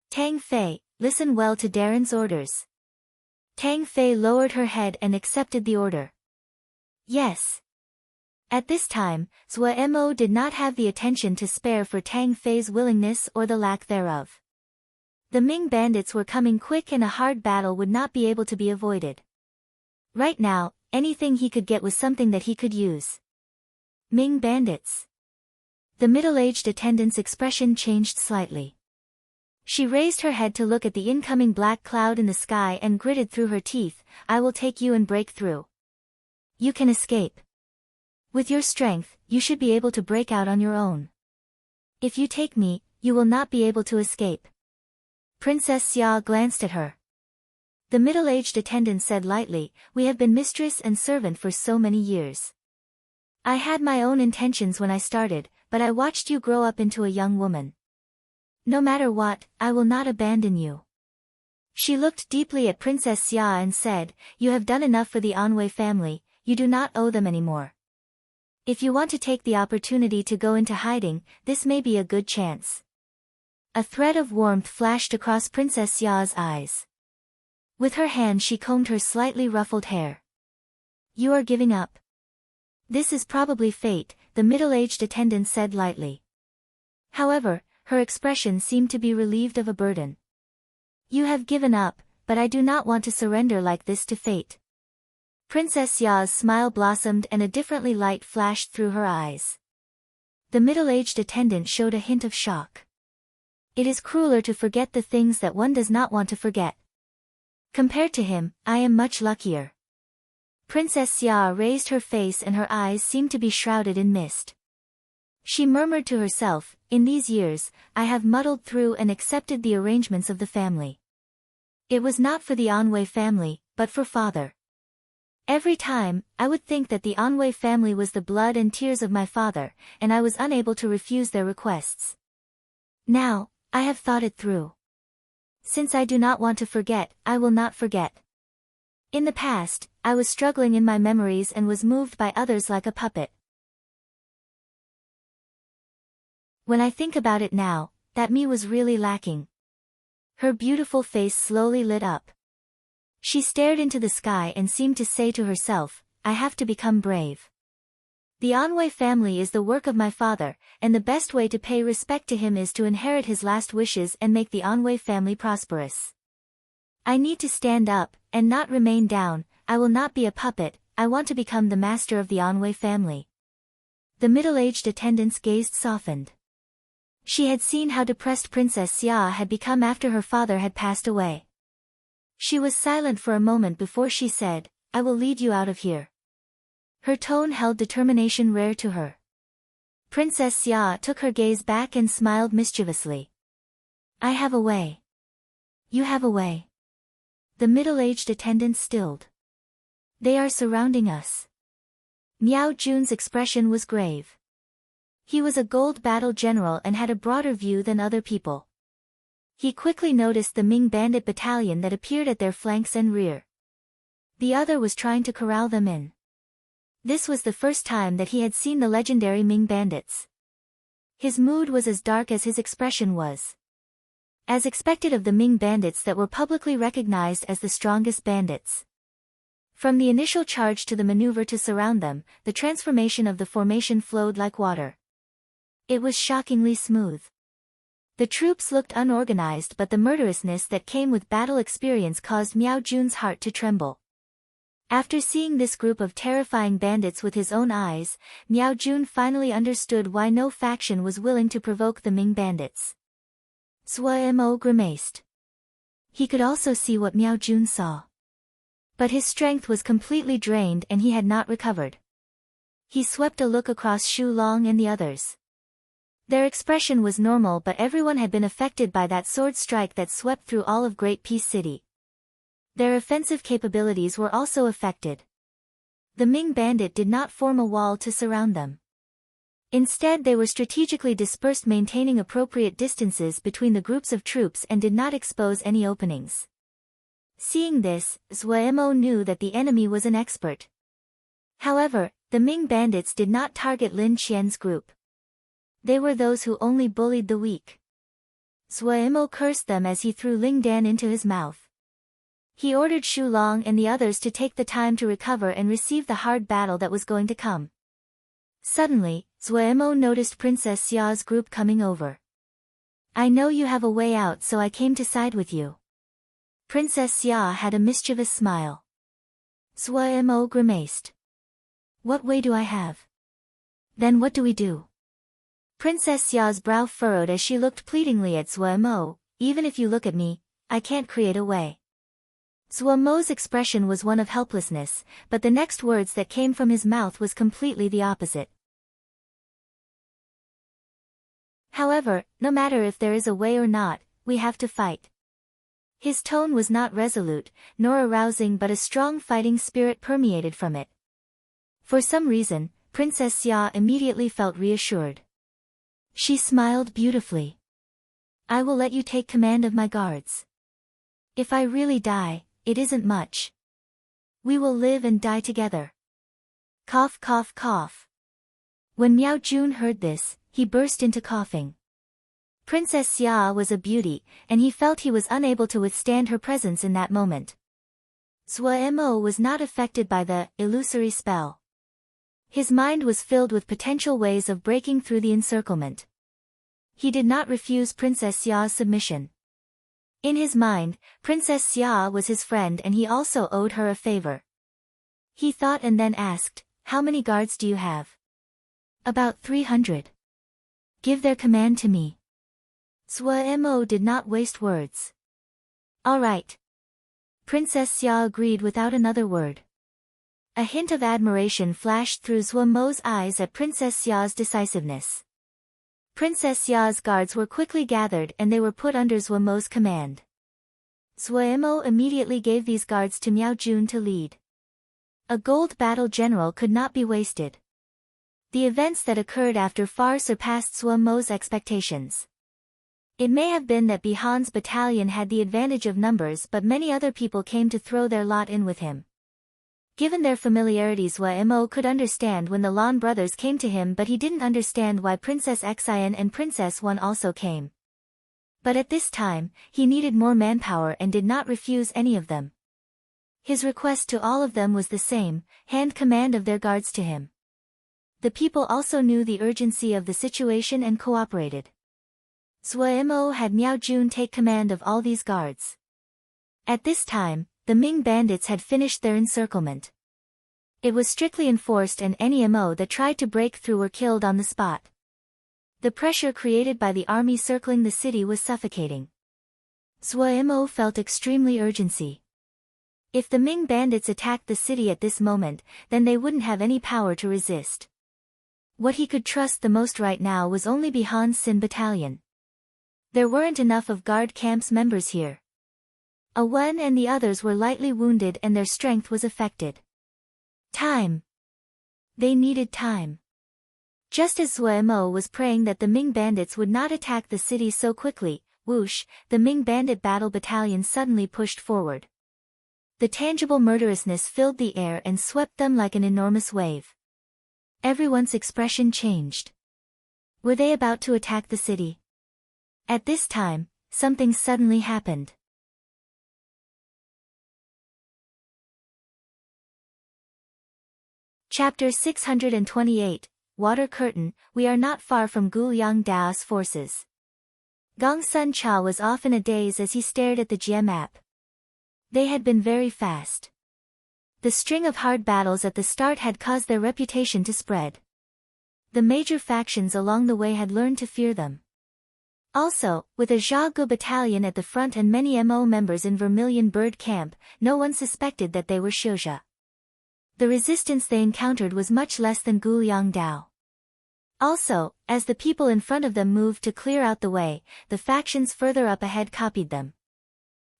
Tang Fei, listen well to Darren's orders. Tang Fei lowered her head and accepted the order. Yes. At this time, Mo did not have the attention to spare for Tang Fei's willingness or the lack thereof. The Ming bandits were coming quick and a hard battle would not be able to be avoided. Right now, anything he could get was something that he could use. Ming bandits. The middle-aged attendant's expression changed slightly. She raised her head to look at the incoming black cloud in the sky and gritted through her teeth, I will take you and break through. You can escape. With your strength, you should be able to break out on your own. If you take me, you will not be able to escape. Princess Xia glanced at her. The middle-aged attendant said lightly, we have been mistress and servant for so many years. I had my own intentions when I started, but I watched you grow up into a young woman. No matter what, I will not abandon you. She looked deeply at Princess Xia and said, you have done enough for the Anwei family, you do not owe them anymore. If you want to take the opportunity to go into hiding, this may be a good chance. A thread of warmth flashed across Princess Xia's eyes. With her hand she combed her slightly ruffled hair. You are giving up. This is probably fate, the middle-aged attendant said lightly. However, her expression seemed to be relieved of a burden. You have given up, but I do not want to surrender like this to fate. Princess Xia's smile blossomed and a differently light flashed through her eyes. The middle-aged attendant showed a hint of shock. It is crueler to forget the things that one does not want to forget. Compared to him, I am much luckier. Princess Xia raised her face and her eyes seemed to be shrouded in mist. She murmured to herself, in these years, I have muddled through and accepted the arrangements of the family. It was not for the Anwei family, but for father. Every time, I would think that the Anwei family was the blood and tears of my father, and I was unable to refuse their requests. Now, I have thought it through. Since I do not want to forget, I will not forget. In the past, I was struggling in my memories and was moved by others like a puppet. When I think about it now, that me was really lacking. Her beautiful face slowly lit up. She stared into the sky and seemed to say to herself, I have to become brave. The Anwei family is the work of my father, and the best way to pay respect to him is to inherit his last wishes and make the Anwei family prosperous. I need to stand up, and not remain down, I will not be a puppet, I want to become the master of the Anwei family. The middle-aged attendant's gaze softened. She had seen how depressed Princess Xia had become after her father had passed away. She was silent for a moment before she said, I will lead you out of here. Her tone held determination rare to her. Princess Xia took her gaze back and smiled mischievously. I have a way. You have a way. The middle-aged attendant stilled. They are surrounding us. Miao Jun's expression was grave. He was a gold battle general and had a broader view than other people. He quickly noticed the Ming bandit battalion that appeared at their flanks and rear. The other was trying to corral them in. This was the first time that he had seen the legendary Ming bandits. His mood was as dark as his expression was. As expected of the Ming bandits that were publicly recognized as the strongest bandits. From the initial charge to the maneuver to surround them, the transformation of the formation flowed like water. It was shockingly smooth. The troops looked unorganized, but the murderousness that came with battle experience caused Miao Jun's heart to tremble. After seeing this group of terrifying bandits with his own eyes, Miao Jun finally understood why no faction was willing to provoke the Ming bandits. Mo grimaced. He could also see what Miao Jun saw. But his strength was completely drained and he had not recovered. He swept a look across Xu Long and the others. Their expression was normal, but everyone had been affected by that sword strike that swept through all of Great Peace City. Their offensive capabilities were also affected. The Ming Bandit did not form a wall to surround them. Instead, they were strategically dispersed, maintaining appropriate distances between the groups of troops, and did not expose any openings. Seeing this, Zuemo knew that the enemy was an expert. However, the Ming bandits did not target Lin Qian's group. They were those who only bullied the weak. Zuemo cursed them as he threw Ling Dan into his mouth. He ordered Shu Long and the others to take the time to recover and receive the hard battle that was going to come. Suddenly, Zuemo noticed Princess Xia's group coming over. "I know you have a way out, so I came to side with you." Princess Xia had a mischievous smile. Zuemo grimaced. "What way do I have? Then what do we do?" Princess Xia's brow furrowed as she looked pleadingly at Zuemo. "Even if you look at me, I can't create a way." Zuemo's expression was one of helplessness, but the next words that came from his mouth was completely the opposite. "However, no matter if there is a way or not, we have to fight." His tone was not resolute, nor arousing, but a strong fighting spirit permeated from it. For some reason, Princess Xia immediately felt reassured. She smiled beautifully. "I will let you take command of my guards. If I really die, it isn't much. We will live and die together." Cough, cough, cough. When Miao Jun heard this, he burst into coughing. Princess Xia was a beauty, and he felt he was unable to withstand her presence in that moment. Zuemo was not affected by the illusory spell. His mind was filled with potential ways of breaking through the encirclement. He did not refuse Princess Xia's submission. In his mind, Princess Xia was his friend and he also owed her a favor. He thought and then asked, "How many guards do you have?" "About 300. Give their command to me." Zuemo did not waste words. "All right." Princess Xia agreed without another word. A hint of admiration flashed through Zuemo's eyes at Princess Xia's decisiveness. Princess Xia's guards were quickly gathered and they were put under Zuemo's command. Zuemo immediately gave these guards to Miao Jun to lead. A gold battle general could not be wasted. The events that occurred after far surpassed Zuemo's expectations. It may have been that Bihan's battalion had the advantage of numbers, but many other people came to throw their lot in with him. Given their familiarity, Zuemo could understand when the Lan brothers came to him, but he didn't understand why Princess Xian and Princess Wan also came. But at this time, he needed more manpower and did not refuse any of them. His request to all of them was the same: hand command of their guards to him. The people also knew the urgency of the situation and cooperated. Zuemo had Miao Jun take command of all these guards. At this time, the Ming bandits had finished their encirclement. It was strictly enforced and any MO that tried to break through were killed on the spot. The pressure created by the army circling the city was suffocating. Zuemo felt extremely urgency. If the Ming bandits attacked the city at this moment, then they wouldn't have any power to resist. What he could trust the most right now was only Bihan's Sin battalion. There weren't enough of guard camp's members here. Wen and the others were lightly wounded and their strength was affected. Time. They needed time. Just as Zuemo was praying that the Ming bandits would not attack the city so quickly, whoosh, the Ming bandit battle battalion suddenly pushed forward. The tangible murderousness filled the air and swept them like an enormous wave. Everyone's expression changed. Were they about to attack the city? At this time, something suddenly happened. Chapter 628, Water Curtain. We are not far from Guliang Dao's forces. Gong Sun Cha was off in a daze as he stared at the Jie map. They had been very fast. The string of hard battles at the start had caused their reputation to spread. The major factions along the way had learned to fear them. Also, with a Zha Gu battalion at the front and many MO members in Vermilion Bird Camp, no one suspected that they were Xiuzha. The resistance they encountered was much less than Guliang Dao. Also, as the people in front of them moved to clear out the way, the factions further up ahead copied them.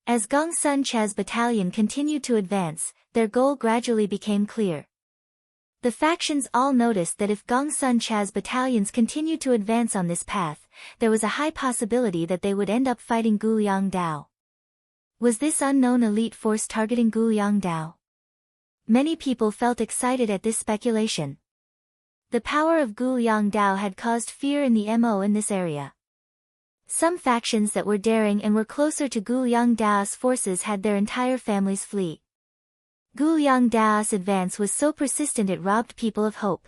As Gong Sun Cha's battalion continued to advance, their goal gradually became clear. The factions all noticed that if Gong Sun Cha's battalions continued to advance on this path, there was a high possibility that they would end up fighting Guliang Dao. Was this unknown elite force targeting Guliang Dao? Many people felt excited at this speculation. The power of Guliang Dao had caused fear in the MO in this area. Some factions that were daring and were closer to Guliang Dao's forces had their entire families flee. Guliang Dao's advance was so persistent it robbed people of hope.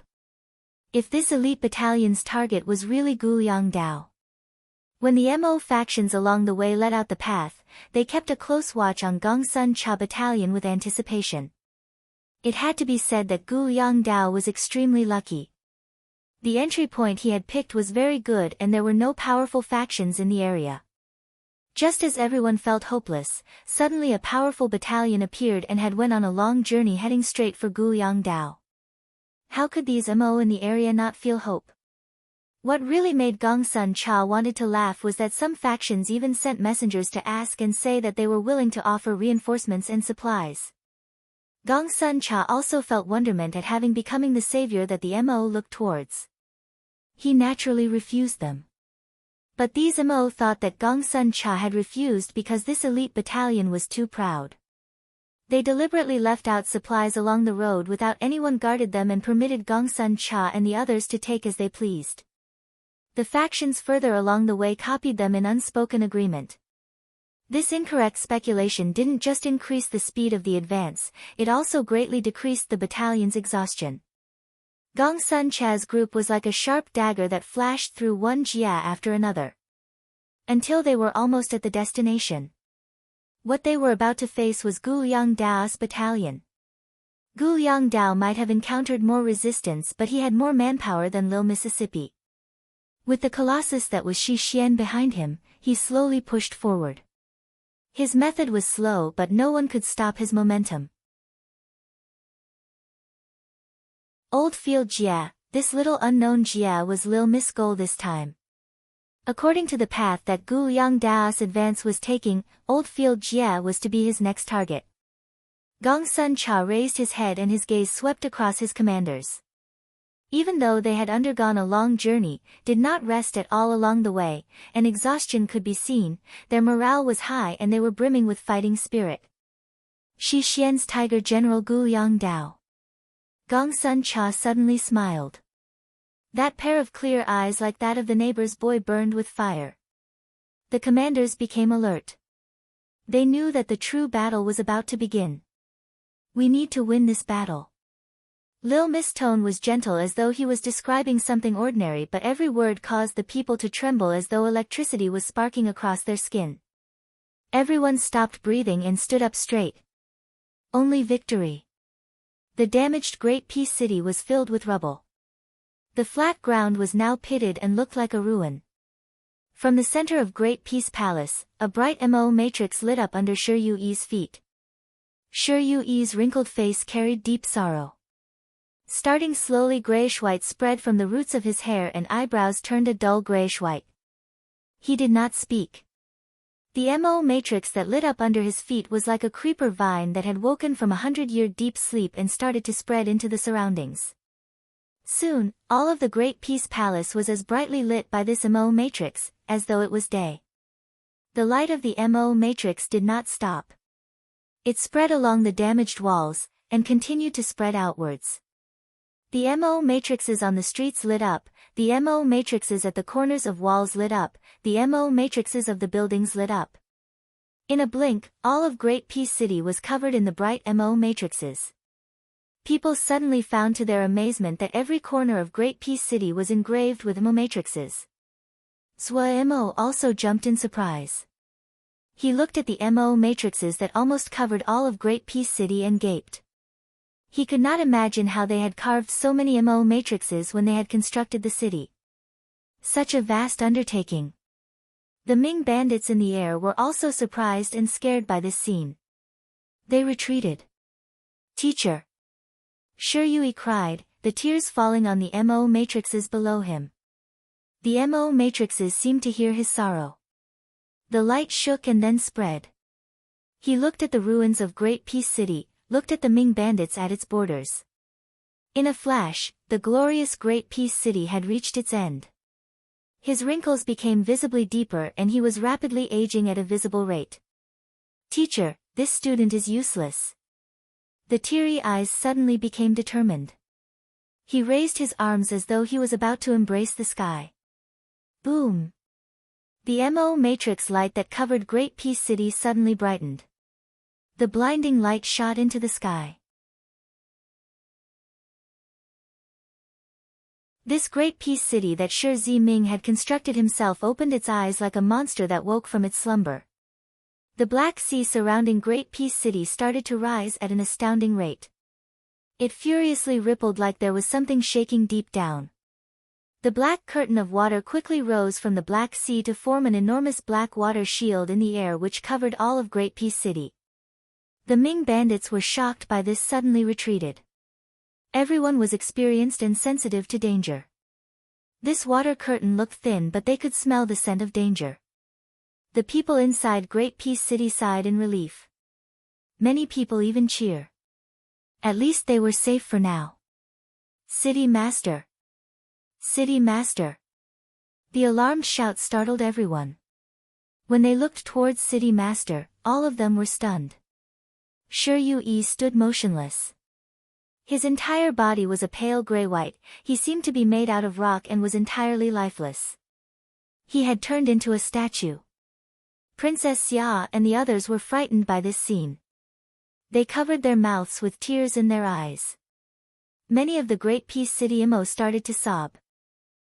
If this elite battalion's target was really Guliang Dao. When the MO factions along the way let out the path, they kept a close watch on Gong Sun Cha battalion with anticipation. It had to be said that Guliang Dao was extremely lucky. The entry point he had picked was very good and there were no powerful factions in the area. Just as everyone felt hopeless, suddenly a powerful battalion appeared and had went on a long journey heading straight for Guliang Dao. How could these MO in the area not feel hope? What really made Gong Sun Cha wanted to laugh was that some factions even sent messengers to ask and say that they were willing to offer reinforcements and supplies. Gong Sun Cha also felt wonderment at having becoming the savior that the MO looked towards. He naturally refused them. But these MO thought that Gong Sun Cha had refused because this elite battalion was too proud. They deliberately left out supplies along the road without anyone guarded them and permitted Gong Sun Cha and the others to take as they pleased. The factions further along the way copied them in unspoken agreement. This incorrect speculation didn't just increase the speed of the advance, it also greatly decreased the battalion's exhaustion. Gong Sun Cha's group was like a sharp dagger that flashed through one jia after another. Until they were almost at the destination. What they were about to face was Guliang Dao's battalion. Guliang Dao might have encountered more resistance but he had more manpower than Lil Mississippi. With the colossus that was Shi Xian behind him, he slowly pushed forward. His method was slow but no one could stop his momentum. Old Field Jia, this little unknown Jia was Lil Miss Goal this time. According to the path that Guliang Dao's advance was taking, Old Field Jia was to be his next target. Gong Sun Cha raised his head and his gaze swept across his commanders. Even though they had undergone a long journey, did not rest at all along the way, and exhaustion could be seen, their morale was high and they were brimming with fighting spirit. Shi Xian's Tiger General Guliang Dao. Gong Sun Cha suddenly smiled. That pair of clear eyes like that of the neighbor's boy burned with fire. The commanders became alert. They knew that the true battle was about to begin. We need to win this battle. Lil Miss tone was gentle as though he was describing something ordinary but every word caused the people to tremble as though electricity was sparking across their skin. Everyone stopped breathing and stood up straight. Only victory. The damaged Great Peace City was filled with rubble. The flat ground was now pitted and looked like a ruin. From the center of Great Peace Palace, a bright MO matrix lit up under Shi Yui's feet. Shi Yui's wrinkled face carried deep sorrow. Starting slowly grayish-white spread from the roots of his hair and eyebrows turned a dull grayish-white. He did not speak. The MO matrix that lit up under his feet was like a creeper vine that had woken from 100-year deep sleep and started to spread into the surroundings. Soon, all of the Great Peace Palace was as brightly lit by this MO matrix, as though it was day. The light of the MO matrix did not stop. It spread along the damaged walls, and continued to spread outwards. The MO matrices on the streets lit up, the MO matrices at the corners of walls lit up, the MO matrices of the buildings lit up. In a blink, all of Great Peace City was covered in the bright MO matrices. People suddenly found to their amazement that every corner of Great Peace City was engraved with MO matrices. Zhua Mo also jumped in surprise. He looked at the MO matrices that almost covered all of Great Peace City and gaped. He could not imagine how they had carved so many MO matrices when they had constructed the city. Such a vast undertaking. The Ming bandits in the air were also surprised and scared by this scene. They retreated. Teacher! Shi Yui cried, the tears falling on the MO matrices below him. The MO matrices seemed to hear his sorrow. The light shook and then spread. He looked at the ruins of Great Peace City, looked at the Ming bandits at its borders. In a flash, the glorious Great Peace City had reached its end. His wrinkles became visibly deeper and he was rapidly aging at a visible rate. Teacher, this student is useless. The teary eyes suddenly became determined. He raised his arms as though he was about to embrace the sky. Boom! The MO matrix light that covered Great Peace City suddenly brightened. The blinding light shot into the sky. This Great Peace City that Shi Ziming had constructed himself opened its eyes like a monster that woke from its slumber. The Black Sea surrounding Great Peace City started to rise at an astounding rate. It furiously rippled like there was something shaking deep down. The black curtain of water quickly rose from the Black Sea to form an enormous black water shield in the air which covered all of Great Peace City. The Ming bandits were shocked by this, suddenly retreated. Everyone was experienced and sensitive to danger. This water curtain looked thin, but they could smell the scent of danger. The people inside Great Peace City sighed in relief. Many people even cheered. At least they were safe for now. City Master! City Master! The alarmed shout startled everyone. When they looked towards City Master, all of them were stunned. Shi Yue stood motionless. His entire body was a pale gray-white, he seemed to be made out of rock and was entirely lifeless. He had turned into a statue. Princess Xia and the others were frightened by this scene. They covered their mouths with tears in their eyes. Many of the Great Peace City Imo started to sob.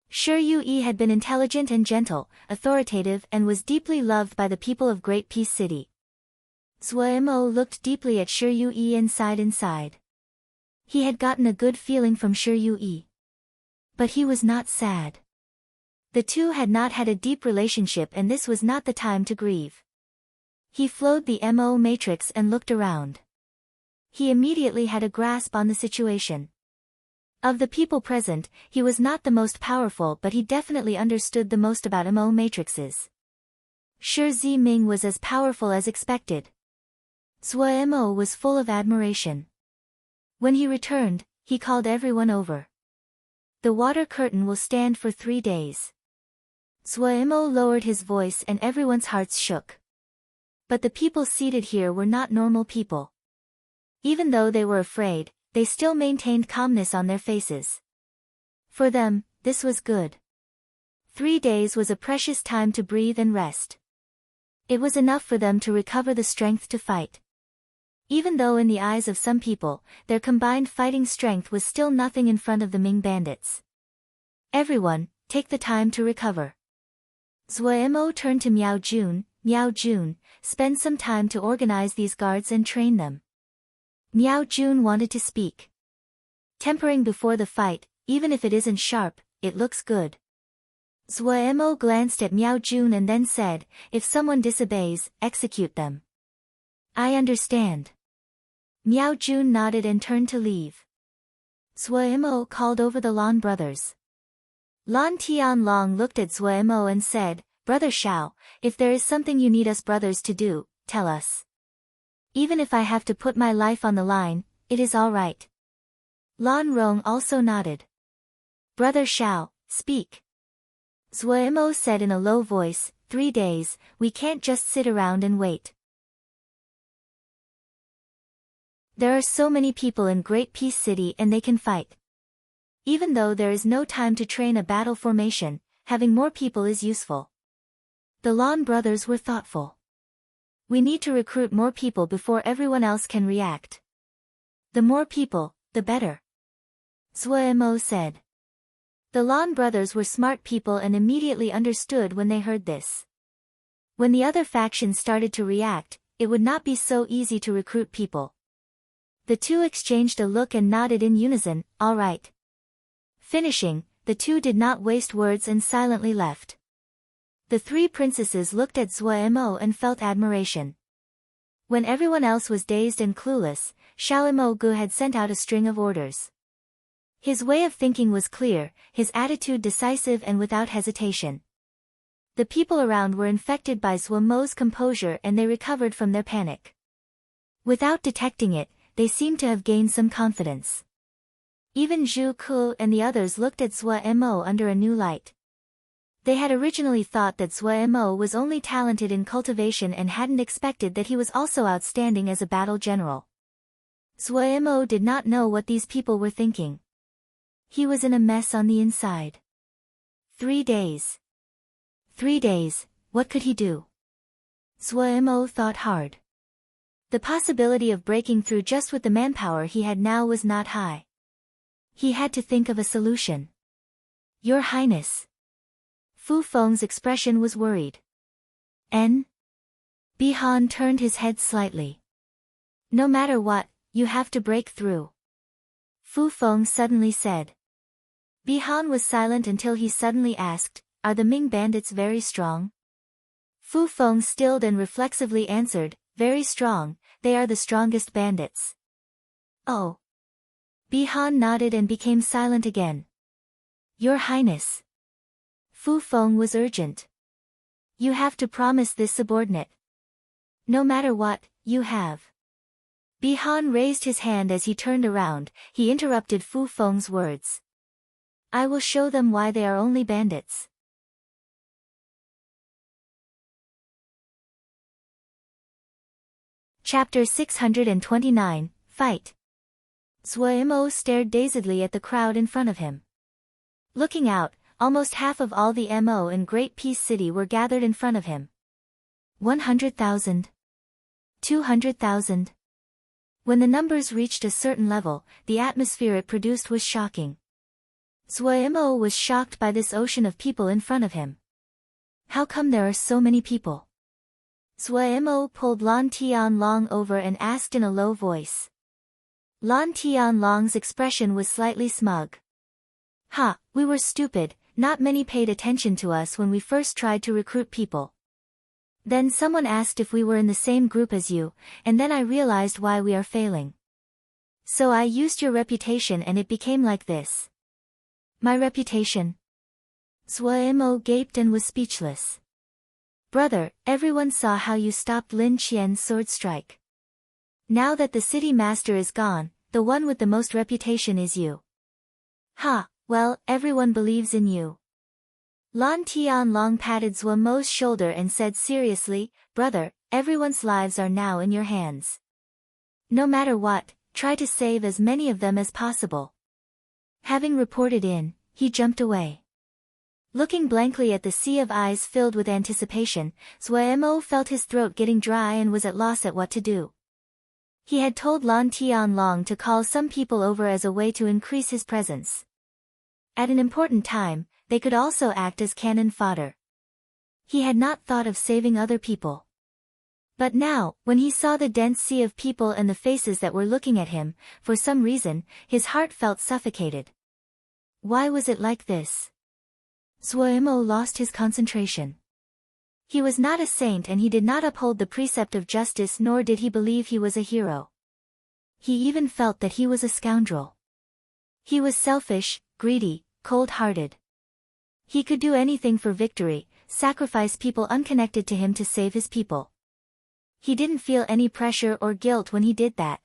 Shi Yue had been intelligent and gentle, authoritative and was deeply loved by the people of Great Peace City. Zhou Imo looked deeply at Shi Yue and sighed inside. He had gotten a good feeling from Shi Yue. But he was not sad. The two had not had a deep relationship and this was not the time to grieve. He flowed the MO matrix and looked around. He immediately had a grasp on the situation. Of the people present, he was not the most powerful, but he definitely understood the most about MO matrices. Shi Ziming was as powerful as expected. Zhou Mo was full of admiration. When he returned, he called everyone over. The water curtain will stand for 3 days. Zhou Mo lowered his voice and everyone's hearts shook. But the people seated here were not normal people. Even though they were afraid, they still maintained calmness on their faces. For them, this was good. 3 days was a precious time to breathe and rest. It was enough for them to recover the strength to fight. Even though in the eyes of some people, their combined fighting strength was still nothing in front of the Ming bandits. Everyone, take the time to recover. Zhou Mo turned to Miao Jun, spend some time to organize these guards and train them. Miao Jun wanted to speak. Tempering before the fight, even if it isn't sharp, it looks good. Zhou Mo glanced at Miao Jun and then said, if someone disobeys, execute them. I understand. Miao Jun nodded and turned to leave. Zhou Mo called over the Lan brothers. Lan Tianlong looked at Zhou Mo and said, Brother Shao, if there is something you need us brothers to do, tell us. Even if I have to put my life on the line, it is all right. Lan Rong also nodded. Brother Shao, speak. Zhou Mo said in a low voice, 3 days, we can't just sit around and wait. There are so many people in Great Peace City and they can fight. Even though there is no time to train a battle formation, having more people is useful. The Lan brothers were thoughtful. We need to recruit more people before everyone else can react. The more people, the better. Zhou Mo said. The Lan brothers were smart people and immediately understood when they heard this. When the other factions started to react, it would not be so easy to recruit people. The two exchanged a look and nodded in unison, all right. Finishing, the two did not waste words and silently left. The 3 princesses looked at Zhou Mo and felt admiration. When everyone else was dazed and clueless, Xiao Mo Gu had sent out a string of orders. His way of thinking was clear, his attitude decisive and without hesitation. The people around were infected by Zhuo Mo's composure and they recovered from their panic. Without detecting it, they seemed to have gained some confidence. Even Zhu Ku and the others looked at Zhuo Mo under a new light. They had originally thought that Zhuo Mo was only talented in cultivation and hadn't expected that he was also outstanding as a battle general. Zhuo Mo did not know what these people were thinking. He was in a mess on the inside. 3 days. 3 days, what could he do? Zhuo Mo thought hard. The possibility of breaking through just with the manpower he had now was not high. He had to think of a solution. Your Highness. Fu Feng's expression was worried. N. Bihan turned his head slightly. No matter what, you have to break through. Fu Feng suddenly said. Bihan was silent until he suddenly asked, are the Ming bandits very strong? Fu Feng stilled and reflexively answered, very strong, they are the strongest bandits. Oh. Bihan nodded and became silent again. Your Highness. Fu Feng was urgent. You have to promise this subordinate. No matter what, you have. Bihan raised his hand as he turned around, he interrupted Fu Feng's words. I will show them why they are only bandits. Chapter 629, Fight. Zhuo Mo stared dazedly at the crowd in front of him. Looking out, almost half of all the Mo in Great Peace City were gathered in front of him. 100,000. 200,000. When the numbers reached a certain level, the atmosphere it produced was shocking. Zhuo Mo was shocked by this ocean of people in front of him. How come there are so many people? Zhuo Mo pulled Lan Tianlong over and asked in a low voice. Lan Tianlong's expression was slightly smug. Ha, we were stupid, not many paid attention to us when we first tried to recruit people. Then someone asked if we were in the same group as you, and then I realized why we are failing. So I used your reputation and it became like this. My reputation? Zhuo Mo gaped and was speechless. Brother, everyone saw how you stopped Lin Qian's sword strike. Now that the city master is gone, the one with the most reputation is you. Ha, well, everyone believes in you. Lan Tianlong patted Zhuo Mo's shoulder and said seriously, brother, everyone's lives are now in your hands. No matter what, try to save as many of them as possible. Having reported in, he jumped away. Looking blankly at the sea of eyes filled with anticipation, Zhuo Mo felt his throat getting dry and was at loss at what to do. He had told Lan Tianlong to call some people over as a way to increase his presence. At an important time, they could also act as cannon fodder. He had not thought of saving other people. But now, when he saw the dense sea of people and the faces that were looking at him, for some reason, his heart felt suffocated. Why was it like this? Zhuo Mo lost his concentration. He was not a saint and he did not uphold the precept of justice nor did he believe he was a hero. He even felt that he was a scoundrel. He was selfish, greedy, cold-hearted. He could do anything for victory, sacrifice people unconnected to him to save his people. He didn't feel any pressure or guilt when he did that.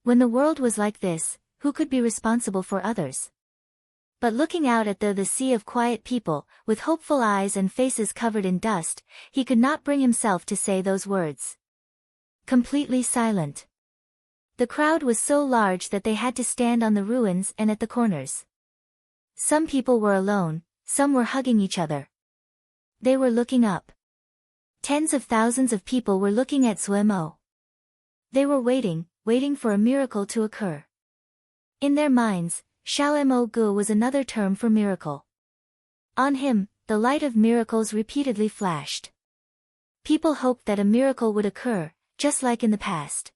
When the world was like this, who could be responsible for others? But looking out at the sea of quiet people, with hopeful eyes and faces covered in dust, he could not bring himself to say those words. Completely silent. The crowd was so large that they had to stand on the ruins and at the corners. Some people were alone, some were hugging each other. They were looking up. Tens of thousands of people were looking at Zhuo Mo. They were waiting for a miracle to occur. In their minds, Xiao Mo Gu was another term for miracle. On him, the light of miracles repeatedly flashed. People hoped that a miracle would occur, just like in the past.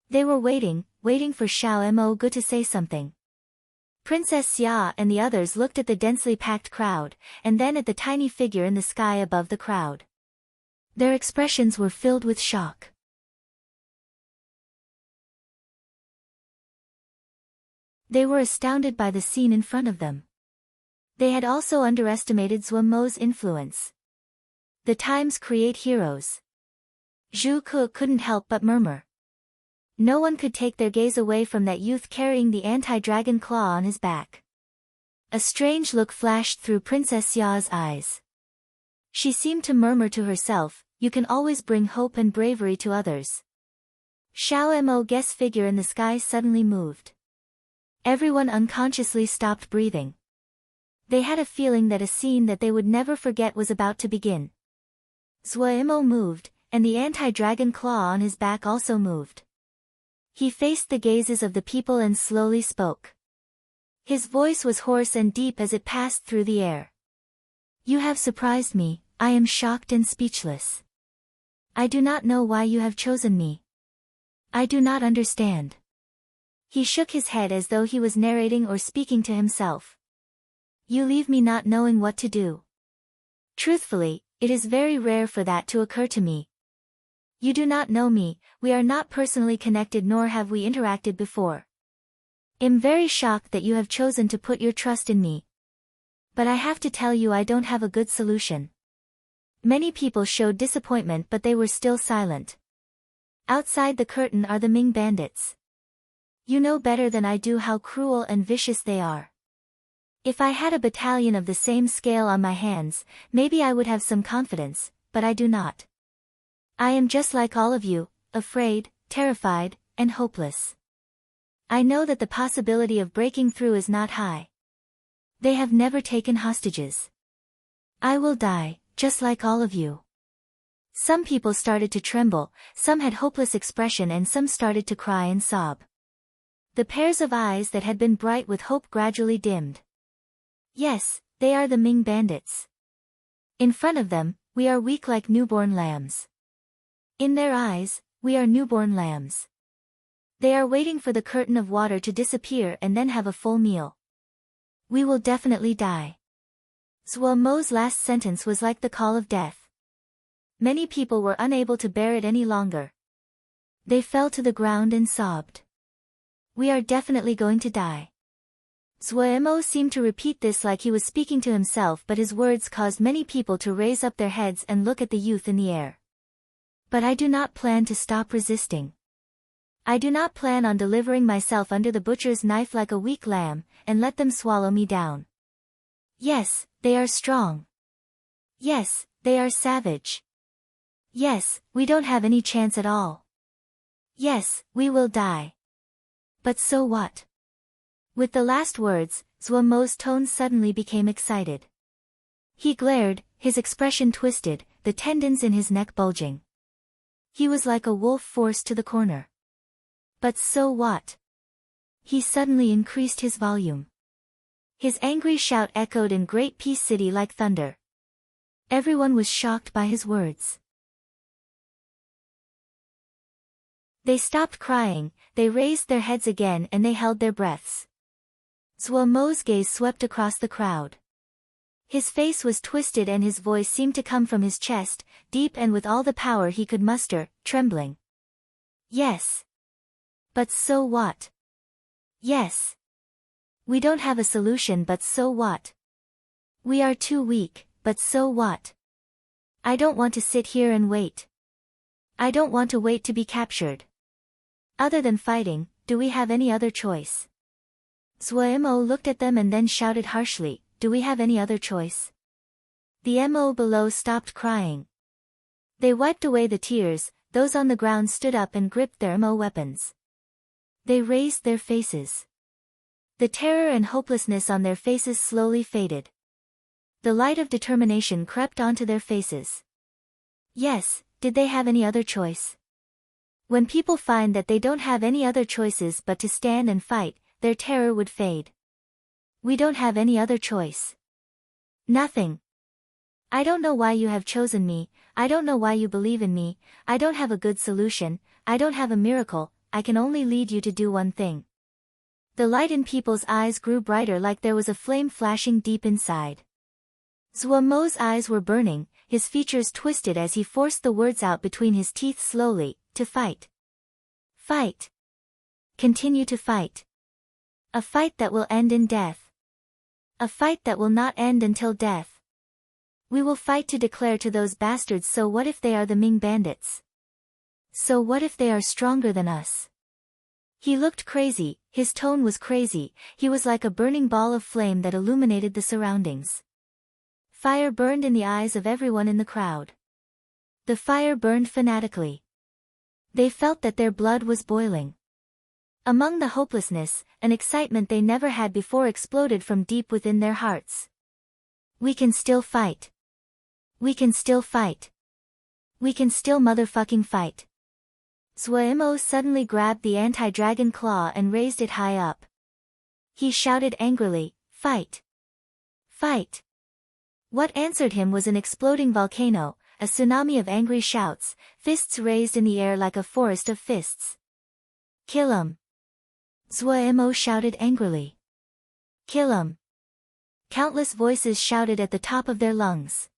They were waiting for Xiao Mo Gu to say something. Princess Xia and the others looked at the densely packed crowd, and then at the tiny figure in the sky above the crowd. Their expressions were filled with shock. They were astounded by the scene in front of them. They had also underestimated Zhuo Mo's influence. The times create heroes. Zhu Ke couldn't help but murmur. No one could take their gaze away from that youth carrying the anti-dragon claw on his back. A strange look flashed through Princess Ya's eyes. She seemed to murmur to herself, "You can always bring hope and bravery to others." Xiao Mo Guest's figure in the sky suddenly moved. Everyone unconsciously stopped breathing. They had a feeling that a scene that they would never forget was about to begin. Zhuo Mo moved, and the anti-dragon claw on his back also moved. He faced the gazes of the people and slowly spoke. His voice was hoarse and deep as it passed through the air. "You have surprised me, I am shocked and speechless. I do not know why you have chosen me. I do not understand." He shook his head as though he was narrating or speaking to himself. "You leave me not knowing what to do. Truthfully, it is very rare for that to occur to me. You do not know me, we are not personally connected nor have we interacted before. I'm very shocked that you have chosen to put your trust in me. But I have to tell you I don't have a good solution." Many people showed disappointment but they were still silent. Outside the curtain are the Ming bandits. You know better than I do how cruel and vicious they are. If I had a battalion of the same scale on my hands, maybe I would have some confidence, but I do not. I am just like all of you, afraid, terrified, and hopeless. I know that the possibility of breaking through is not high. They have never taken hostages. I will die, just like all of you. Some people started to tremble, some had hopeless expression and some started to cry and sob. The pairs of eyes that had been bright with hope gradually dimmed. Yes, they are the Ming bandits. In front of them, we are weak like newborn lambs. In their eyes, we are newborn lambs. They are waiting for the curtain of water to disappear and then have a full meal. We will definitely die. Zhuo Mo's last sentence was like the call of death. Many people were unable to bear it any longer. They fell to the ground and sobbed. We are definitely going to die. Zhuo Mo seemed to repeat this like he was speaking to himself, but his words caused many people to raise up their heads and look at the youth in the air. But I do not plan to stop resisting. I do not plan on delivering myself under the butcher's knife like a weak lamb, and let them swallow me down. Yes, they are strong. Yes, they are savage. Yes, we don't have any chance at all. Yes, we will die. But so what? With the last words, Zhuo Mo's tone suddenly became excited. He glared, his expression twisted, the tendons in his neck bulging. He was like a wolf forced to the corner. But so what? He suddenly increased his volume. His angry shout echoed in Great Peace City like thunder. Everyone was shocked by his words. They stopped crying, they raised their heads again and they held their breaths. Zhuo Mo's gaze swept across the crowd. His face was twisted and his voice seemed to come from his chest, deep and with all the power he could muster, trembling. Yes. But so what? Yes. We don't have a solution, but so what? We are too weak, but so what? I don't want to sit here and wait. I don't want to wait to be captured. Other than fighting, do we have any other choice? Zhuo Mo looked at them and then shouted harshly, "Do we have any other choice?" The Mo below stopped crying. They wiped away the tears, those on the ground stood up and gripped their Mo weapons. They raised their faces. The terror and hopelessness on their faces slowly faded. The light of determination crept onto their faces. Yes, did they have any other choice? When people find that they don't have any other choices but to stand and fight, their terror would fade. We don't have any other choice. Nothing. I don't know why you have chosen me, I don't know why you believe in me, I don't have a good solution, I don't have a miracle, I can only lead you to do one thing. The light in people's eyes grew brighter like there was a flame flashing deep inside. Zhuo Mo's eyes were burning, his features twisted as he forced the words out between his teeth slowly, to fight. Fight. Continue to fight. A fight that will end in death. A fight that will not end until death. We will fight to declare to those bastards, so what if they are the Ming bandits? So what if they are stronger than us? He looked crazy, his tone was crazy, he was like a burning ball of flame that illuminated the surroundings. Fire burned in the eyes of everyone in the crowd. The fire burned fanatically. They felt that their blood was boiling. Among the hopelessness, an excitement they never had before exploded from deep within their hearts. We can still fight. We can still fight. We can still motherfucking fight. Zhuo suddenly grabbed the anti-dragon claw and raised it high up. He shouted angrily, "Fight! Fight!" What answered him was an exploding volcano, a tsunami of angry shouts, fists raised in the air like a forest of fists. "Kill him!" Zhuo shouted angrily. "Kill him!" Countless voices shouted at the top of their lungs.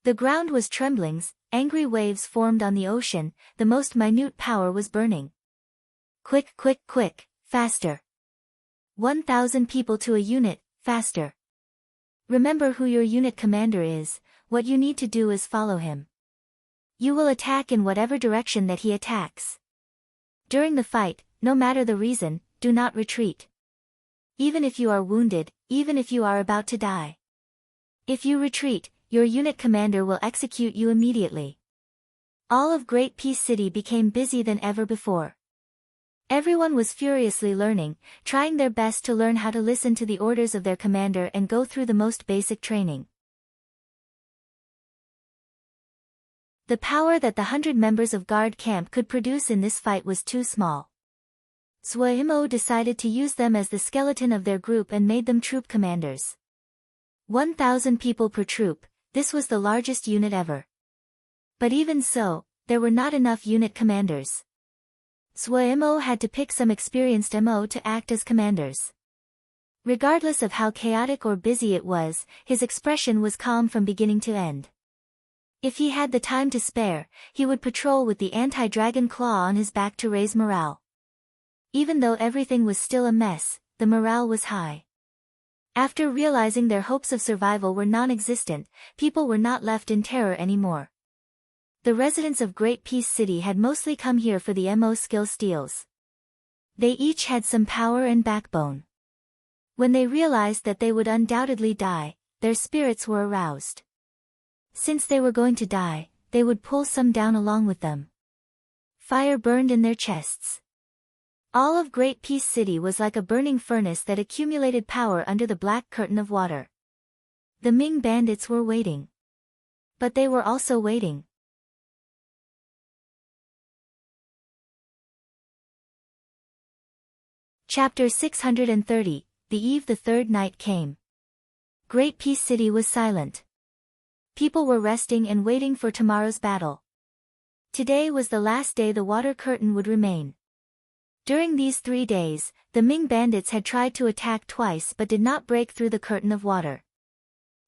The ground was trembling, angry waves formed on the ocean, the most minute power was burning. Quick, quick, quick, faster. 1,000 people to a unit, faster. Remember who your unit commander is, what you need to do is follow him. You will attack in whatever direction that he attacks. During the fight, no matter the reason, do not retreat. Even if you are wounded, even if you are about to die. If you retreat, your unit commander will execute you immediately. All of Great Peace City became busy than ever before. Everyone was furiously learning, trying their best to learn how to listen to the orders of their commander and go through the most basic training. The power that the 100 members of guard camp could produce in this fight was too small. Zhuo decided to use them as the skeleton of their group and made them troop commanders. 1,000 people per troop, this was the largest unit ever. But even so, there were not enough unit commanders. Zhuo had to pick some experienced MO to act as commanders. Regardless of how chaotic or busy it was, his expression was calm from beginning to end. If he had the time to spare, he would patrol with the anti-dragon claw on his back to raise morale. Even though everything was still a mess, the morale was high. After realizing their hopes of survival were non-existent, people were not left in terror anymore. The residents of Great Peace City had mostly come here for the MO skill steals. They each had some power and backbone. When they realized that they would undoubtedly die, their spirits were aroused. Since they were going to die, they would pull some down along with them. Fire burned in their chests. All of Great Peace City was like a burning furnace that accumulated power under the black curtain of water. The Ming bandits were waiting. But they were also waiting. Chapter 630, The Eve the third night came. Great Peace City was silent. People were resting and waiting for tomorrow's battle. Today was the last day the water curtain would remain. During these 3 days, the Ming bandits had tried to attack twice but did not break through the curtain of water.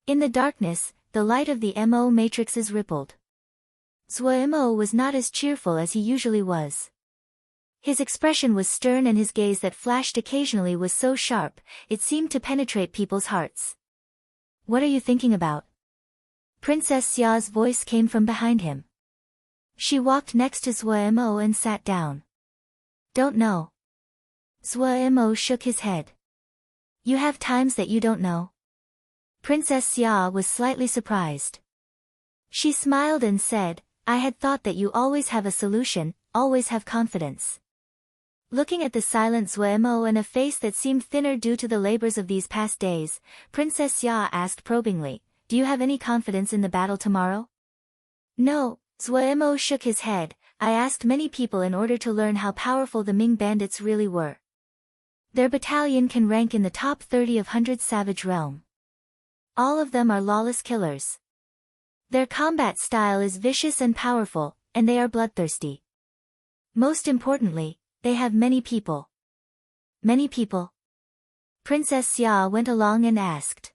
In the darkness, the light of the MO matrices rippled. Zhuo was not as cheerful as he usually was. His expression was stern and his gaze that flashed occasionally was so sharp, it seemed to penetrate people's hearts. "What are you thinking about?" Princess Xia's voice came from behind him. She walked next to Zhuo and sat down. "Don't know." Zhuo shook his head. "You have times that you don't know?" Princess Xia was slightly surprised. She smiled and said, "I had thought that you always have a solution, always have confidence." Looking at the silent Zhuo and a face that seemed thinner due to the labors of these past days, Princess Xia asked probingly, "Do you have any confidence in the battle tomorrow?" "No," Zhuo shook his head, "I asked many people in order to learn how powerful the Ming bandits really were. Their battalion can rank in the top 30 of 100 Savage Realm. All of them are lawless killers. Their combat style is vicious and powerful, and they are bloodthirsty. Most importantly, they have many people." "Many people?" Princess Xia went along and asked.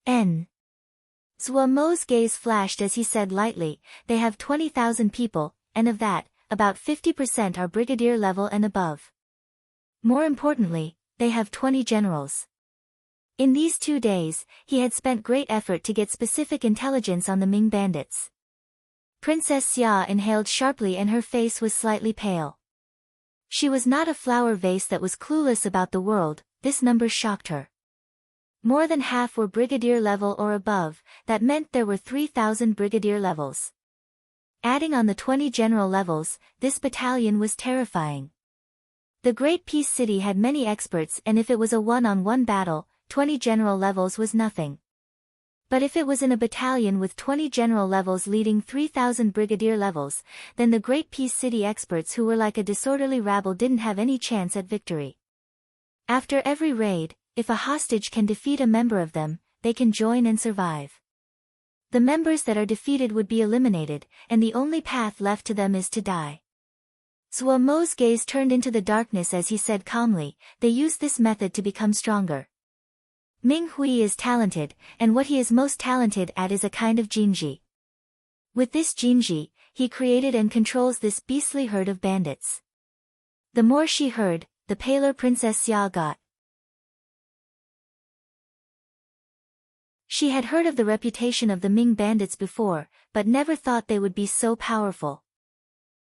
"N." Zhuo's gaze flashed as he said lightly, "They have 20,000 people, and of that, about 50% are brigadier level and above. More importantly, they have 20 generals. In these 2 days, he had spent great effort to get specific intelligence on the Ming bandits. Princess Xia inhaled sharply and her face was slightly pale. She was not a flower vase that was clueless about the world, this number shocked her. More than half were brigadier level or above, that meant there were 3,000 brigadier levels. Adding on the 20 general levels, this battalion was terrifying. The Great Peace City had many experts, and if it was a one-on-one battle, 20 general levels was nothing. But if it was in a battalion with 20 general levels leading 3,000 brigadier levels, then the Great Peace City experts who were like a disorderly rabble didn't have any chance at victory. After every raid, if a hostage can defeat a member of them, they can join and survive. The members that are defeated would be eliminated, and the only path left to them is to die. Zhuo Mo's gaze turned into the darkness as he said calmly, they use this method to become stronger. Ming Hui is talented, and what he is most talented at is a kind of jinji. With this jinji, he created and controls this beastly herd of bandits. The more she heard, the paler Princess Xia got. She had heard of the reputation of the Ming bandits before, but never thought they would be so powerful.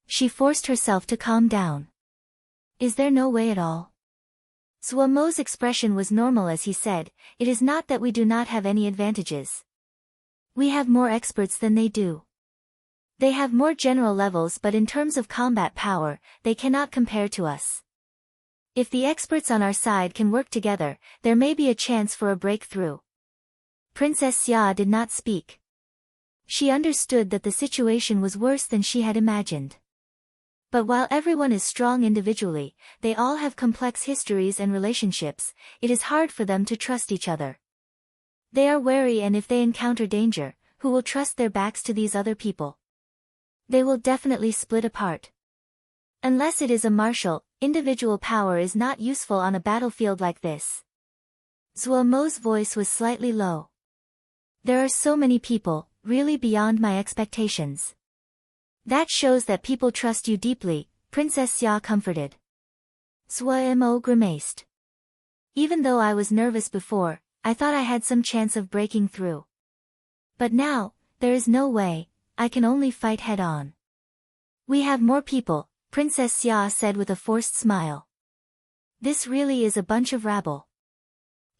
She forced herself to calm down. Is there no way at all? Zhuo Mo's expression was normal as he said, it is not that we do not have any advantages. We have more experts than they do. They have more general levels, but in terms of combat power, they cannot compare to us. If the experts on our side can work together, there may be a chance for a breakthrough. Princess Xia did not speak. She understood that the situation was worse than she had imagined. But while everyone is strong individually, they all have complex histories and relationships, it is hard for them to trust each other. They are wary, and if they encounter danger, who will trust their backs to these other people? They will definitely split apart. Unless it is a martial, individual power is not useful on a battlefield like this. Zhuo Mo's voice was slightly low. There are so many people, really beyond my expectations. That shows that people trust you deeply, Princess Xia comforted. Zhuo Mo grimaced. Even though I was nervous before, I thought I had some chance of breaking through. But now, there is no way, I can only fight head-on. We have more people, Princess Xia said with a forced smile. This really is a bunch of rabble.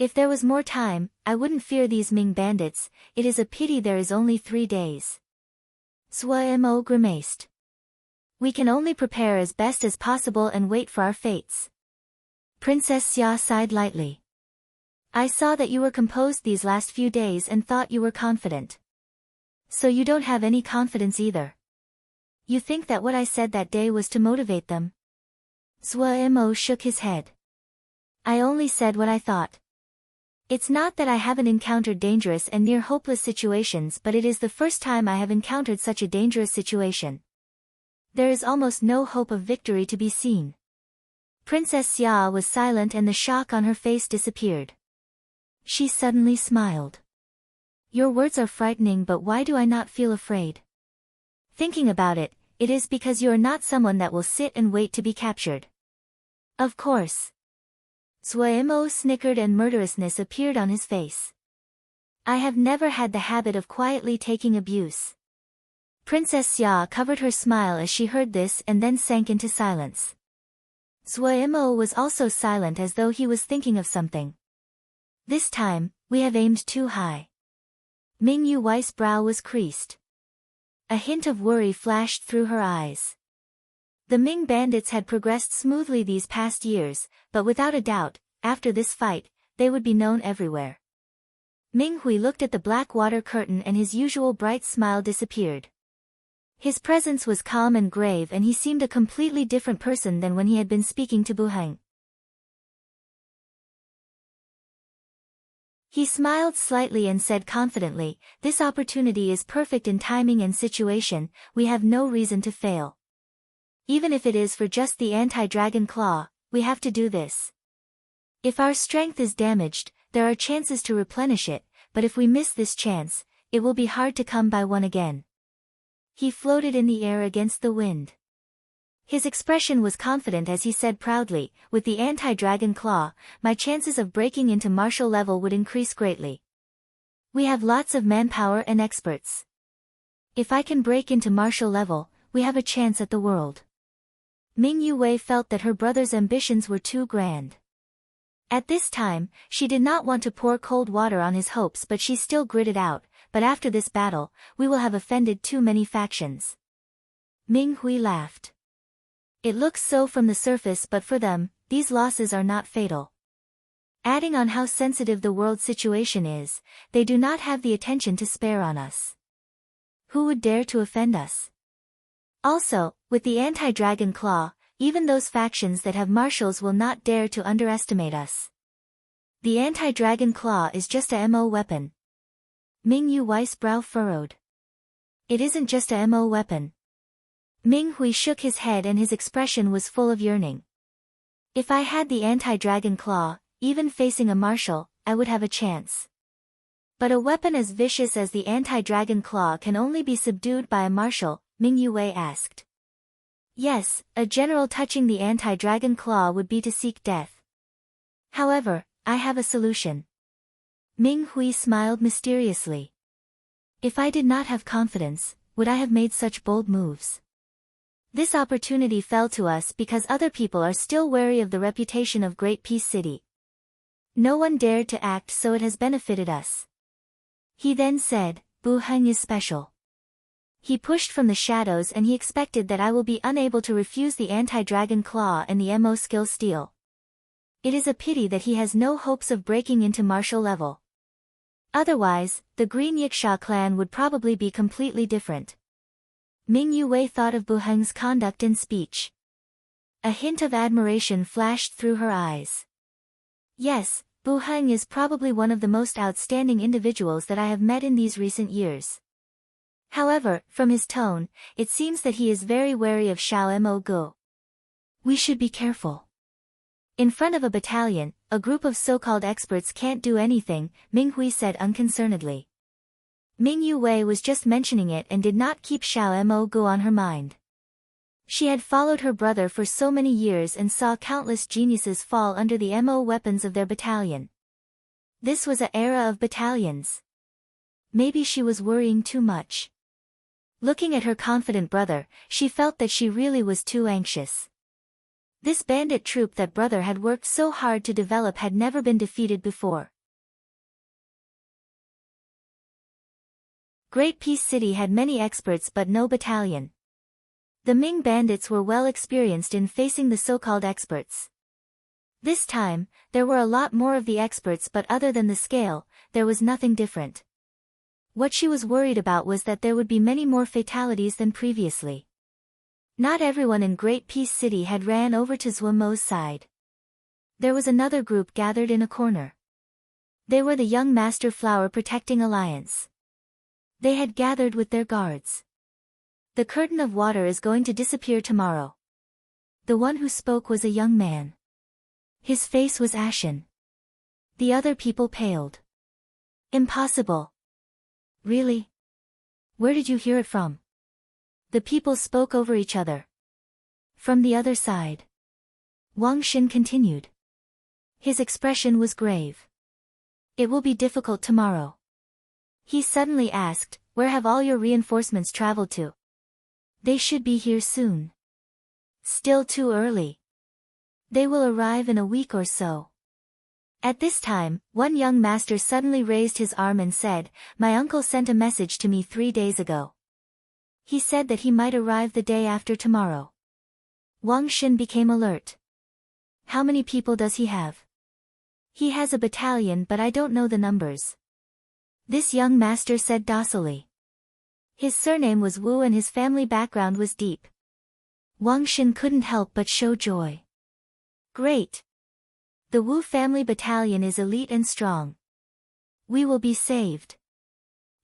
If there was more time, I wouldn't fear these Ming bandits, it is a pity there is only 3 days. Zhuo Mo grimaced. We can only prepare as best as possible and wait for our fates. Princess Xia sighed lightly. I saw that you were composed these last few days and thought you were confident. So you don't have any confidence either. You think that what I said that day was to motivate them? Zhuo Mo shook his head. I only said what I thought. It's not that I haven't encountered dangerous and near hopeless situations, but it is the first time I have encountered such a dangerous situation. There is almost no hope of victory to be seen. Princess Xia was silent and the shock on her face disappeared. She suddenly smiled. Your words are frightening, but why do I not feel afraid? Thinking about it, it is because you are not someone that will sit and wait to be captured. Of course. Zhuo Mo snickered and murderousness appeared on his face. I have never had the habit of quietly taking abuse. Princess Xia covered her smile as she heard this and then sank into silence. Zhuo Mo was also silent as though he was thinking of something. This time, we have aimed too high. Ming Yu's brow was creased. A hint of worry flashed through her eyes. The Ming bandits had progressed smoothly these past years, but without a doubt, after this fight, they would be known everywhere. Ming Hui looked at the black water curtain and his usual bright smile disappeared. His presence was calm and grave, and he seemed a completely different person than when he had been speaking to Bu Heng. He smiled slightly and said confidently, this opportunity is perfect in timing and situation, we have no reason to fail. Even if it is for just the anti-dragon claw, we have to do this. If our strength is damaged, there are chances to replenish it, but if we miss this chance, it will be hard to come by one again. He floated in the air against the wind. His expression was confident as he said proudly, with the anti-dragon claw, my chances of breaking into martial level would increase greatly. We have lots of manpower and experts. If I can break into martial level, we have a chance at the world. Ming Yue felt that her brother's ambitions were too grand. At this time, she did not want to pour cold water on his hopes, but she still gritted out, but after this battle, we will have offended too many factions. Ming Hui laughed. It looks so from the surface, but for them, these losses are not fatal. Adding on how sensitive the world situation is, they do not have the attention to spare on us. Who would dare to offend us? Also, with the anti-dragon claw, even those factions that have martials will not dare to underestimate us. The anti-dragon claw is just a MO weapon. Ming Yu's brow furrowed. It isn't just a MO weapon. Ming Hui shook his head and his expression was full of yearning. If I had the anti-dragon claw, even facing a martial, I would have a chance. But a weapon as vicious as the anti-dragon claw can only be subdued by a martial, Ming Yue asked. Yes, a general touching the anti-dragon claw would be to seek death. However, I have a solution. Ming Hui smiled mysteriously. If I did not have confidence, would I have made such bold moves? This opportunity fell to us because other people are still wary of the reputation of Great Peace City. No one dared to act, so it has benefited us. He then said, Bu Heng is special. He pushed from the shadows and he expected that I will be unable to refuse the anti-dragon claw and the MO skill steel. It is a pity that he has no hopes of breaking into martial level. Otherwise, the Green Yiksha clan would probably be completely different. Ming Yue thought of Bu Heng's conduct and speech. A hint of admiration flashed through her eyes. Yes, Bu Heng is probably one of the most outstanding individuals that I have met in these recent years. However, from his tone, it seems that he is very wary of Xiao Mo Gu. We should be careful. In front of a battalion, a group of so-called experts can't do anything, Ming Hui said unconcernedly. Ming Yue was just mentioning it and did not keep Xiao Mo Gu on her mind. She had followed her brother for so many years and saw countless geniuses fall under the MO weapons of their battalion. This was an era of battalions. Maybe she was worrying too much. Looking at her confident brother, she felt that she really was too anxious. This bandit troop that brother had worked so hard to develop had never been defeated before. Great Peace City had many experts but no battalion. The Ming bandits were well experienced in facing the so-called experts. This time, there were a lot more of the experts, but other than the scale, there was nothing different. What she was worried about was that there would be many more fatalities than previously. Not everyone in Great Peace City had ran over to Zhuo side. There was another group gathered in a corner. They were the young Master Flower Protecting Alliance. They had gathered with their guards. The curtain of water is going to disappear tomorrow. The one who spoke was a young man. His face was ashen. The other people paled. Impossible. Really? Where did you hear it from? The people spoke over each other. From the other side. Wang Xin continued. His expression was grave. It will be difficult tomorrow. He suddenly asked, where have all your reinforcements traveled to? They should be here soon. Still too early. They will arrive in a week or so. At this time, one young master suddenly raised his arm and said, my uncle sent a message to me 3 days ago. He said that he might arrive the day after tomorrow. Wang Xin became alert. How many people does he have? He has a battalion, but I don't know the numbers. This young master said docilely. His surname was Wu and his family background was deep. Wang Xin couldn't help but show joy. Great! The Wu family battalion is elite and strong. We will be saved.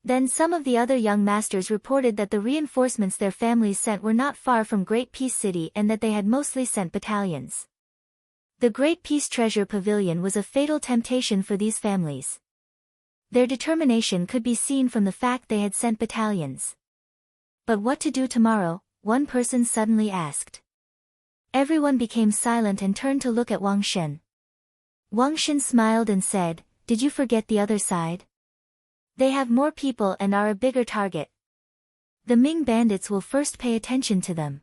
Then some of the other young masters reported that the reinforcements their families sent were not far from Great Peace City and that they had mostly sent battalions. The Great Peace Treasure Pavilion was a fatal temptation for these families. Their determination could be seen from the fact they had sent battalions. But what to do tomorrow, one person suddenly asked. Everyone became silent and turned to look at Wang Shen. Wang Shen smiled and said, "Did you forget the other side? They have more people and are a bigger target. The Ming bandits will first pay attention to them.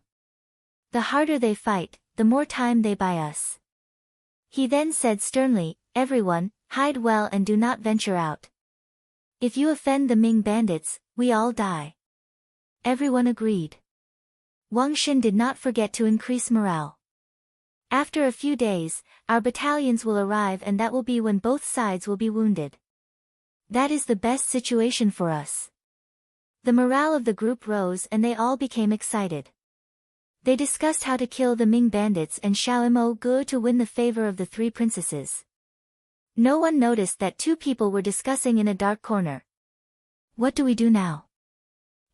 The harder they fight, the more time they buy us." He then said sternly, "Everyone, hide well and do not venture out. If you offend the Ming bandits, we all die." Everyone agreed. Wang Shen did not forget to increase morale. "After a few days, our battalions will arrive and that will be when both sides will be wounded. That is the best situation for us." The morale of the group rose and they all became excited. They discussed how to kill the Ming bandits and Xiao Ge to win the favor of the three princesses. No one noticed that two people were discussing in a dark corner. "What do we do now?"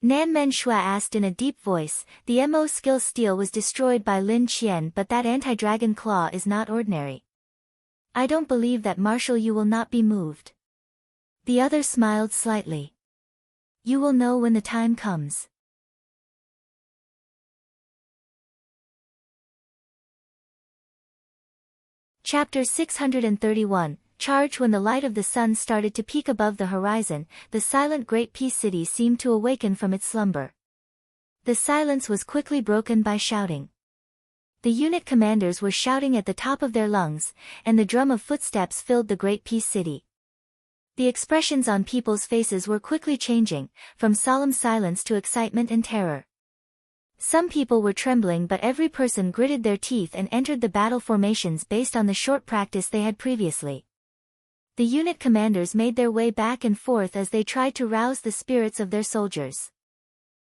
Nan Menshua asked in a deep voice. "The Mo skill steel was destroyed by Lin Qian, but that anti-dragon claw is not ordinary. I don't believe that Marshal Yu will not be moved." The other smiled slightly. "You will know when the time comes." Chapter 631, Charge. When the light of the sun started to peak above the horizon, the silent Great Peace City seemed to awaken from its slumber. The silence was quickly broken by shouting. The unit commanders were shouting at the top of their lungs, and the drum of footsteps filled the Great Peace City. The expressions on people's faces were quickly changing, from solemn silence to excitement and terror. Some people were trembling, but every person gritted their teeth and entered the battle formations based on the short practice they had previously. The unit commanders made their way back and forth as they tried to rouse the spirits of their soldiers.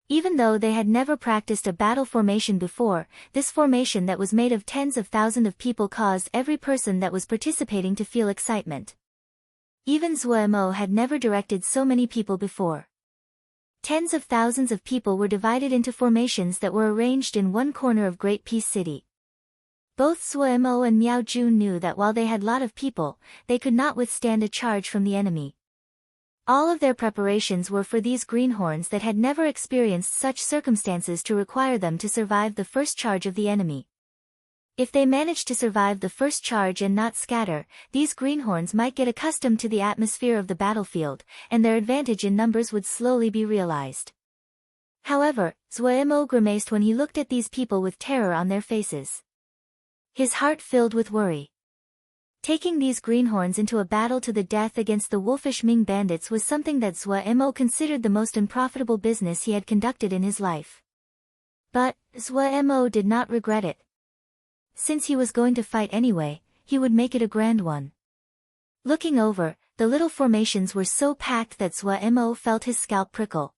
Even though they had never practiced a battle formation before, this formation that was made of tens of thousands of people caused every person that was participating to feel excitement. Even Zuo had never directed so many people before. Tens of thousands of people were divided into formations that were arranged in one corner of Great Peace City. Both Zuo and Miao Jun knew that while they had a lot of people, they could not withstand a charge from the enemy. All of their preparations were for these greenhorns that had never experienced such circumstances to require them to survive the first charge of the enemy. If they managed to survive the first charge and not scatter, these greenhorns might get accustomed to the atmosphere of the battlefield, and their advantage in numbers would slowly be realized. However, Zuo grimaced when he looked at these people with terror on their faces. His heart filled with worry. Taking these greenhorns into a battle to the death against the wolfish Ming bandits was something that Zuo considered the most unprofitable business he had conducted in his life. But, Zuo did not regret it. Since he was going to fight anyway, he would make it a grand one. Looking over, the little formations were so packed that Zuo felt his scalp prickle.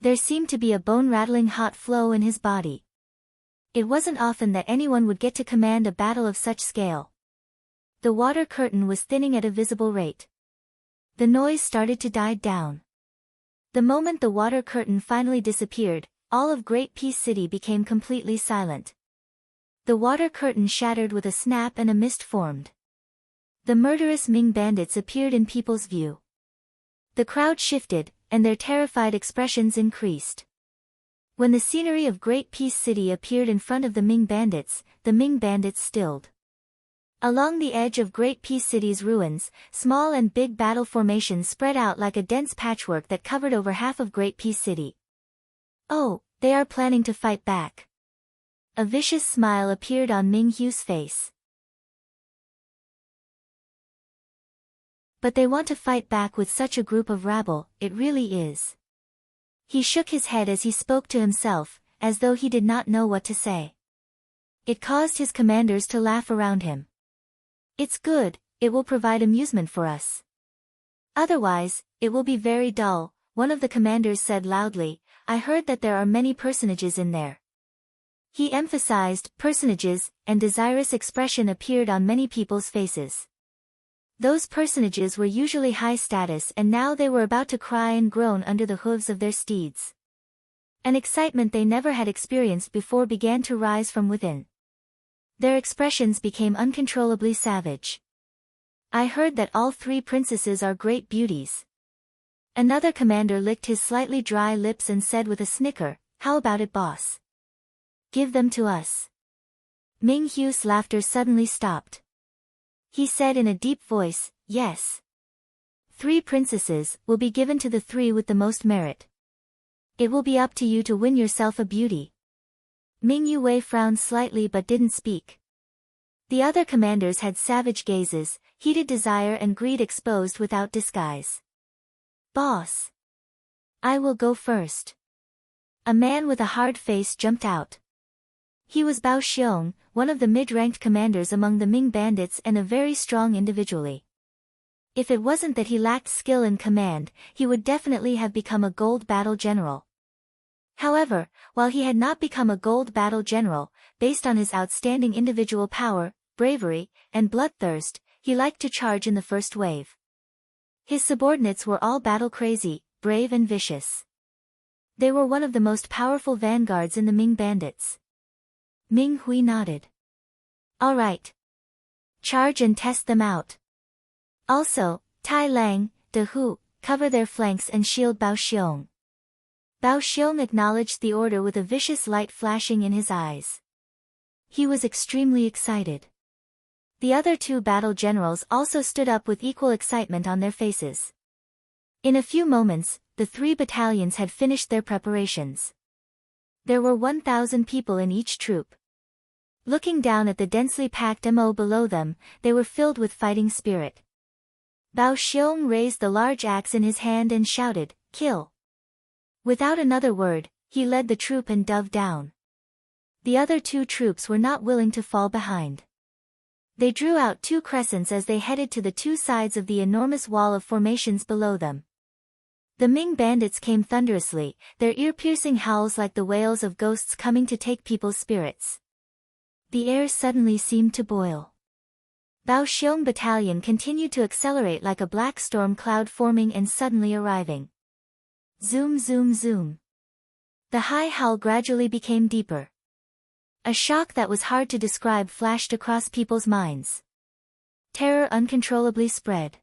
There seemed to be a bone-rattling hot flow in his body. It wasn't often that anyone would get to command a battle of such scale. The water curtain was thinning at a visible rate. The noise started to die down. The moment the water curtain finally disappeared, all of Great Peace City became completely silent. The water curtain shattered with a snap and a mist formed. The murderous Ming bandits appeared in people's view. The crowd shifted, and their terrified expressions increased. When the scenery of Great Peace City appeared in front of the Ming bandits stilled. Along the edge of Great Peace City's ruins, small and big battle formations spread out like a dense patchwork that covered over half of Great Peace City. "Oh, they are planning to fight back." A vicious smile appeared on Ming Hu's face. "But they want to fight back with such a group of rabble, it really is." He shook his head as he spoke to himself, as though he did not know what to say. It caused his commanders to laugh around him. "It's good, it will provide amusement for us. Otherwise, it will be very dull," one of the commanders said loudly. "I heard that there are many personages in there." He emphasized personages, and desirous expression appeared on many people's faces. Those personages were usually high status and now they were about to cry and groan under the hooves of their steeds. An excitement they never had experienced before began to rise from within. Their expressions became uncontrollably savage. "I heard that all three princesses are great beauties." Another commander licked his slightly dry lips and said with a snicker, "How about it, boss? Give them to us." Ming Hu's laughter suddenly stopped. He said in a deep voice, "Yes. 3 princesses will be given to the 3 with the most merit. It will be up to you to win yourself a beauty." Ming Yue frowned slightly but didn't speak. The other commanders had savage gazes, heated desire and greed exposed without disguise. "Boss. I will go first." A man with a hard face jumped out. He was Bao Xiong, one of the mid-ranked commanders among the Ming bandits and a very strong individually. If it wasn't that he lacked skill in command, he would definitely have become a gold battle general. However, while he had not become a gold battle general, based on his outstanding individual power, bravery, and bloodthirst, he liked to charge in the first wave. His subordinates were all battle-crazy, brave and vicious. They were one of the most powerful vanguards in the Ming bandits. Ming Hui nodded. "All right. Charge and test them out. Also, Tai Lang, De Hu, cover their flanks and shield Bao Xiong." Bao Xiong acknowledged the order with a vicious light flashing in his eyes. He was extremely excited. The other 2 battle generals also stood up with equal excitement on their faces. In a few moments, the 3 battalions had finished their preparations. There were 1,000 people in each troop. Looking down at the densely packed MO below them, they were filled with fighting spirit. Bao Xiong raised the large axe in his hand and shouted, "Kill!" Without another word, he led the troop and dove down. The other 2 troops were not willing to fall behind. They drew out 2 crescents as they headed to the 2 sides of the enormous wall of formations below them. The Ming bandits came thunderously, their ear-piercing howls like the wails of ghosts coming to take people's spirits. The air suddenly seemed to boil. Bao Xiong battalion continued to accelerate like a black storm cloud forming and suddenly arriving. Zoom zoom zoom. The high howl gradually became deeper. A shock that was hard to describe flashed across people's minds. Terror uncontrollably spread.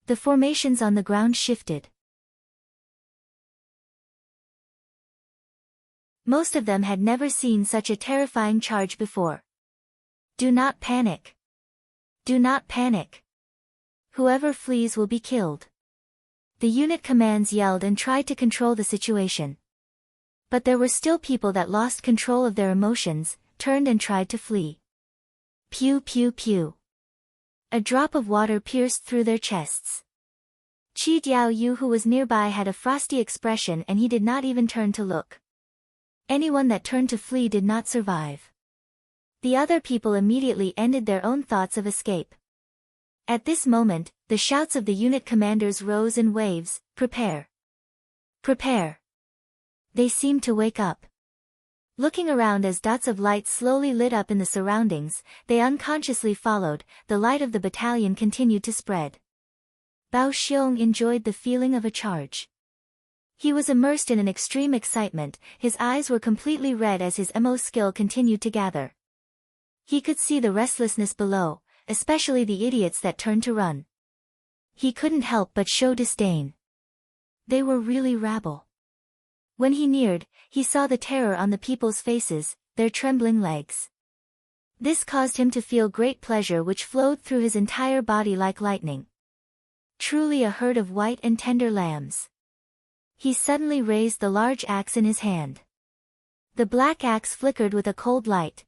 The formations on the ground shifted. Most of them had never seen such a terrifying charge before. "Do not panic. Do not panic. Whoever flees will be killed." The unit commands yelled and tried to control the situation. But there were still people that lost control of their emotions, turned and tried to flee. Pew pew pew. A drop of water pierced through their chests. Qi Diaoyu, who was nearby, had a frosty expression and he did not even turn to look. Anyone that turned to flee did not survive. The other people immediately ended their own thoughts of escape. At this moment, the shouts of the unit commanders rose in waves, "Prepare! Prepare!" They seemed to wake up. Looking around as dots of light slowly lit up in the surroundings, they unconsciously followed. The light of the battalion continued to spread. Bao Xiong enjoyed the feeling of a charge. He was immersed in an extreme excitement, his eyes were completely red as his MO skill continued to gather. He could see the restlessness below, especially the idiots that turned to run. He couldn't help but show disdain. They were really rabble. When he neared, he saw the terror on the people's faces, their trembling legs. This caused him to feel great pleasure which flowed through his entire body like lightning. Truly a herd of white and tender lambs. He suddenly raised the large axe in his hand. The black axe flickered with a cold light.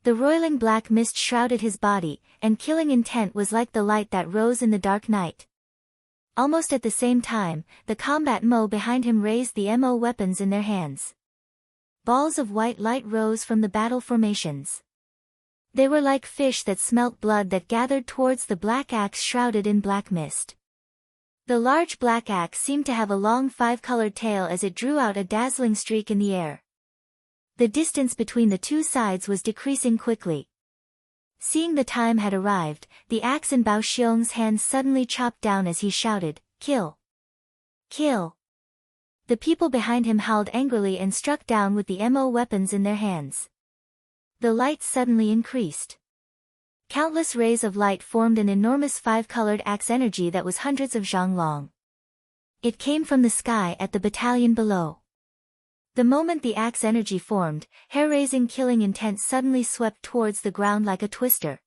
The roiling black mist shrouded his body, and killing intent was like the light that rose in the dark night. Almost at the same time, the combat Mo behind him raised the Mo weapons in their hands. Balls of white light rose from the battle formations. They were like fish that smelt blood that gathered towards the black axe shrouded in black mist. The large black axe seemed to have a long 5-colored tail as it drew out a dazzling streak in the air. The distance between the 2 sides was decreasing quickly. Seeing the time had arrived, the axe in Bao Xiong's hand suddenly chopped down as he shouted, "Kill! Kill!" The people behind him howled angrily and struck down with the Mo weapons in their hands. The light suddenly increased. Countless rays of light formed an enormous 5-colored axe energy that was hundreds of zhang long. It came from the sky at the battalion below. The moment the axe energy formed, hair-raising killing intent suddenly swept towards the ground like a twister.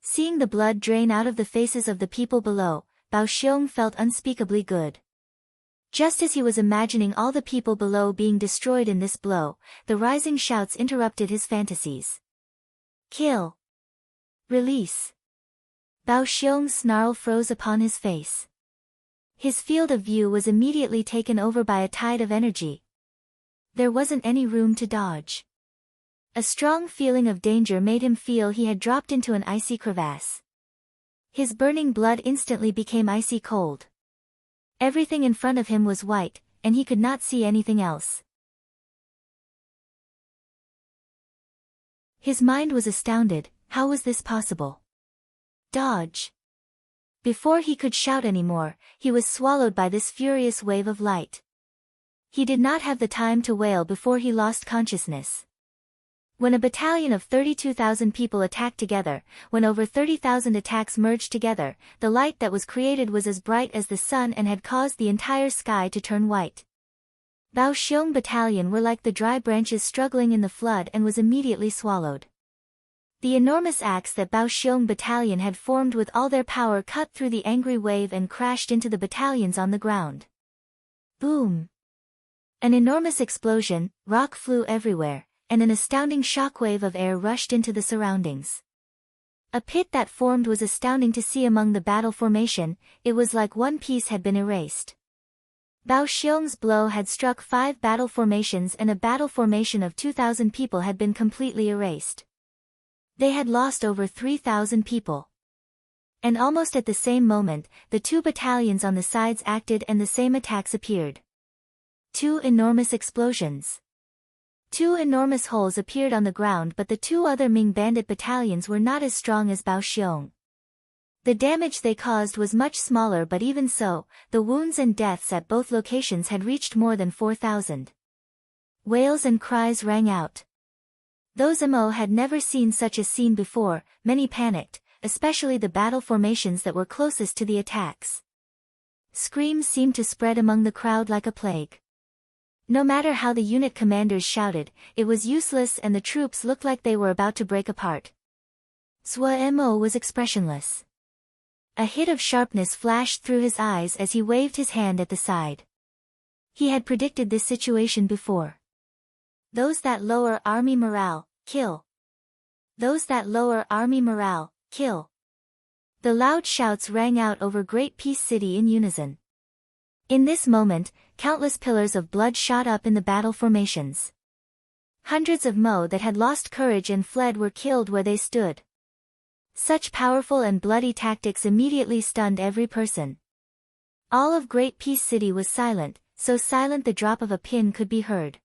Seeing the blood drain out of the faces of the people below, Bao Xiong felt unspeakably good. Just as he was imagining all the people below being destroyed in this blow, the rising shouts interrupted his fantasies. Kill! Release! Bao Xiong's snarl froze upon his face. His field of view was immediately taken over by a tide of energy. There wasn't any room to dodge. A strong feeling of danger made him feel he had dropped into an icy crevasse. His burning blood instantly became icy cold. Everything in front of him was white, and he could not see anything else. His mind was astounded. How was this possible? Dodge! Before he could shout anymore, he was swallowed by this furious wave of light. He did not have the time to wail before he lost consciousness. When a battalion of 32,000 people attacked together, when over 30,000 attacks merged together, the light that was created was as bright as the sun and had caused the entire sky to turn white. Bao Xiong battalion were like the dry branches struggling in the flood and was immediately swallowed. The enormous axe that Bao Xiong battalion had formed with all their power cut through the angry wave and crashed into the battalions on the ground. Boom! An enormous explosion, rock flew everywhere, and an astounding shockwave of air rushed into the surroundings. A pit that formed was astounding to see among the battle formation. It was like one piece had been erased. Bao Xiong's blow had struck 5 battle formations and a battle formation of 2,000 people had been completely erased. They had lost over 3,000 people. And almost at the same moment, the 2 battalions on the sides acted and the same attacks appeared. 2 enormous explosions. 2 enormous holes appeared on the ground, but the 2 other Ming bandit battalions were not as strong as Bao Xiong. The damage they caused was much smaller, but even so, the wounds and deaths at both locations had reached more than 4,000. Wails and cries rang out. Those MO had never seen such a scene before. Many panicked, especially the battle formations that were closest to the attacks. Screams seemed to spread among the crowd like a plague. No matter how the unit commanders shouted, it was useless and the troops looked like they were about to break apart. Zhuo Mo was expressionless. A hit of sharpness flashed through his eyes as he waved his hand at the side. He had predicted this situation before. Those that lower army morale, kill. Those that lower army morale, kill. The loud shouts rang out over Great Peace City in unison. In this moment, countless pillars of blood shot up in the battle formations. Hundreds of Mo that had lost courage and fled were killed where they stood. Such powerful and bloody tactics immediately stunned every person. All of Great Peace City was silent, so silent the drop of a pin could be heard.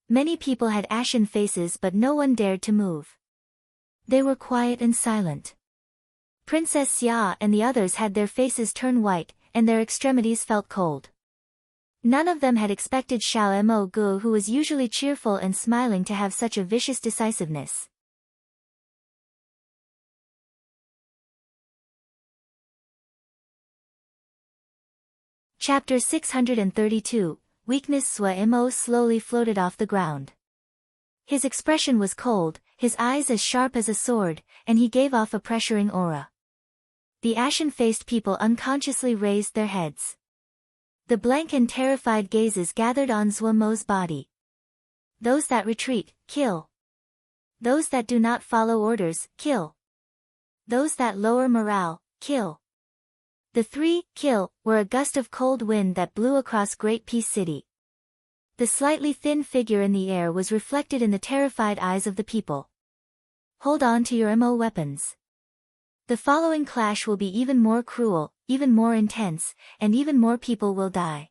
Many people had ashen faces, but no one dared to move. They were quiet and silent. Princess Xia and the others had their faces turn white, and their extremities felt cold. None of them had expected Xiao Mo Gu, who was usually cheerful and smiling, to have such a vicious decisiveness. Chapter 632, Weakness. Zhuo Mo slowly floated off the ground. His expression was cold, his eyes as sharp as a sword, and he gave off a pressuring aura. The ashen-faced people unconsciously raised their heads. The blank and terrified gazes gathered on Zhuo Mo's body. Those that retreat, kill. Those that do not follow orders, kill. Those that lower morale, kill. The 3, kill, were a gust of cold wind that blew across Great Peace City. The slightly thin figure in the air was reflected in the terrified eyes of the people. Hold on to your MO weapons. The following clash will be even more cruel, even more intense, and even more people will die.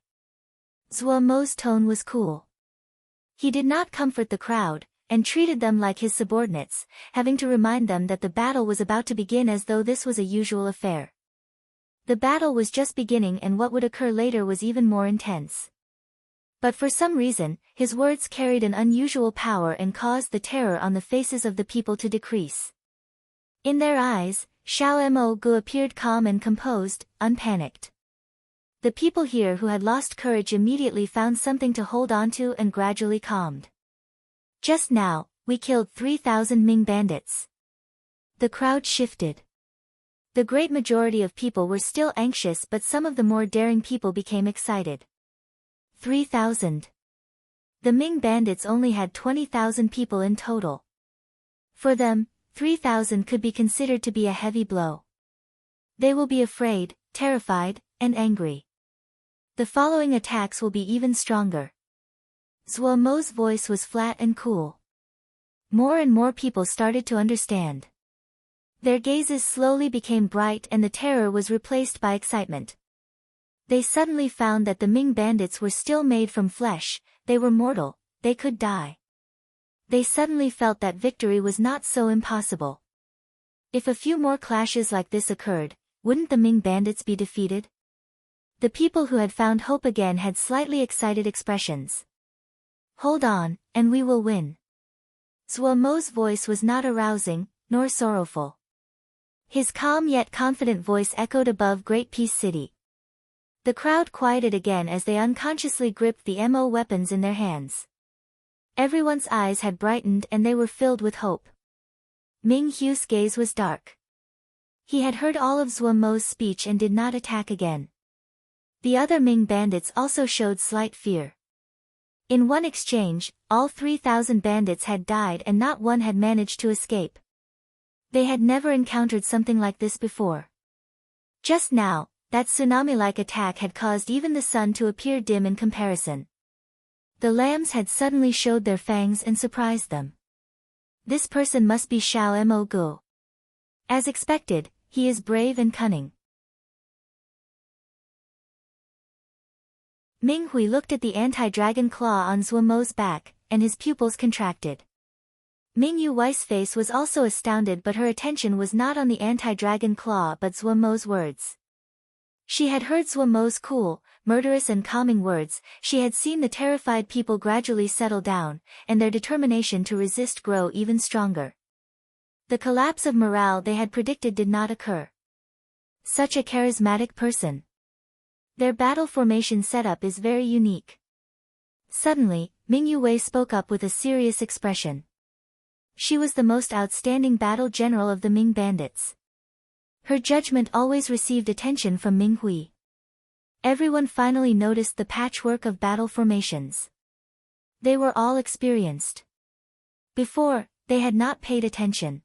Zhuo Mo's tone was cool. He did not comfort the crowd, and treated them like his subordinates, having to remind them that the battle was about to begin as though this was a usual affair. The battle was just beginning, and what would occur later was even more intense. But for some reason, his words carried an unusual power and caused the terror on the faces of the people to decrease. In their eyes, Xiao Mo Gu appeared calm and composed, unpanicked. The people here who had lost courage immediately found something to hold onto and gradually calmed. Just now, we killed 3,000 Ming bandits. The crowd shifted. The great majority of people were still anxious, but some of the more daring people became excited. 3,000. The Ming bandits only had 20,000 people in total. For them, 3,000 could be considered to be a heavy blow. They will be afraid, terrified, and angry. The following attacks will be even stronger. Zuo Mo's voice was flat and cool. More and more people started to understand. Their gazes slowly became bright and the terror was replaced by excitement. They suddenly found that the Ming bandits were still made from flesh, they were mortal, they could die. They suddenly felt that victory was not so impossible. If a few more clashes like this occurred, wouldn't the Ming bandits be defeated? The people who had found hope again had slightly excited expressions. Hold on, and we will win. Zuo Mo's voice was not arousing, nor sorrowful. His calm yet confident voice echoed above Great Peace City. The crowd quieted again as they unconsciously gripped the MO weapons in their hands. Everyone's eyes had brightened and they were filled with hope. Ming Hu's gaze was dark. He had heard all of Zuo Mo's speech and did not attack again. The other Ming bandits also showed slight fear. In one exchange, all 3,000 bandits had died and not one had managed to escape. They had never encountered something like this before. Just now, that tsunami-like attack had caused even the sun to appear dim in comparison. The lambs had suddenly showed their fangs and surprised them. This person must be Xiao Mo Gu. As expected, he is brave and cunning. Ming Hui looked at the anti-dragon claw on Zuo Mo's back, and his pupils contracted. Ming Yu Wei's face was also astounded, but her attention was not on the anti-dragon claw but Zuo Mo's words. She had heard Zuo Mo's cool, murderous and calming words, she had seen the terrified people gradually settle down, and their determination to resist grow even stronger. The collapse of morale they had predicted did not occur. Such a charismatic person. Their battle formation setup is very unique. Suddenly, Ming Yu Wei spoke up with a serious expression. She was the most outstanding battle general of the Ming bandits. Her judgment always received attention from Ming Hui. Everyone finally noticed the patchwork of battle formations. They were all experienced. Before, they had not paid attention.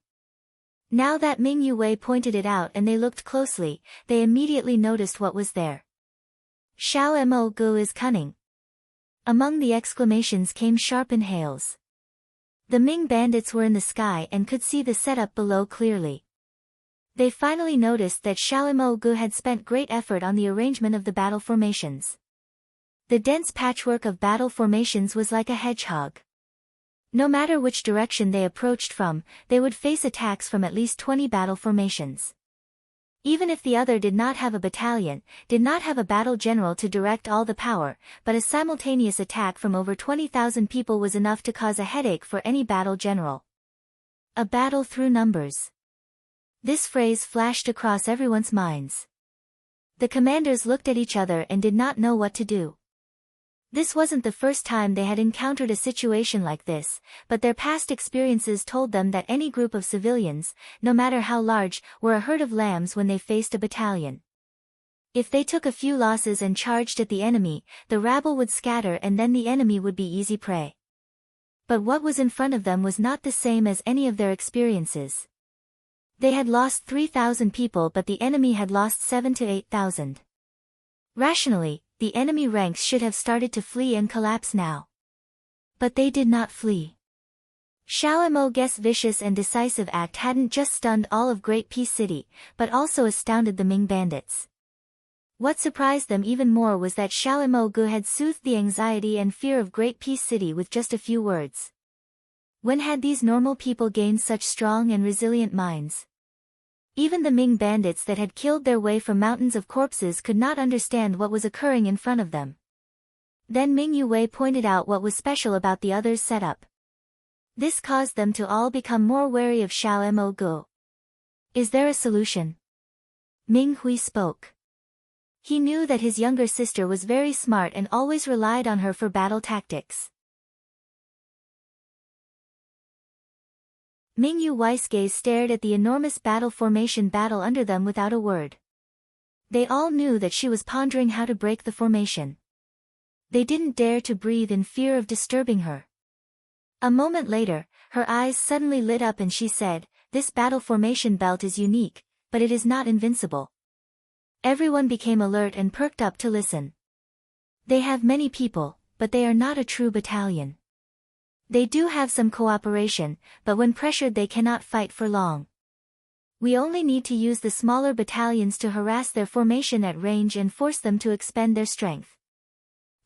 Now that Ming Yu Wei pointed it out and they looked closely, they immediately noticed what was there. Xiao Mo Gu is cunning. Among the exclamations came sharp inhales. The Ming bandits were in the sky and could see the setup below clearly. They finally noticed that Xiao Mo Gu had spent great effort on the arrangement of the battle formations. The dense patchwork of battle formations was like a hedgehog. No matter which direction they approached from, they would face attacks from at least 20 battle formations. Even if the other did not have a battalion, did not have a battle general to direct all the power, but a simultaneous attack from over 20,000 people was enough to cause a headache for any battle general. A battle through numbers. This phrase flashed across everyone's minds. The commanders looked at each other and did not know what to do. This wasn't the first time they had encountered a situation like this, but their past experiences told them that any group of civilians, no matter how large, were a herd of lambs when they faced a battalion. If they took a few losses and charged at the enemy, the rabble would scatter and then the enemy would be easy prey. But what was in front of them was not the same as any of their experiences. They had lost 3,000 people, but the enemy had lost 7,000 to 8,000. Rationally, the enemy ranks should have started to flee and collapse now. But they did not flee. Xiao Mo Gu's vicious and decisive act hadn't just stunned all of Great Peace City, but also astounded the Ming bandits. What surprised them even more was that Xiao Mo Gu had soothed the anxiety and fear of Great Peace City with just a few words. When had these normal people gained such strong and resilient minds? Even the Ming bandits that had killed their way from mountains of corpses could not understand what was occurring in front of them. Then Ming Yu Wei pointed out what was special about the others' setup. This caused them to all become more wary of Xiao Mo Gu. Is there a solution? Ming Hui spoke. He knew that his younger sister was very smart and always relied on her for battle tactics. Mingyu Weiss gaze stared at the enormous battle formation battle under them without a word. They all knew that she was pondering how to break the formation. They didn't dare to breathe in fear of disturbing her. A moment later, her eyes suddenly lit up and she said, "This battle formation belt is unique, but it is not invincible." Everyone became alert and perked up to listen. They have many people, but they are not a true battalion. They do have some cooperation, but when pressured they cannot fight for long. We only need to use the smaller battalions to harass their formation at range and force them to expend their strength.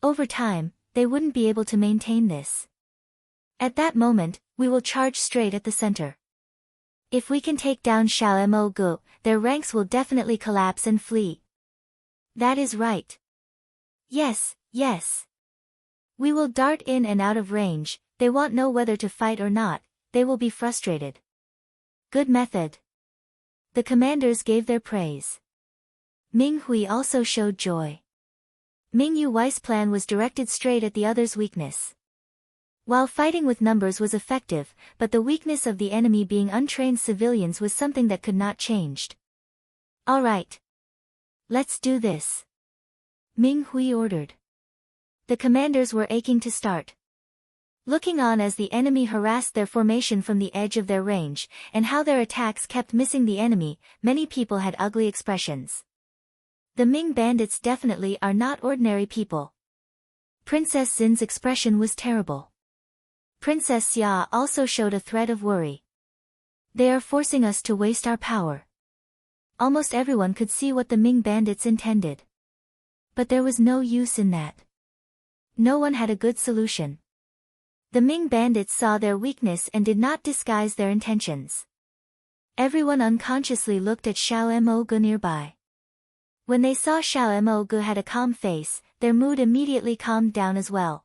Over time, they wouldn't be able to maintain this. At that moment, we will charge straight at the center. If we can take down Xiao Mo Gu, their ranks will definitely collapse and flee. That is right. Yes, yes. We will dart in and out of range, they won't know whether to fight or not, they will be frustrated. Good method. The commanders gave their praise. Ming Hui also showed joy. Mingyu Weiss' plan was directed straight at the other's weakness. While fighting with numbers was effective, but the weakness of the enemy being untrained civilians was something that could not changed. All right. Let's do this. Ming Hui ordered. The commanders were aching to start. Looking on as the enemy harassed their formation from the edge of their range, and how their attacks kept missing the enemy, many people had ugly expressions. The Ming bandits definitely are not ordinary people. Princess Xin's expression was terrible. Princess Xia also showed a thread of worry. They are forcing us to waste our power. Almost everyone could see what the Ming bandits intended. But there was no use in that. No one had a good solution. The Ming bandits saw their weakness and did not disguise their intentions. Everyone unconsciously looked at Xiao Mo Gu nearby. When they saw Xiao Mo Gu had a calm face, their mood immediately calmed down as well.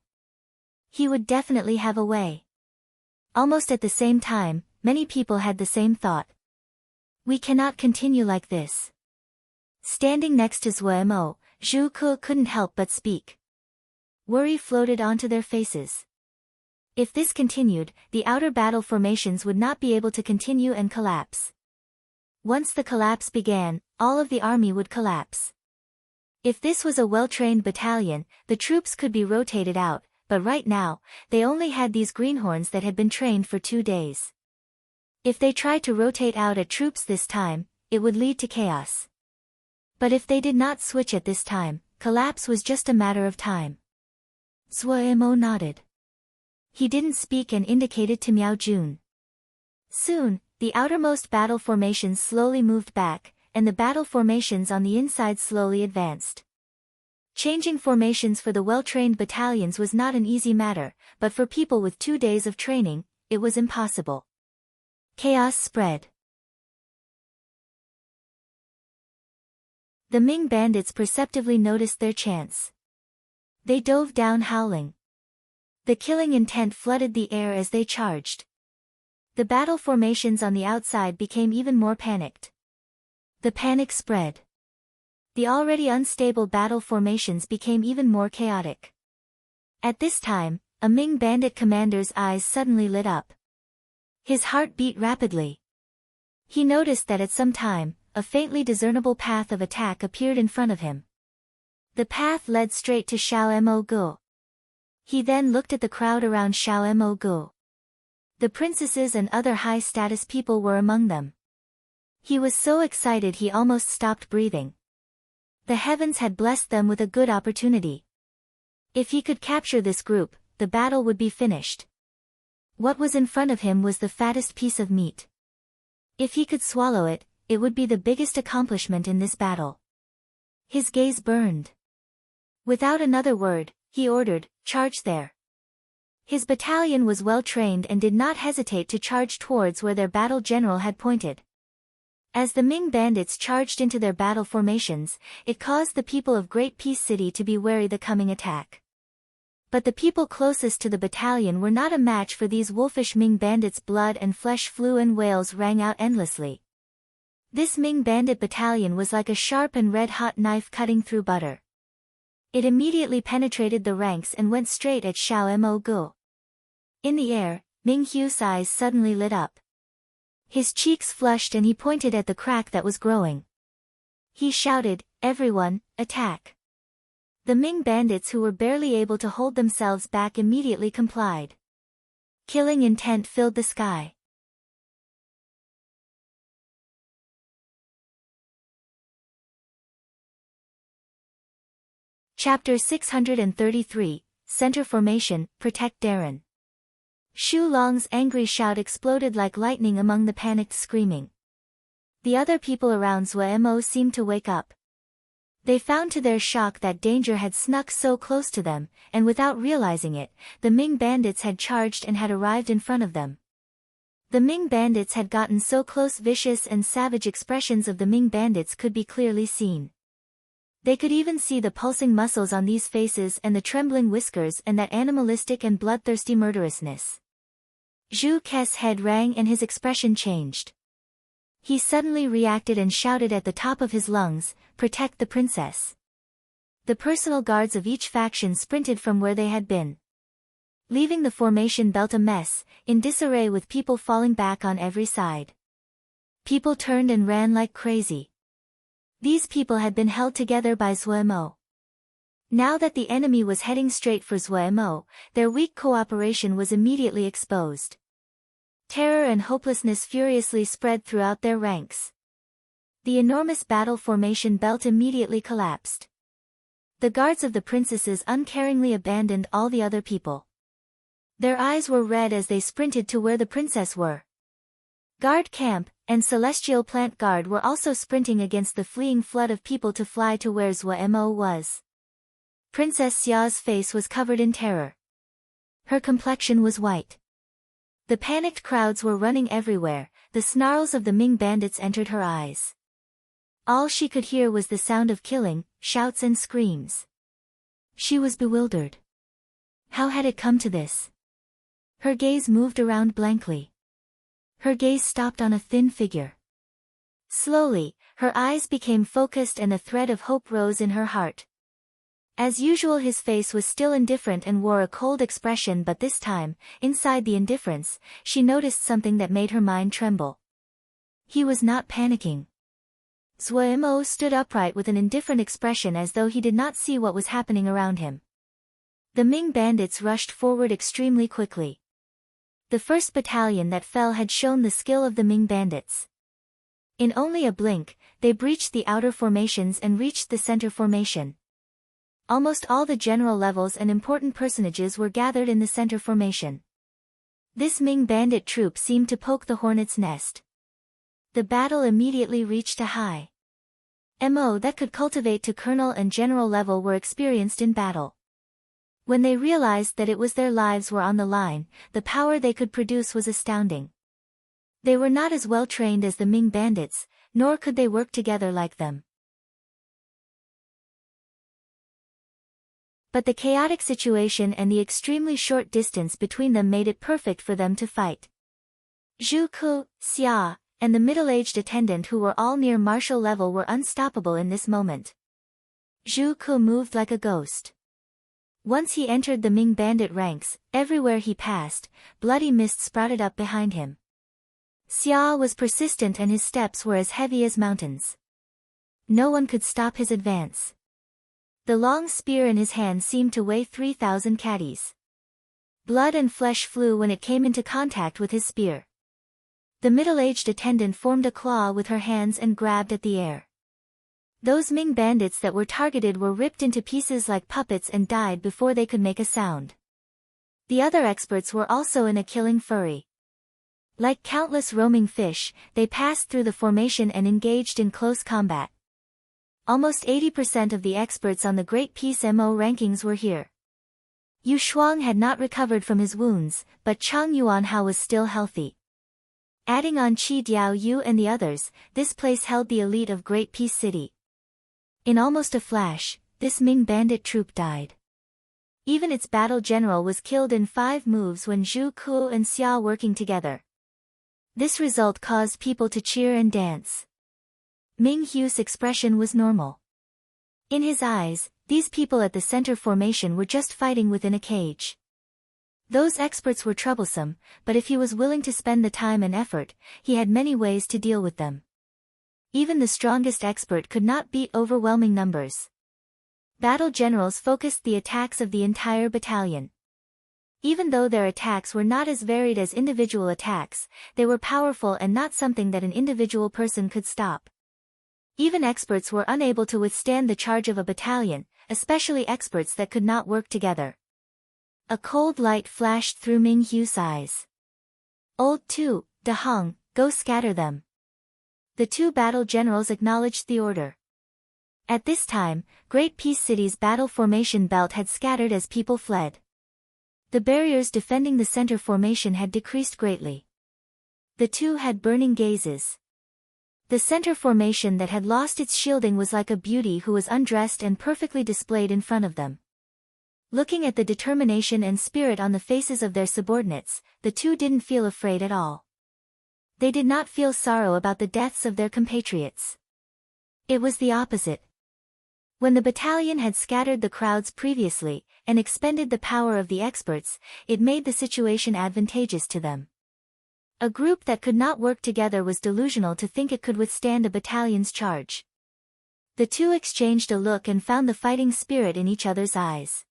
He would definitely have a way. Almost at the same time, many people had the same thought. We cannot continue like this. Standing next to Zhuo Mo, Zhu Ke couldn't help but speak. Worry floated onto their faces. If this continued, the outer battle formations would not be able to continue and collapse. Once the collapse began, all of the army would collapse. If this was a well-trained battalion, the troops could be rotated out, but right now, they only had these greenhorns that had been trained for 2 days. If they tried to rotate out at troops this time, it would lead to chaos. But if they did not switch at this time, collapse was just a matter of time. Zhuo Mo nodded. He didn't speak and indicated to Miao Jun. Soon, the outermost battle formations slowly moved back, and the battle formations on the inside slowly advanced. Changing formations for the well-trained battalions was not an easy matter, but for people with 2 days of training, it was impossible. Chaos spread. The Ming bandits perceptively noticed their chance. They dove down howling. The killing intent flooded the air as they charged. The battle formations on the outside became even more panicked. The panic spread. The already unstable battle formations became even more chaotic. At this time, a Ming bandit commander's eyes suddenly lit up. His heart beat rapidly. He noticed that at some time, a faintly discernible path of attack appeared in front of him. The path led straight to Xiao Mo Gu. He then looked at the crowd around Xiao Mo Gu. The princesses and other high-status people were among them. He was so excited he almost stopped breathing. The heavens had blessed them with a good opportunity. If he could capture this group, the battle would be finished. What was in front of him was the fattest piece of meat. If he could swallow it, it would be the biggest accomplishment in this battle. His gaze burned. Without another word, he ordered, "Charge there." His battalion was well trained and did not hesitate to charge towards where their battle general had pointed. As the Ming bandits charged into their battle formations, it caused the people of Great Peace City to be wary the coming attack. But the people closest to the battalion were not a match for these wolfish Ming bandits. Blood and flesh flew and wails rang out endlessly. This Ming bandit battalion was like a sharp and red-hot knife cutting through butter. It immediately penetrated the ranks and went straight at Xiao Mo Gu. In the air, Ming Hu's eyes suddenly lit up. His cheeks flushed and he pointed at the crack that was growing. He shouted, "Everyone, attack!" The Ming bandits who were barely able to hold themselves back immediately complied. Killing intent filled the sky. Chapter 633, Center Formation, Protect Darren. Shu Long's angry shout exploded like lightning among the panicked screaming. The other people around Zhuo Mo seemed to wake up. They found to their shock that danger had snuck so close to them, and without realizing it, the Ming bandits had charged and had arrived in front of them. The Ming bandits had gotten so close, vicious and savage expressions of the Ming bandits could be clearly seen. They could even see the pulsing muscles on these faces and the trembling whiskers and that animalistic and bloodthirsty murderousness. Zhu Ke's head rang and his expression changed. He suddenly reacted and shouted at the top of his lungs, "Protect the princess!" The personal guards of each faction sprinted from where they had been, leaving the formation belt a mess, in disarray with people falling back on every side. People turned and ran like crazy. These people had been held together by Zhuo Mo. Now that the enemy was heading straight for Zhuo Mo, their weak cooperation was immediately exposed. Terror and hopelessness furiously spread throughout their ranks. The enormous battle formation belt immediately collapsed. The guards of the princesses uncaringly abandoned all the other people. Their eyes were red as they sprinted to where the princess were. Guard Camp and Celestial Plant Guard were also sprinting against the fleeing flood of people to fly to where Zhuo Mo was. Princess Xia's face was covered in terror. Her complexion was white. The panicked crowds were running everywhere, the snarls of the Ming bandits entered her eyes. All she could hear was the sound of killing, shouts and screams. She was bewildered. How had it come to this? Her gaze moved around blankly. Her gaze stopped on a thin figure. Slowly, her eyes became focused and a thread of hope rose in her heart. As usual, his face was still indifferent and wore a cold expression, but this time, inside the indifference, she noticed something that made her mind tremble. He was not panicking. Zhuo Mo stood upright with an indifferent expression as though he did not see what was happening around him. The Ming bandits rushed forward extremely quickly. The first battalion that fell had shown the skill of the Ming bandits. In only a blink, they breached the outer formations and reached the center formation. Almost all the general levels and important personages were gathered in the center formation. This Ming bandit troop seemed to poke the hornet's nest. The battle immediately reached a high. MO that could cultivate to colonel and general level were experienced in battle. When they realized that it was their lives were on the line, the power they could produce was astounding. They were not as well trained as the Ming bandits, nor could they work together like them. But the chaotic situation and the extremely short distance between them made it perfect for them to fight. Zhu Ku, Xia, and the middle-aged attendant who were all near martial level were unstoppable in this moment. Zhu Ku moved like a ghost. Once he entered the Ming bandit ranks, everywhere he passed, bloody mist sprouted up behind him. Xia was persistent and his steps were as heavy as mountains. No one could stop his advance. The long spear in his hand seemed to weigh 3,000 caddies. Blood and flesh flew when it came into contact with his spear. The middle-aged attendant formed a claw with her hands and grabbed at the air. Those Ming bandits that were targeted were ripped into pieces like puppets and died before they could make a sound. The other experts were also in a killing fury. Like countless roaming fish, they passed through the formation and engaged in close combat. Almost 80% of the experts on the Great Peace MO rankings were here. Yu Shuang had not recovered from his wounds, but Chang Yuanhao was still healthy. Adding on Qi Diao Yu and the others, this place held the elite of Great Peace City. In almost a flash, this Ming bandit troop died. Even its battle general was killed in 5 moves when Zhu Ku and Xia working together. This result caused people to cheer and dance. Ming Hu's expression was normal. In his eyes, these people at the center formation were just fighting within a cage. Those experts were troublesome, but if he was willing to spend the time and effort, he had many ways to deal with them. Even the strongest expert could not beat overwhelming numbers. Battle generals focused the attacks of the entire battalion. Even though their attacks were not as varied as individual attacks, they were powerful and not something that an individual person could stop. Even experts were unable to withstand the charge of a battalion, especially experts that could not work together. A cold light flashed through Ming Hu's eyes. Old Tu, De Hong, go scatter them. The two battle generals acknowledged the order. At this time, Great Peace City's battle formation belt had scattered as people fled. The barriers defending the center formation had decreased greatly. The two had burning gazes. The center formation that had lost its shielding was like a beauty who was undressed and perfectly displayed in front of them. Looking at the determination and spirit on the faces of their subordinates, the two didn't feel afraid at all. They did not feel sorrow about the deaths of their compatriots. It was the opposite. When the battalion had scattered the crowds previously, and expended the power of the experts, it made the situation advantageous to them. A group that could not work together was delusional to think it could withstand a battalion's charge. The two exchanged a look and found the fighting spirit in each other's eyes.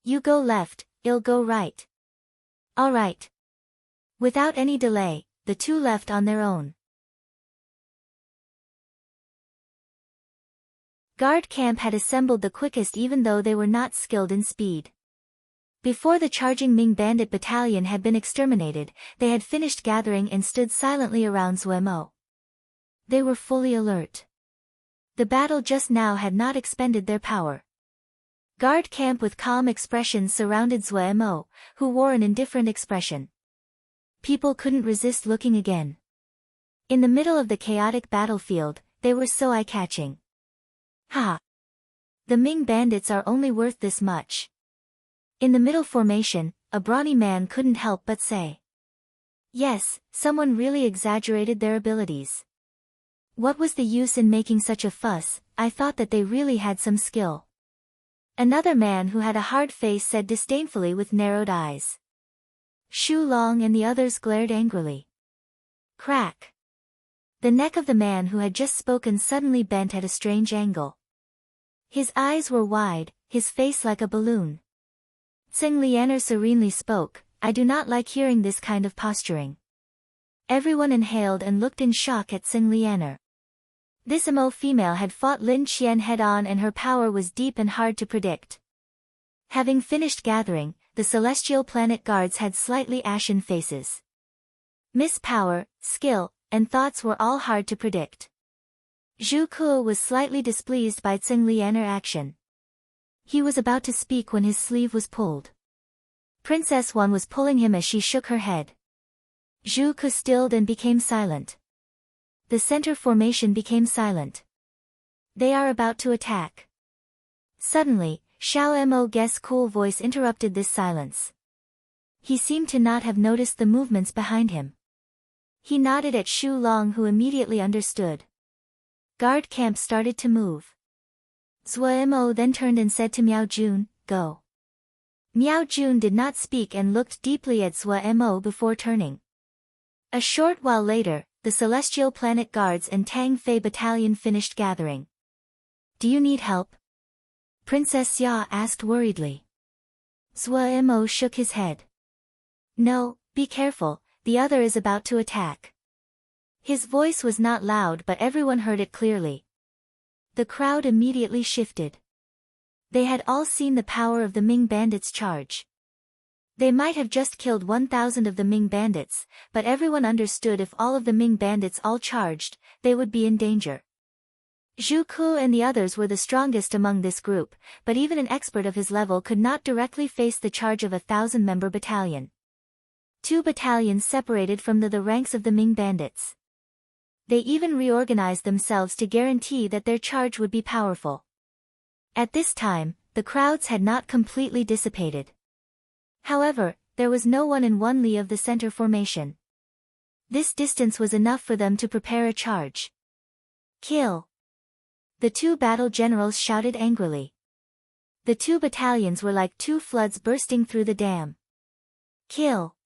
You go left, I'll go right. All right. Without any delay, the two left on their own. Guard camp had assembled the quickest even though they were not skilled in speed. Before the charging Ming bandit battalion had been exterminated, they had finished gathering and stood silently around Zuemo. They were fully alert. The battle just now had not expended their power. Guard camp with calm expressions surrounded Zuemo, who wore an indifferent expression. People couldn't resist looking again. In the middle of the chaotic battlefield, they were so eye-catching. Ha! The Ming bandits are only worth this much. In the middle formation, a brawny man couldn't help but say. Yes, someone really exaggerated their abilities. What was the use in making such a fuss? I thought that they really had some skill. Another man who had a hard face said disdainfully with narrowed eyes. Shu Long and the others glared angrily. Crack! The neck of the man who had just spoken suddenly bent at a strange angle. His eyes were wide, his face like a balloon. Tsing Lianer serenely spoke, I do not like hearing this kind of posturing. Everyone inhaled and looked in shock at Tsing Lianer. This Emo female had fought Lin Qian head-on and her power was deep and hard to predict. Having finished gathering, the celestial planet guards had slightly ashen faces. Miss power, skill, and thoughts were all hard to predict. Zhu Kuo was slightly displeased by Tsing Lianer action. He was about to speak when his sleeve was pulled. Princess Wan was pulling him as she shook her head. Zhu Kuo stilled and became silent. The center formation became silent. They are about to attack. Suddenly, Xiao Mo Guest's cool voice interrupted this silence. He seemed to not have noticed the movements behind him. He nodded at Shu Long who immediately understood. Guard camp started to move. Zuemo then turned and said to Miao Jun, go. Miao Jun did not speak and looked deeply at Zuemo before turning. A short while later, the Celestial Planet Guards and Tang Fei Battalion finished gathering. Do you need help? Princess Xia asked worriedly. Zuemo shook his head. No, be careful, the other is about to attack. His voice was not loud but everyone heard it clearly. The crowd immediately shifted. They had all seen the power of the Ming bandits' charge. They might have just killed 1,000 of the Ming bandits, but everyone understood if all of the Ming bandits all charged, they would be in danger. Zhu Ku and the others were the strongest among this group, but even an expert of his level could not directly face the charge of a 1,000-member battalion. 2 battalions separated from the ranks of the Ming bandits. They even reorganized themselves to guarantee that their charge would be powerful. At this time, the crowds had not completely dissipated. However, there was no one in 1 li of the center formation. This distance was enough for them to prepare a charge. Kill! The two battle generals shouted angrily. The two battalions were like two floods bursting through the dam. Kill!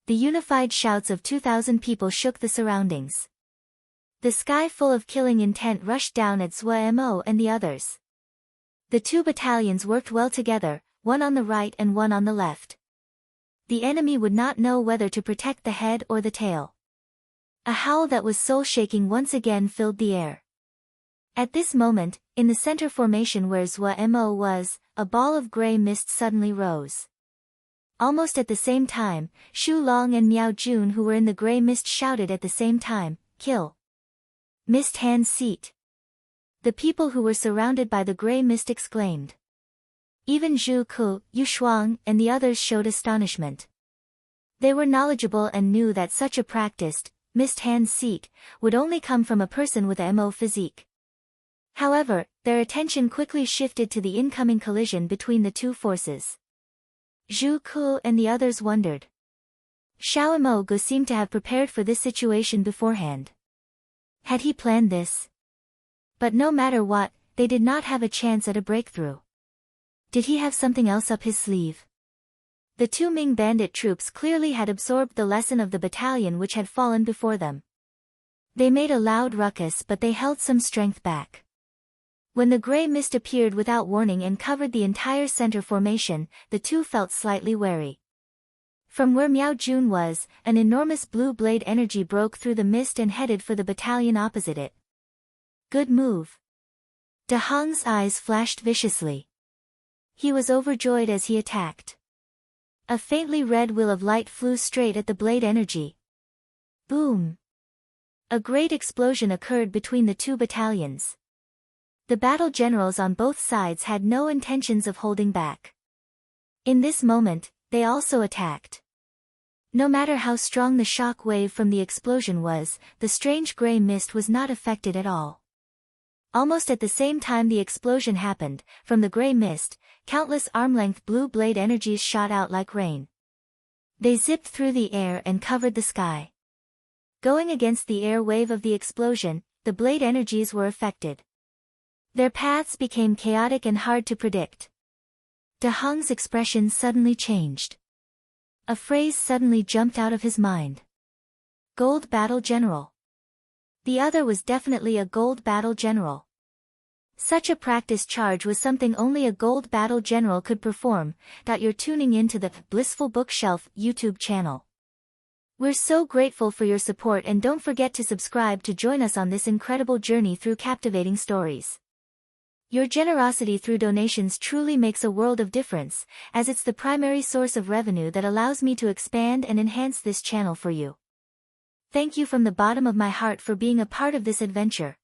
The unified shouts of 2,000 people shook the surroundings. The sky full of killing intent rushed down at Zhuo and the others. The two battalions worked well together, one on the right and one on the left. The enemy would not know whether to protect the head or the tail. A howl that was soul-shaking once again filled the air. At this moment, in the center formation where Zhuo was, a ball of gray mist suddenly rose. Almost at the same time, Shu Long and Miao Jun who were in the gray mist shouted at the same time, "Kill! Mist Han's seat!" The people who were surrounded by the gray mist exclaimed. Even Zhu Ku, Yu Shuang, and the others showed astonishment. They were knowledgeable and knew that such a practiced, Mist Han's seat, would only come from a person with a Mo physique. However, their attention quickly shifted to the incoming collision between the two forces. Zhu Ku and the others wondered. Xiao Mo seemed to have prepared for this situation beforehand. Had he planned this? But no matter what, they did not have a chance at a breakthrough. Did he have something else up his sleeve? The two Ming bandit troops clearly had absorbed the lesson of the battalion which had fallen before them. They made a loud ruckus but they held some strength back. When the gray mist appeared without warning and covered the entire center formation, the two felt slightly wary. From where Miao Jun was, an enormous blue blade energy broke through the mist and headed for the battalion opposite it. Good move. De Hong's eyes flashed viciously. He was overjoyed as he attacked. A faintly red wheel of light flew straight at the blade energy. Boom! A great explosion occurred between the two battalions. The battle generals on both sides had no intentions of holding back. In this moment, they also attacked. No matter how strong the shock wave from the explosion was, the strange gray mist was not affected at all. Almost at the same time the explosion happened, from the gray mist, countless arm-length blue blade energies shot out like rain. They zipped through the air and covered the sky. Going against the air wave of the explosion, the blade energies were affected. Their paths became chaotic and hard to predict. De Hong's expression suddenly changed. A phrase suddenly jumped out of his mind. Gold Battle General. The other was definitely a Gold Battle General. Such a practice charge was something only a Gold Battle General could perform. You're tuning into the Blissful Bookshelf YouTube channel. We're so grateful for your support and don't forget to subscribe to join us on this incredible journey through captivating stories. Your generosity through donations truly makes a world of difference, as it's the primary source of revenue that allows me to expand and enhance this channel for you. Thank you from the bottom of my heart for being a part of this adventure.